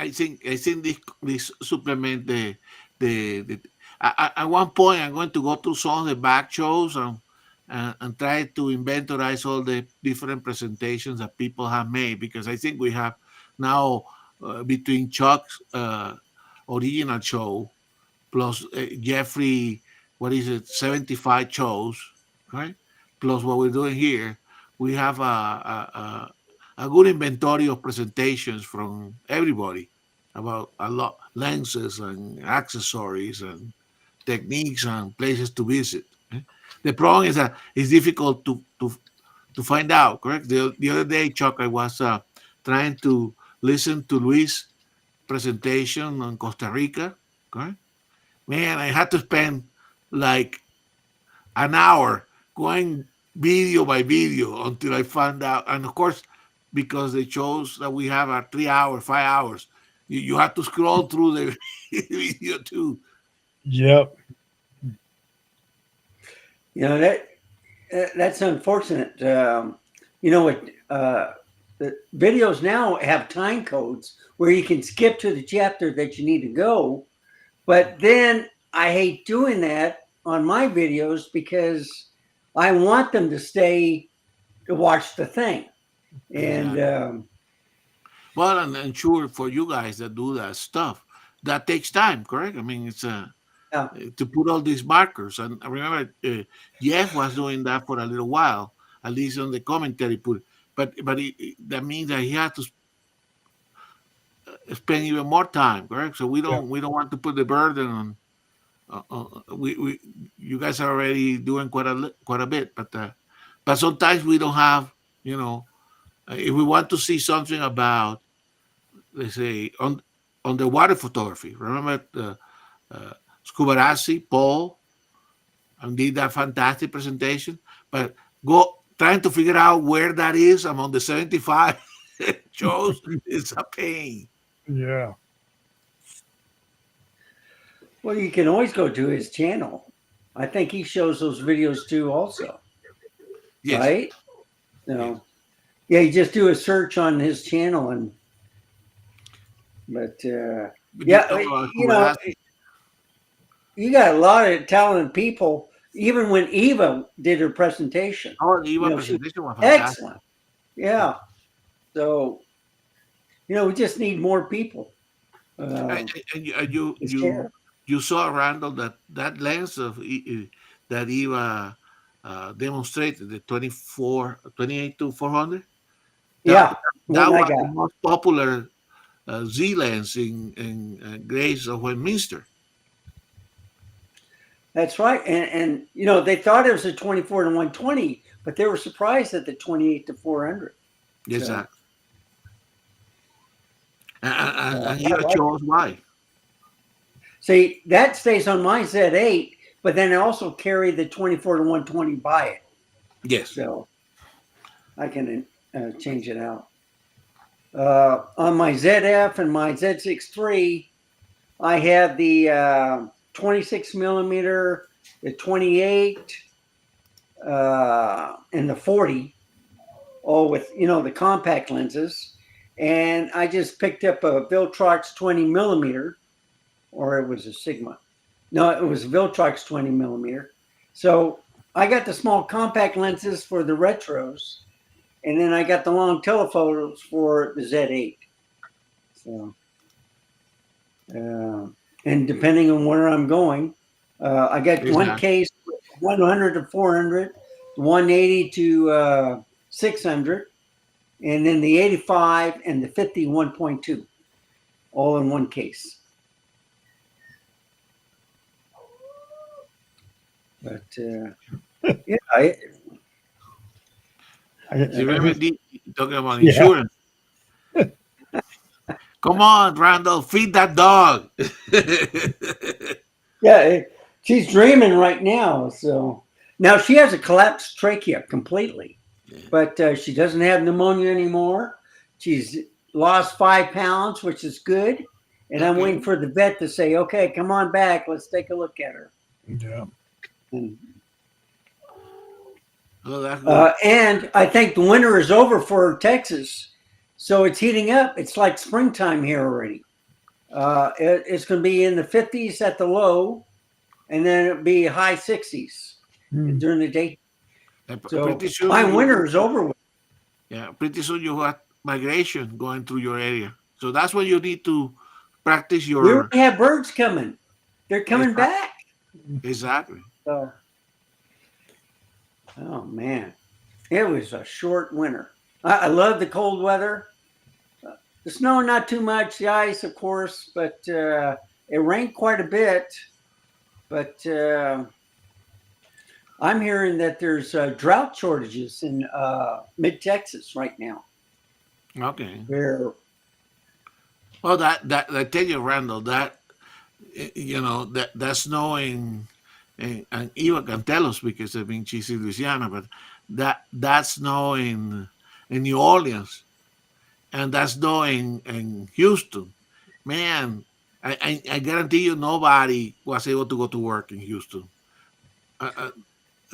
this supplement the at one point I'm going to go through some of the back shows and try to inventorize all the different presentations that people have made, because I think we have now between Chuck's original show plus Jeffrey, what is it, 75 shows, right? Plus what we're doing here, we have a good inventory of presentations from everybody about a lot lenses and accessories and techniques and places to visit. eh. The problem is that it's difficult to find out. Correct. The other day, Chuck, I was trying to listen to Luis' presentation on Costa Rica. Correct. Man, I had to spend like an hour going video by video until I found out. And of course, because the shows that we have are 3 hours, 5 hours, you have to scroll through the video too. Yep. You know that's unfortunate. You know what? The videos now have time codes where you can skip to the chapter that you need to go, but then I hate doing that on my videos because I want them to stay to watch the thing. And Well, and sure, for you guys that do that stuff, that takes time, correct? I mean, it's yeah, to put all these markers. And I remember Jeff was doing that for a little while, at least on the commentary. That means that he had to spend even more time, correct? So Yeah. we don't want to put the burden on. We you guys are already doing quite a bit, but sometimes we don't have, you know, if we want to see something about, let's say, on underwater photography. Remember Scubarassi, Paul, and did that fantastic presentation. But go trying to figure out where that is among the 75 shows is a pain. Yeah. well, you can always go to his channel. I think he shows those videos too, also, Yes. right? No, yeah, you just do a search on his channel, but But yeah, talk about you know, Scubarassi. you got a lot of talented people. Even when Eva did her presentation, Oh, the you Eva know, she was presentation was fantastic. excellent. Yeah. So, you know, we just need more people. And To share. you saw, Randall, that lens that Eva demonstrated, the 28 to 400. That Yeah. that One I was the got. most popular Z lens in Grace of Westminster. That's right. And you know, they thought it was a 24 to 120, but they were surprised at the 28 to 400. Exactly. And, I Eva like chose why. See, that stays on my Z8, but then I also carry the 24 to 120 by it. Yes. So I can change it out. On my ZF and my Z6 III, I have the 26 millimeter, the 28, and the 40, all with, you know, the compact lenses. And I just picked up a Viltrox 20 millimeter, or it was a Sigma. No, it was Viltrox 20 millimeter. So I got the small compact lenses for the retros, and then I got the long telephotos for the Z8. So, and depending on where I'm going, I got one Exactly. case 100 to 400, 180 to 600, and then the 85 and the 50 1.2, all in one case. But yeah, You remember talking about Yeah. insurance? Come on, Randall, feed that dog. Yeah, she's dreaming right now. So now she has a collapsed trachea completely, Yeah. but she doesn't have pneumonia anymore. She's lost 5 pounds, which is good. And I'm Okay. waiting for the vet to say, okay, come on back. Let's take a look at her. Yeah. And, Oh, that's good. and I think the winter is over for Texas. So it's heating up. It's like springtime here already. It's going to be in the 50s at the low, and then it'll be high 60s Hmm. during the day. So Pretty soon, my winter is over with. yeah, pretty soon you have migration going through your area. So that's when you need to practice We your already have birds coming. They're coming back. exactly. So, oh man, it was a short winter. I love the cold weather. The snow, not too much. The ice, of course, but it rained quite a bit. But I'm hearing that there's drought shortages in mid Texas right now. Okay. Where Well, that I tell you, Randall, that you know that snow and Eva can tell us because I mean she's in Louisiana, but that snow in New Orleans and that snow in Houston, man, I guarantee you nobody was able to go to work in Houston. Uh, uh,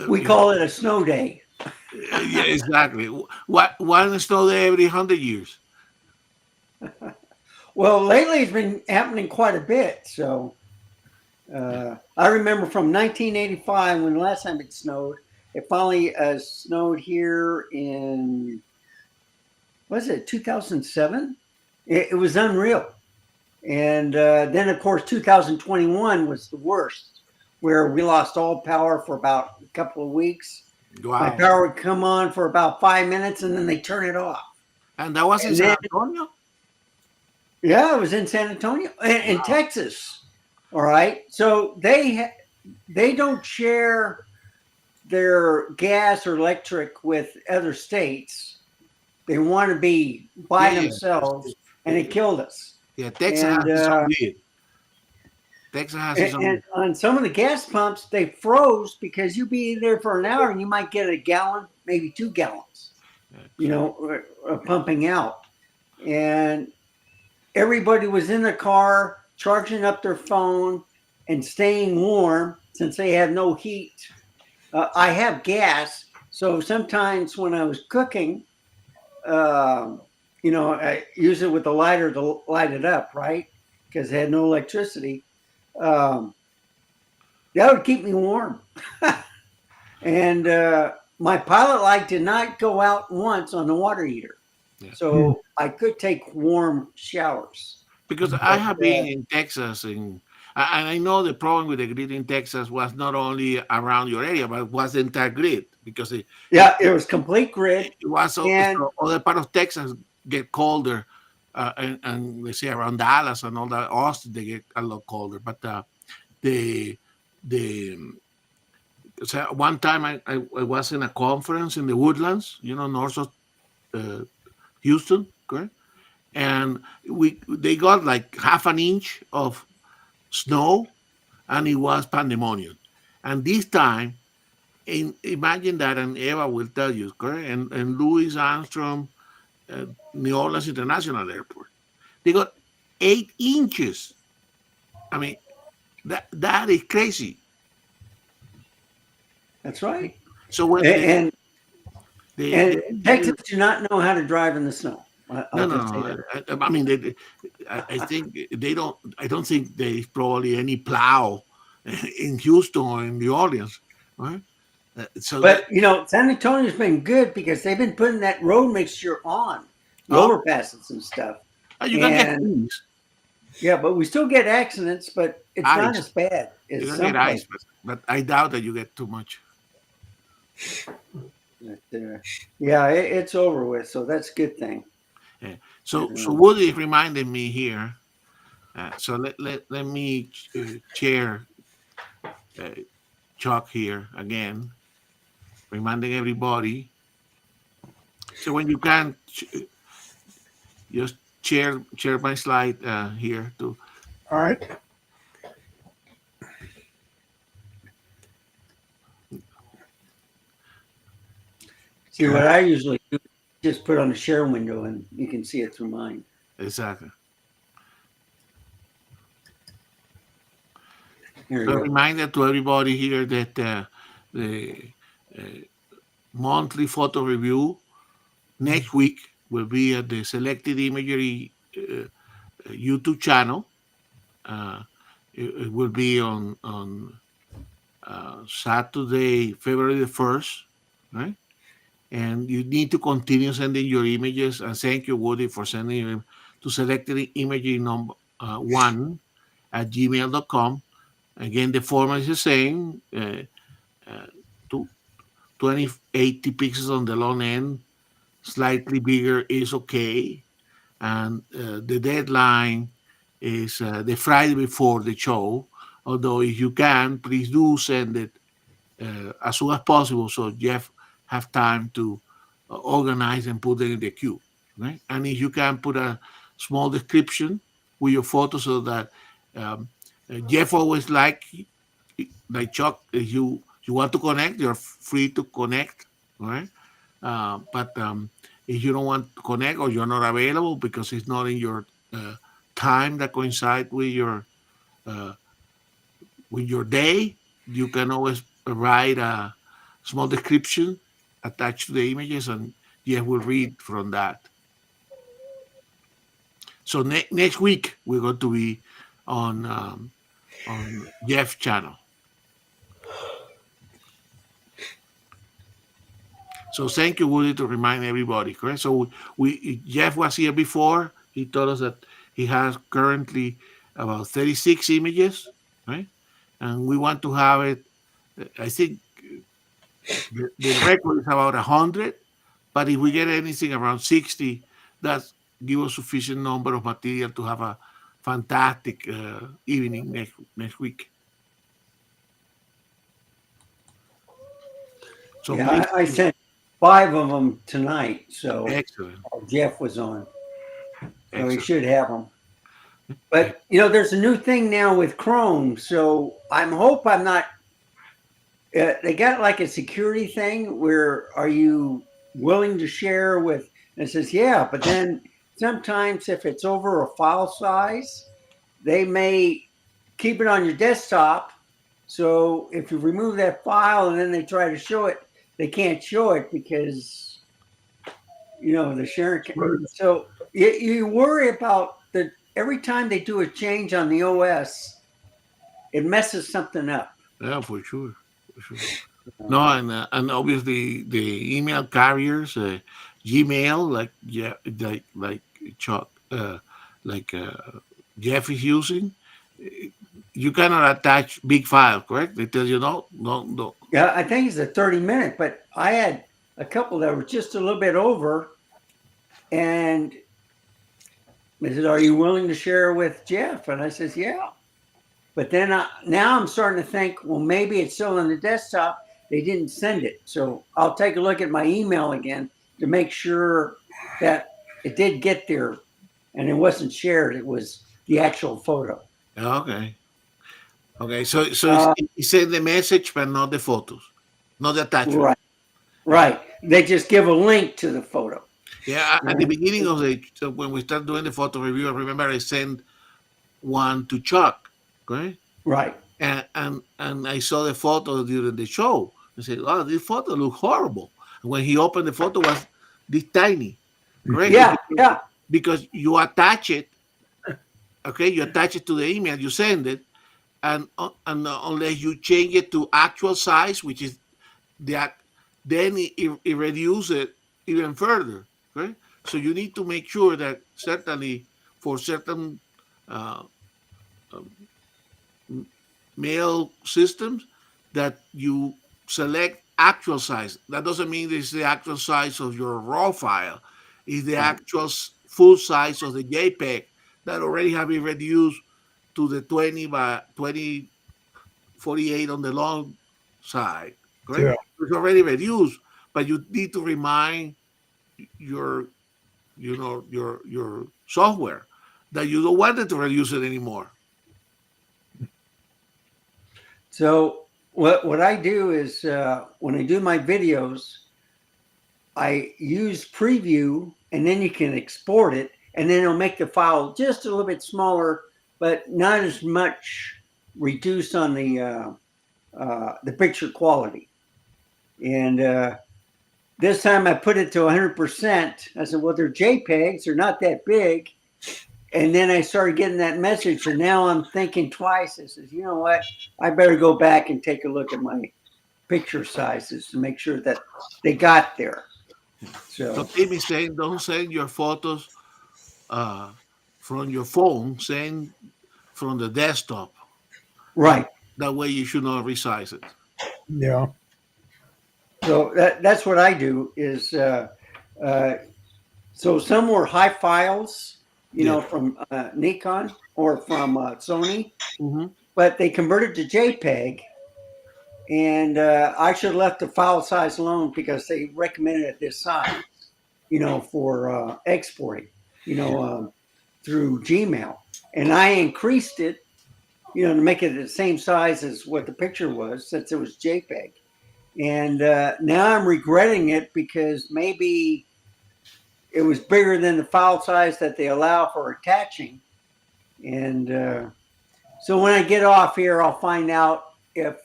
we you know, call it a snow day. yeah, exactly. What one snow day every 100 years? Well, lately it's been happening quite a bit. So I remember from 1985 when the last time it snowed. It finally snowed here in, was it 2007? It was unreal. And then, of course, 2021 was the worst, where we lost all power for about a couple of weeks. My Wow. power would come on for about 5 minutes and then they turn it off. And that was in And San then, Antonio. yeah, it was in San Antonio, in Texas. All right. So they don't share their gas or electric with other states. They want to be by Yeah, themselves, and it killed us. yeah. Texas And has its own grid. Texas has its and own. on some of the gas pumps, they froze because you'd be there for an hour and you might get a gallon, maybe 2 gallons, pumping out. And everybody was in the car charging up their phone and staying warm since they have no heat. I have gas, so sometimes when I was cooking, I use it with a lighter to light it up, right? Because they had no electricity. That would keep me warm. And my pilot light did not go out once on the water heater. Yeah. So I could take warm showers. Because I have been in Texas, and I know the problem with the grid in Texas was not only around your area, but it was the entire grid because it was complete grid. was And so other part of Texas get colder, and let's say around Dallas and all that, Austin they get a lot colder. But the so one time I was in a conference in the Woodlands, north of Houston, correct? And they got like half an inch of snow, and it was pandemonium. And this time, imagine that, and Eva will tell you, correct? And Louis Armstrong, New Orleans International Airport, they got 8 inches. I mean, that is crazy. that's right. So when And they Texans do not know how to drive in the snow. no. I mean, I think they don't. I don't think there's probably any plow in Houston or in New Orleans, right? But San Antonio's been good because they've been putting that road mixture on the overpasses and stuff. You can get things. Yeah, but we still get accidents, but it's not as bad as You can some get ice, places. but I doubt that you get too much. But, yeah, it's over with, so that's a good thing. Yeah. So Woody reminded me here. So let me chair Chuck here again, reminding everybody So when you can, just share my slide here too. All right. See, what I usually do is just put on the share window and you can see it through mine. Exactly. Here you A go. reminder to everybody here that the monthly photo review next week will be at the Selected Imagery YouTube channel. It will be on Saturday, February the 1st, right? And you need to continue sending your images. And thank you, Woody, for sending them to Selected Imagery number 1 at gmail.com. Again, the format is the same. 80 pixels on the long end, slightly bigger is okay. And the deadline is the Friday before the show. Although if you can, please do send it as soon as possible so Jeff have time to organize and put it in the queue. Right? And if you can put a small description with your photo so that Jeff always like Chuck, if you want to connect, you're free to connect, right? But if you don't want to connect or you're not available because it's not in your time that coincide with your day, you can always write a small description attached to the images, and Jeff will read from that. So next week we're going to be on Jeff's channel. So thank you, Woody, to remind everybody, correct? So Jeff was here before. He told us that he has currently about 36 images, right? And we want to have it, I think the record is about 100, but if we get anything around 60, that gives us sufficient number of material to have a fantastic evening next week. So Yeah, I sent 5 of them tonight, so excellent. Jeff was on. So he Excellent. should have them. But there's a new thing now with Chrome, so I'm not. They got like a security thing where are you willing to share with? And it says yeah, but then sometimes if it's over a file size, they may keep it on your desktop. So if you remove that file and then they try to show it, they can't show it because the sharing. So you worry about that every time they do a change on the OS, it messes something up. Yeah, for sure. No, and obviously the email carriers, Gmail, like Chuck, Jeff is using. You cannot attach big files, correct? They tell you no. Yeah, I think it's a 30-minute, but I had a couple that were just a little bit over, and they said, "Are you willing to share with Jeff?" And I says, "Yeah." But then now I'm starting to think, well, maybe it's still on the desktop. They didn't send it, so I'll take a look at my email again to make sure that it did get there, and it wasn't shared. It was the actual photo. Okay. So he sent the message, but not the photos, not the attachment. Right. They just give a link to the photo. Yeah. At the beginning of when we start doing the photo review, I remember I sent one to Chuck, okay? Right. And I saw the photo during the show. I said, "Oh, this photo looks horrible." And when he opened the photo, it was this tiny, correct? Yeah. Because you attach it, okay? You attach it to the email, you send it, and unless you change it to actual size, which is then it reduces it even further, right? So you need to make sure that certainly for certain mail systems that you select actual size. That doesn't mean it's the actual size of your raw file. It's the actual full size of the JPEG that already have been reduced to the 20 by 2048 on the long side, correct? Yeah. It's already reduced, but you need to remind your your software that you don't want it to reduce it anymore. So what I do is when I do my videos, I use preview, and then you can export it, and then it'll make the file just a little bit smaller, but not as much reduced on the picture quality. And this time I put it to 100%. I said, well, they're JPEGs, they're not that big. And then I started getting that message, and now I'm thinking twice. I says, you know what? I better go back and take a look at my picture sizes to make sure that they got there. So So Tim is saying, don't send your photos from your phone, send from the desktop. right. That way you should not resize it. Yeah. So that's what I do is so some were high files, you know, Yeah. from Nikon or from Sony, Mm-hmm. but they converted to JPEG. And I should have left the file size alone because they recommended it this size, you know, for exporting, you know, through Gmail. And I increased it, you know, to make it the same size as what the picture was, since it was JPEG. And now I'm regretting it because maybe it was bigger than the file size that they allow for attaching. And so when I get off here, I'll find out if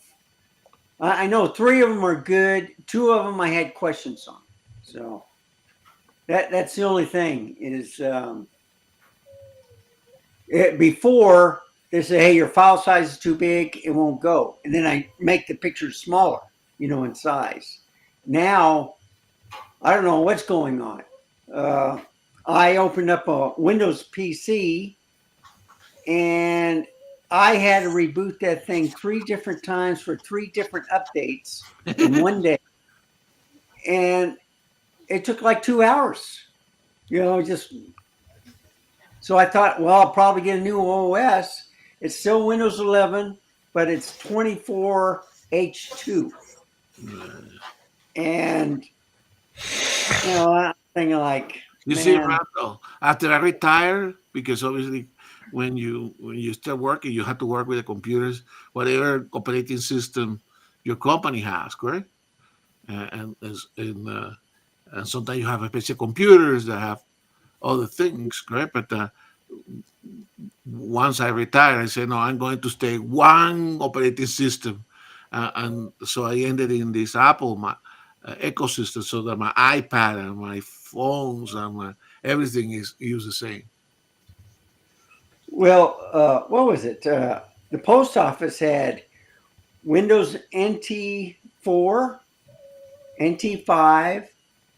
I know 3 of them are good. 2 of them I had questions on. So that's the only thing is before they say, hey, your file size is too big, it won't go. And then I make the pictures smaller, you know, in size. Now, I don't know what's going on. I opened up a Windows PC and I had to reboot that thing 3 different times for 3 different updates in one day. And it took like 2 hours, you know, just. So I thought, well, I'll probably get a new OS. It's still Windows 11, but it's 24H2. And, you know, I'm thinking like, You see, man, Randall, after I retire, because obviously when you start working, you have to work with the computers, whatever operating system your company has, correct? And sometimes you have special computers that have other things, correct? But once I retire, I said, no, I'm going to stay one operating system. And so I ended in this Apple ecosystem so that my iPad and my phones and everything is used the same. well, what was it? The post office had Windows NT4, NT5.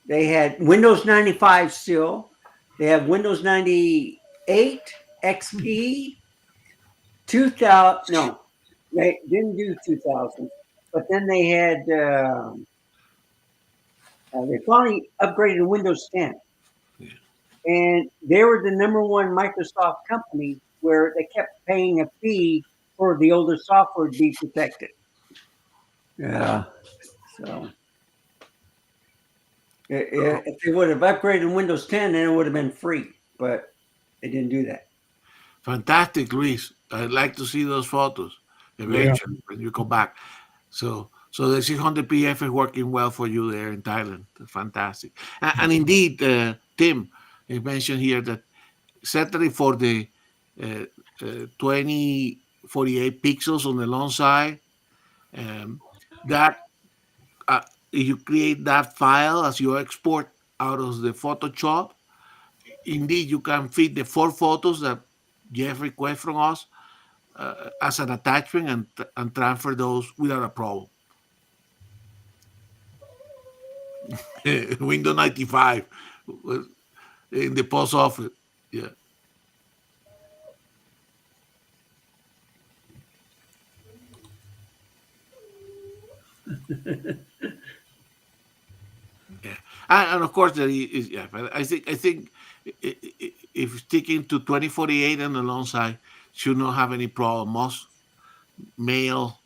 They had Windows 95 still. They have Windows 98 XP. 2000. No, they didn't do 2000. But then they had. They finally upgraded to Windows 10. Yeah. And they were the number 1 Microsoft company where they kept paying a fee for the older software to be protected. Yeah. So if they would have upgraded to Windows 10, then it would have been free. But they didn't do that. Fantastic, Luis. I'd like to see those photos eventually when you come back. So the 600 PF is working well for you there in Thailand. Fantastic. And indeed, Tim, you mentioned here that certainly for the 2048 pixels on the long side, that if you create that file as you export out of the Photoshop, indeed you can fit the 4 photos that Jeff requests from us as an attachment and transfer those without a problem. Windows 95 in the post office. Yeah. Yeah. And of course there is, yeah, but I think if sticking to 2048 on the long side should not have any problem. Most mail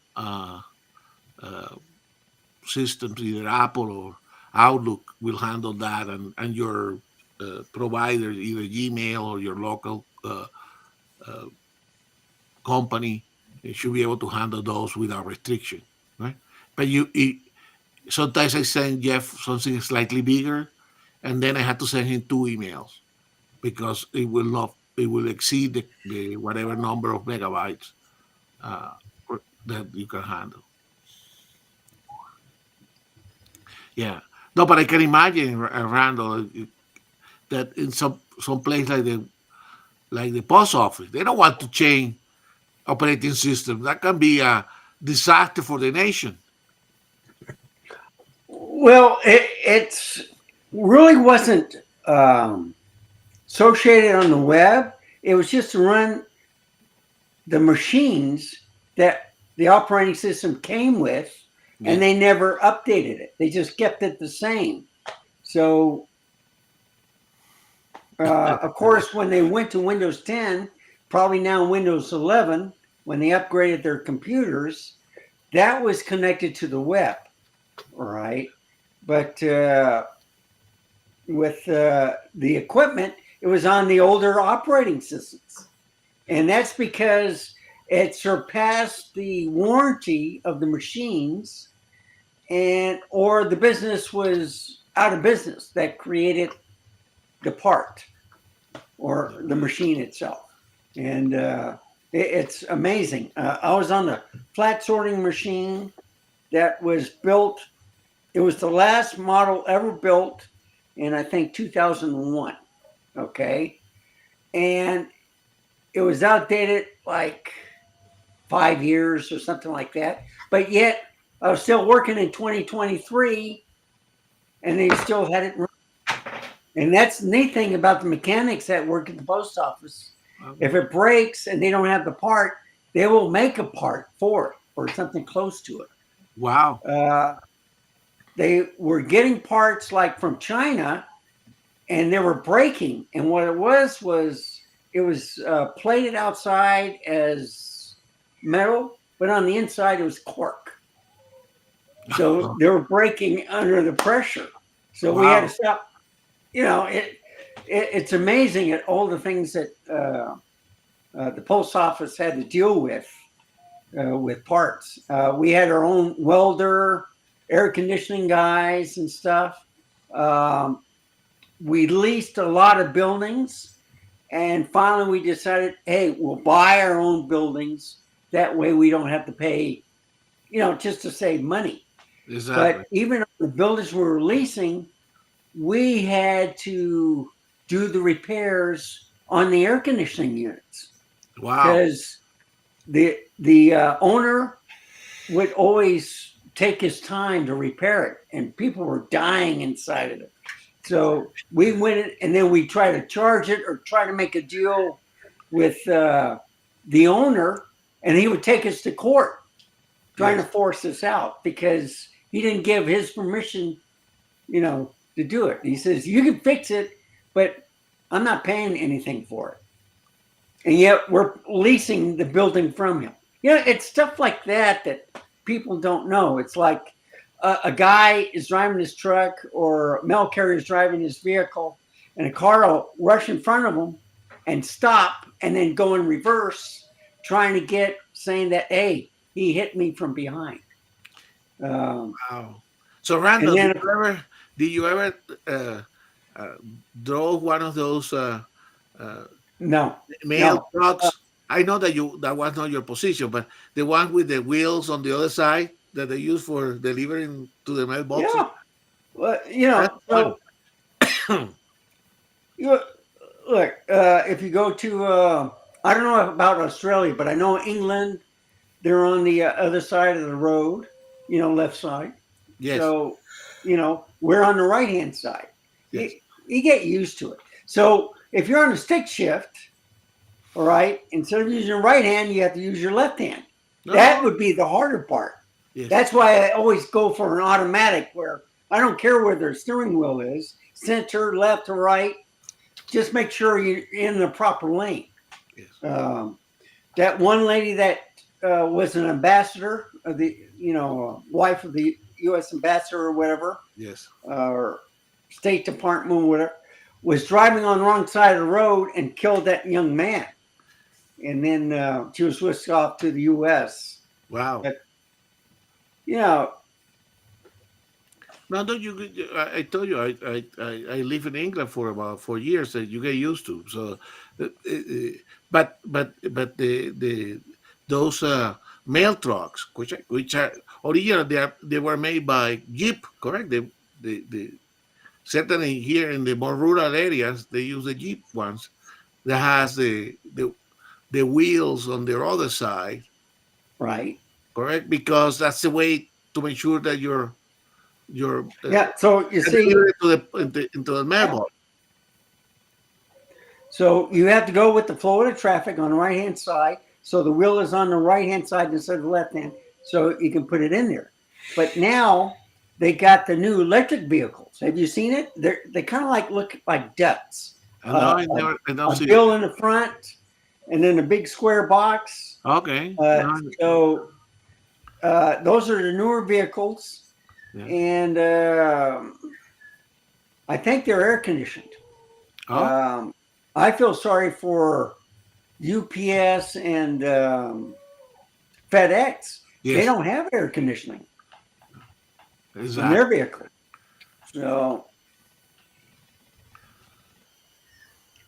systems, either Apple or Outlook will handle that, and your provider, either Gmail or your local company, should be able to handle those without restriction, right? But sometimes I send Jeff something slightly bigger, and then I had to send him 2 emails because it will exceed the whatever number of megabytes uh, that you can handle. Yeah. No, but I can imagine, Randall, that in some place like the post office, they don't want to change operating system. That can be a disaster for the nation. Well, it's really wasn't associated on the web. It was just to run the machines that the operating system came with, and they never updated it. They just kept it the same. So, of course, when they went to Windows 10, probably now Windows 11, when they upgraded their computers, that was connected to the web, right? But with the equipment, it was on the older operating systems. And that's because it surpassed the warranty of the machines, or the business was out of business that created the part or the machine itself. And it's amazing. I was on the flat sorting machine that was built. It was the last model ever built in, I think, 2001. Okay. And it was outdated like 5 years or something like that. But yet I was still working in 2023 and they still had it running. And that's the neat thing about the mechanics that work at the post office. If it breaks and they don't have the part, they will make a part for it or something close to it. Wow. They were getting parts like from China and they were breaking. And what it was it was plated outside as metal, but on the inside it was cork. So they were breaking under the pressure. So we had to stop. You know, it's amazing at all the things that the post office had to deal with parts. We had our own welder, air conditioning guys and stuff. We leased a lot of buildings. And finally, we decided, hey, we'll buy our own buildings. That way we don't have to pay, just to save money. Exactly. But even on the buildings we were leasing, we had to do the repairs on the air conditioning units. Wow. Because the owner would always take his time to repair it, and people were dying inside of it. So we went in, and then we try to charge it or try to make a deal with the owner, and he would take us to court trying to force us out because he didn't give his permission, to do it. He says, you can fix it, but I'm not paying anything for it. And yet we're leasing the building from him. It's stuff like that people don't know. It's like a guy is driving his truck or a mail carrier is driving his vehicle and a car will rush in front of him and stop and then go in reverse trying to saying that, hey, he hit me from behind. Wow. So Randall, then- did you ever drove one of those No. mail trucks? I know that was not your position, but the one with the wheels on the other side that they use for delivering to the mailbox. Yeah. Well, look, if you go to, I don't know about Australia, but I know England, they're on the other side of the road, left side. Yes. So, we're on the right-hand side. Yes. You get used to it. So if you're on a stick shift, all right, instead of using your right hand, you have to use your left hand. No. That would be the harder part. Yes. That's why I always go for an automatic where I don't care where the steering wheel is, center, left, or right. Just make sure you're in the proper lane. Yes. That one lady that was an ambassador of the, wife of the U.S. ambassador or whatever, Yes. or State Department, whatever, was driving on the wrong side of the road and killed that young man. And then she was whisked off to the U.S. Wow. But, you know, No, don't you? I told you I live in England for about 4 years. That you get used to. So, but the those mail trucks, which are originally they were made by Jeep, correct? The certainly here in the more rural areas they use the Jeep ones that has the wheels on their other side, right. correct? Because that's the way to make sure that your Yeah. So you see, into the mailbox. so you have to go with the flow of the traffic on the right hand side. So the wheel is on the right hand side instead of the left hand. So you can put it in there. But now they got the new electric vehicles. Have you seen it? They kind of like look like ducks. I don't A see it. wheel in the front, and then a big square box. Okay. So those are the newer vehicles, Yeah. and I think they're air conditioned. Oh, I feel sorry for UPS and FedEx. They yes, don't have air conditioning in exactly. their vehicle. So,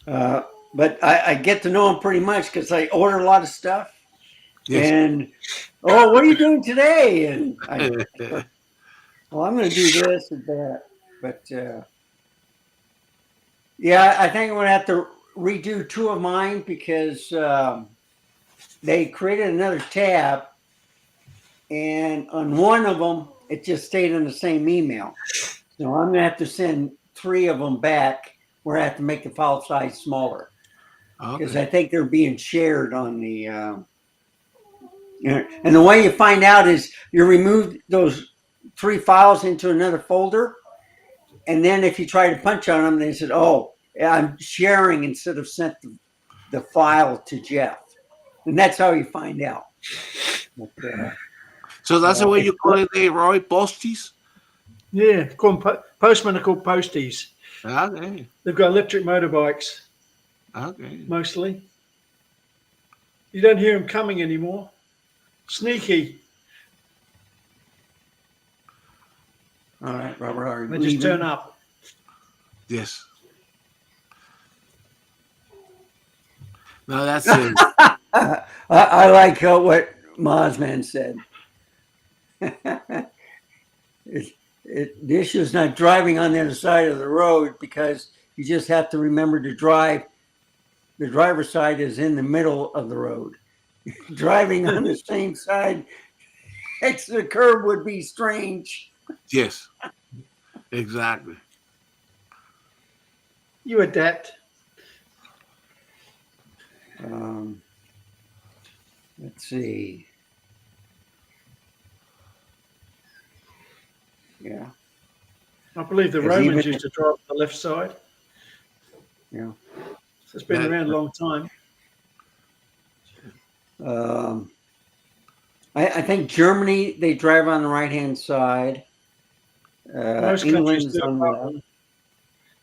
but I get to know them pretty much because I order a lot of stuff. Yes. And what are you doing today? And well, I'm going to do this and that. But yeah, I think I'm going to have to redo 2 of mine because they created another tab, and on one of them, it just stayed in the same email. So I'm going to have to send 3 of them back where I have to make the file size smaller because Okay. I think they're being shared on the. And the way you find out is you remove those 3 files into another folder, and then if you try to punch on them, they said, "Oh, I'm sharing," instead of sent the file to Jeff, and that's how you find out. But, So that's the way you call it, Roy Posties? Yeah, call them postmen are called posties. Okay. They've got electric motorbikes Okay. mostly. You don't hear them coming anymore. Sneaky. all right, Robert, are you They just leaving? turn up. Yes. No, that's it. I like what Mozman said. The issue is not driving on the other side of the road because you just have to remember to drive. The driver's side is in the middle of the road. Driving on the same side next to the curb would be strange. Yes. Exactly. You adapt. Let's see. Yeah. I believe the Because Romans even- used to drive on the left side. Yeah. So it's been Yeah. around a long time. I think Germany, they drive on the right hand side. Most countries England's do, on the left.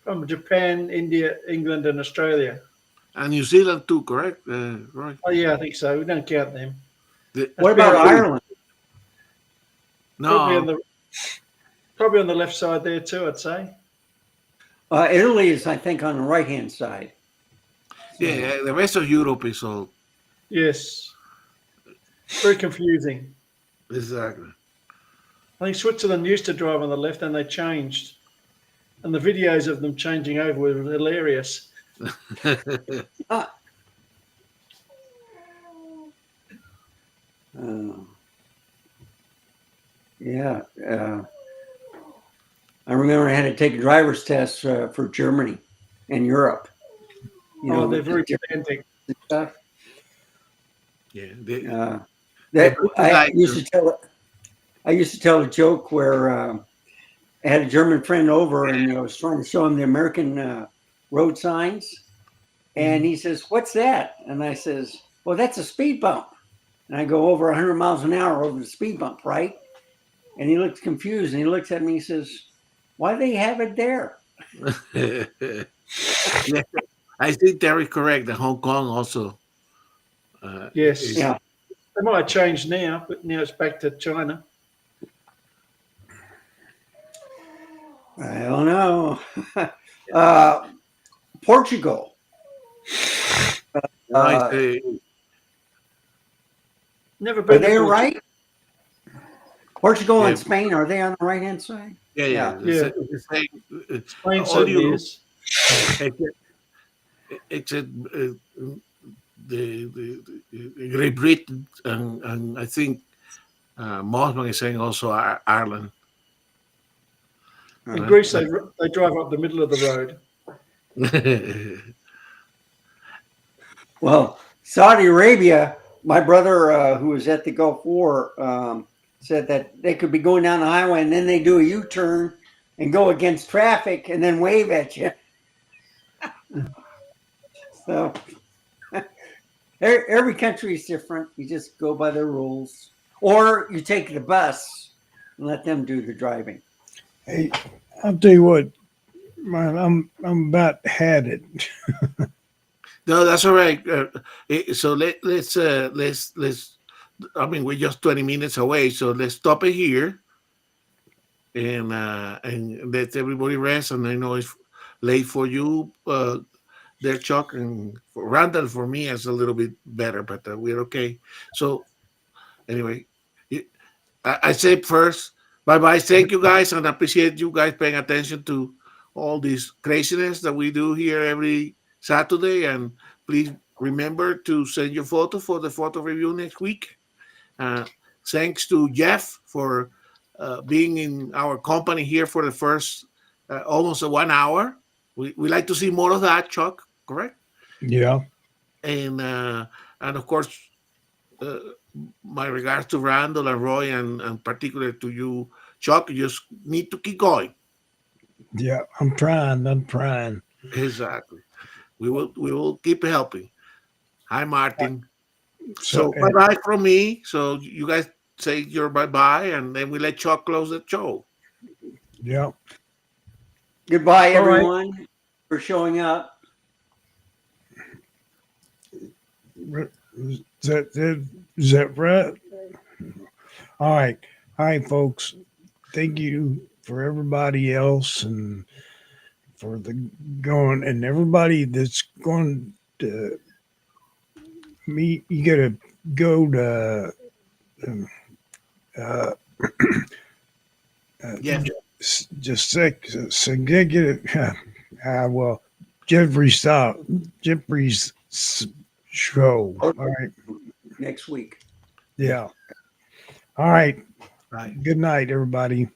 from Japan, India, England, and Australia. And New Zealand too, correct, Roy? Oh yeah, I think so. We don't count them. What about That's Ireland? No. Probably on the left side there too, I'd say. Italy is, I think, on the right hand side. Yeah, the rest of Europe is all Yes. Very confusing. exactly. I think Switzerland used to drive on the left and they changed. And the videos of them changing over were hilarious. Yeah. I remember I had to take a driver's test for Germany and Europe. They're with the very different pedantic. stuff. Yeah. That I like used to tell a joke where I had a German friend over and I was trying to show him the American road signs, and he says, "What's that?" And I says, "Well, that's a speed bump." And I go over 100 miles an hour over the speed bump, right? And he looks confused and he looks at me and he says, why do they have it there? Yeah, I think Terry correct. The Hong Kong also. Yes. is- Yeah. They might have changed now, but now it's back to China. I don't know. Portugal. I say, Never Are been they to Portugal. right? Portugal Yeah. and Spain, are they on the right hand side? yeah. Yeah. The same, Spain all certainly Europe, is. except the Great Britain and I think Mothman is saying also Ireland. In Greece, they drive up the middle of the road. Well, Saudi Arabia, my brother who was at the Gulf War said that they could be going down the highway and then they do a U-turn and go against traffic and then wave at you. So every country is different. You just go by their rules. Or you take the bus and let them do the driving. Hey, I'll tell you what, man, I'm about had it. No, that's all right. So let's. I mean, we're just 20 minutes away, so let's stop it here, and let everybody rest. And I know it's late for you, there, Chuck, and for Randall. For me, it's a little bit better, but we're okay. So anyway, I say first, bye bye. Thank you guys, and I appreciate you guys paying attention to all this craziness that we do here every Saturday. And please remember to send your photo for the photo review next week. Thanks to Jeff for being in our company here for the first almost 1 hour. We like to see more of that, Chuck, correct? Yeah. And of course, my regards to Randall and Roy, and particularly to you, Chuck. You just need to keep going. Yeah. I'm trying. Exactly. We will keep helping. Hi, Martin. So, So bye bye from me. So you guys say your bye bye, and then we let Chuck close the show. yeah. Goodbye, All right. everyone, for showing up. Is that right? All right. Hi, folks. Thank you for everybody else and for the going and everybody that's going to meet. You got to go to Yeah. just executive. Well, Jeffrey's show. All right. Next week. Yeah. All right. Right. Good night, everybody.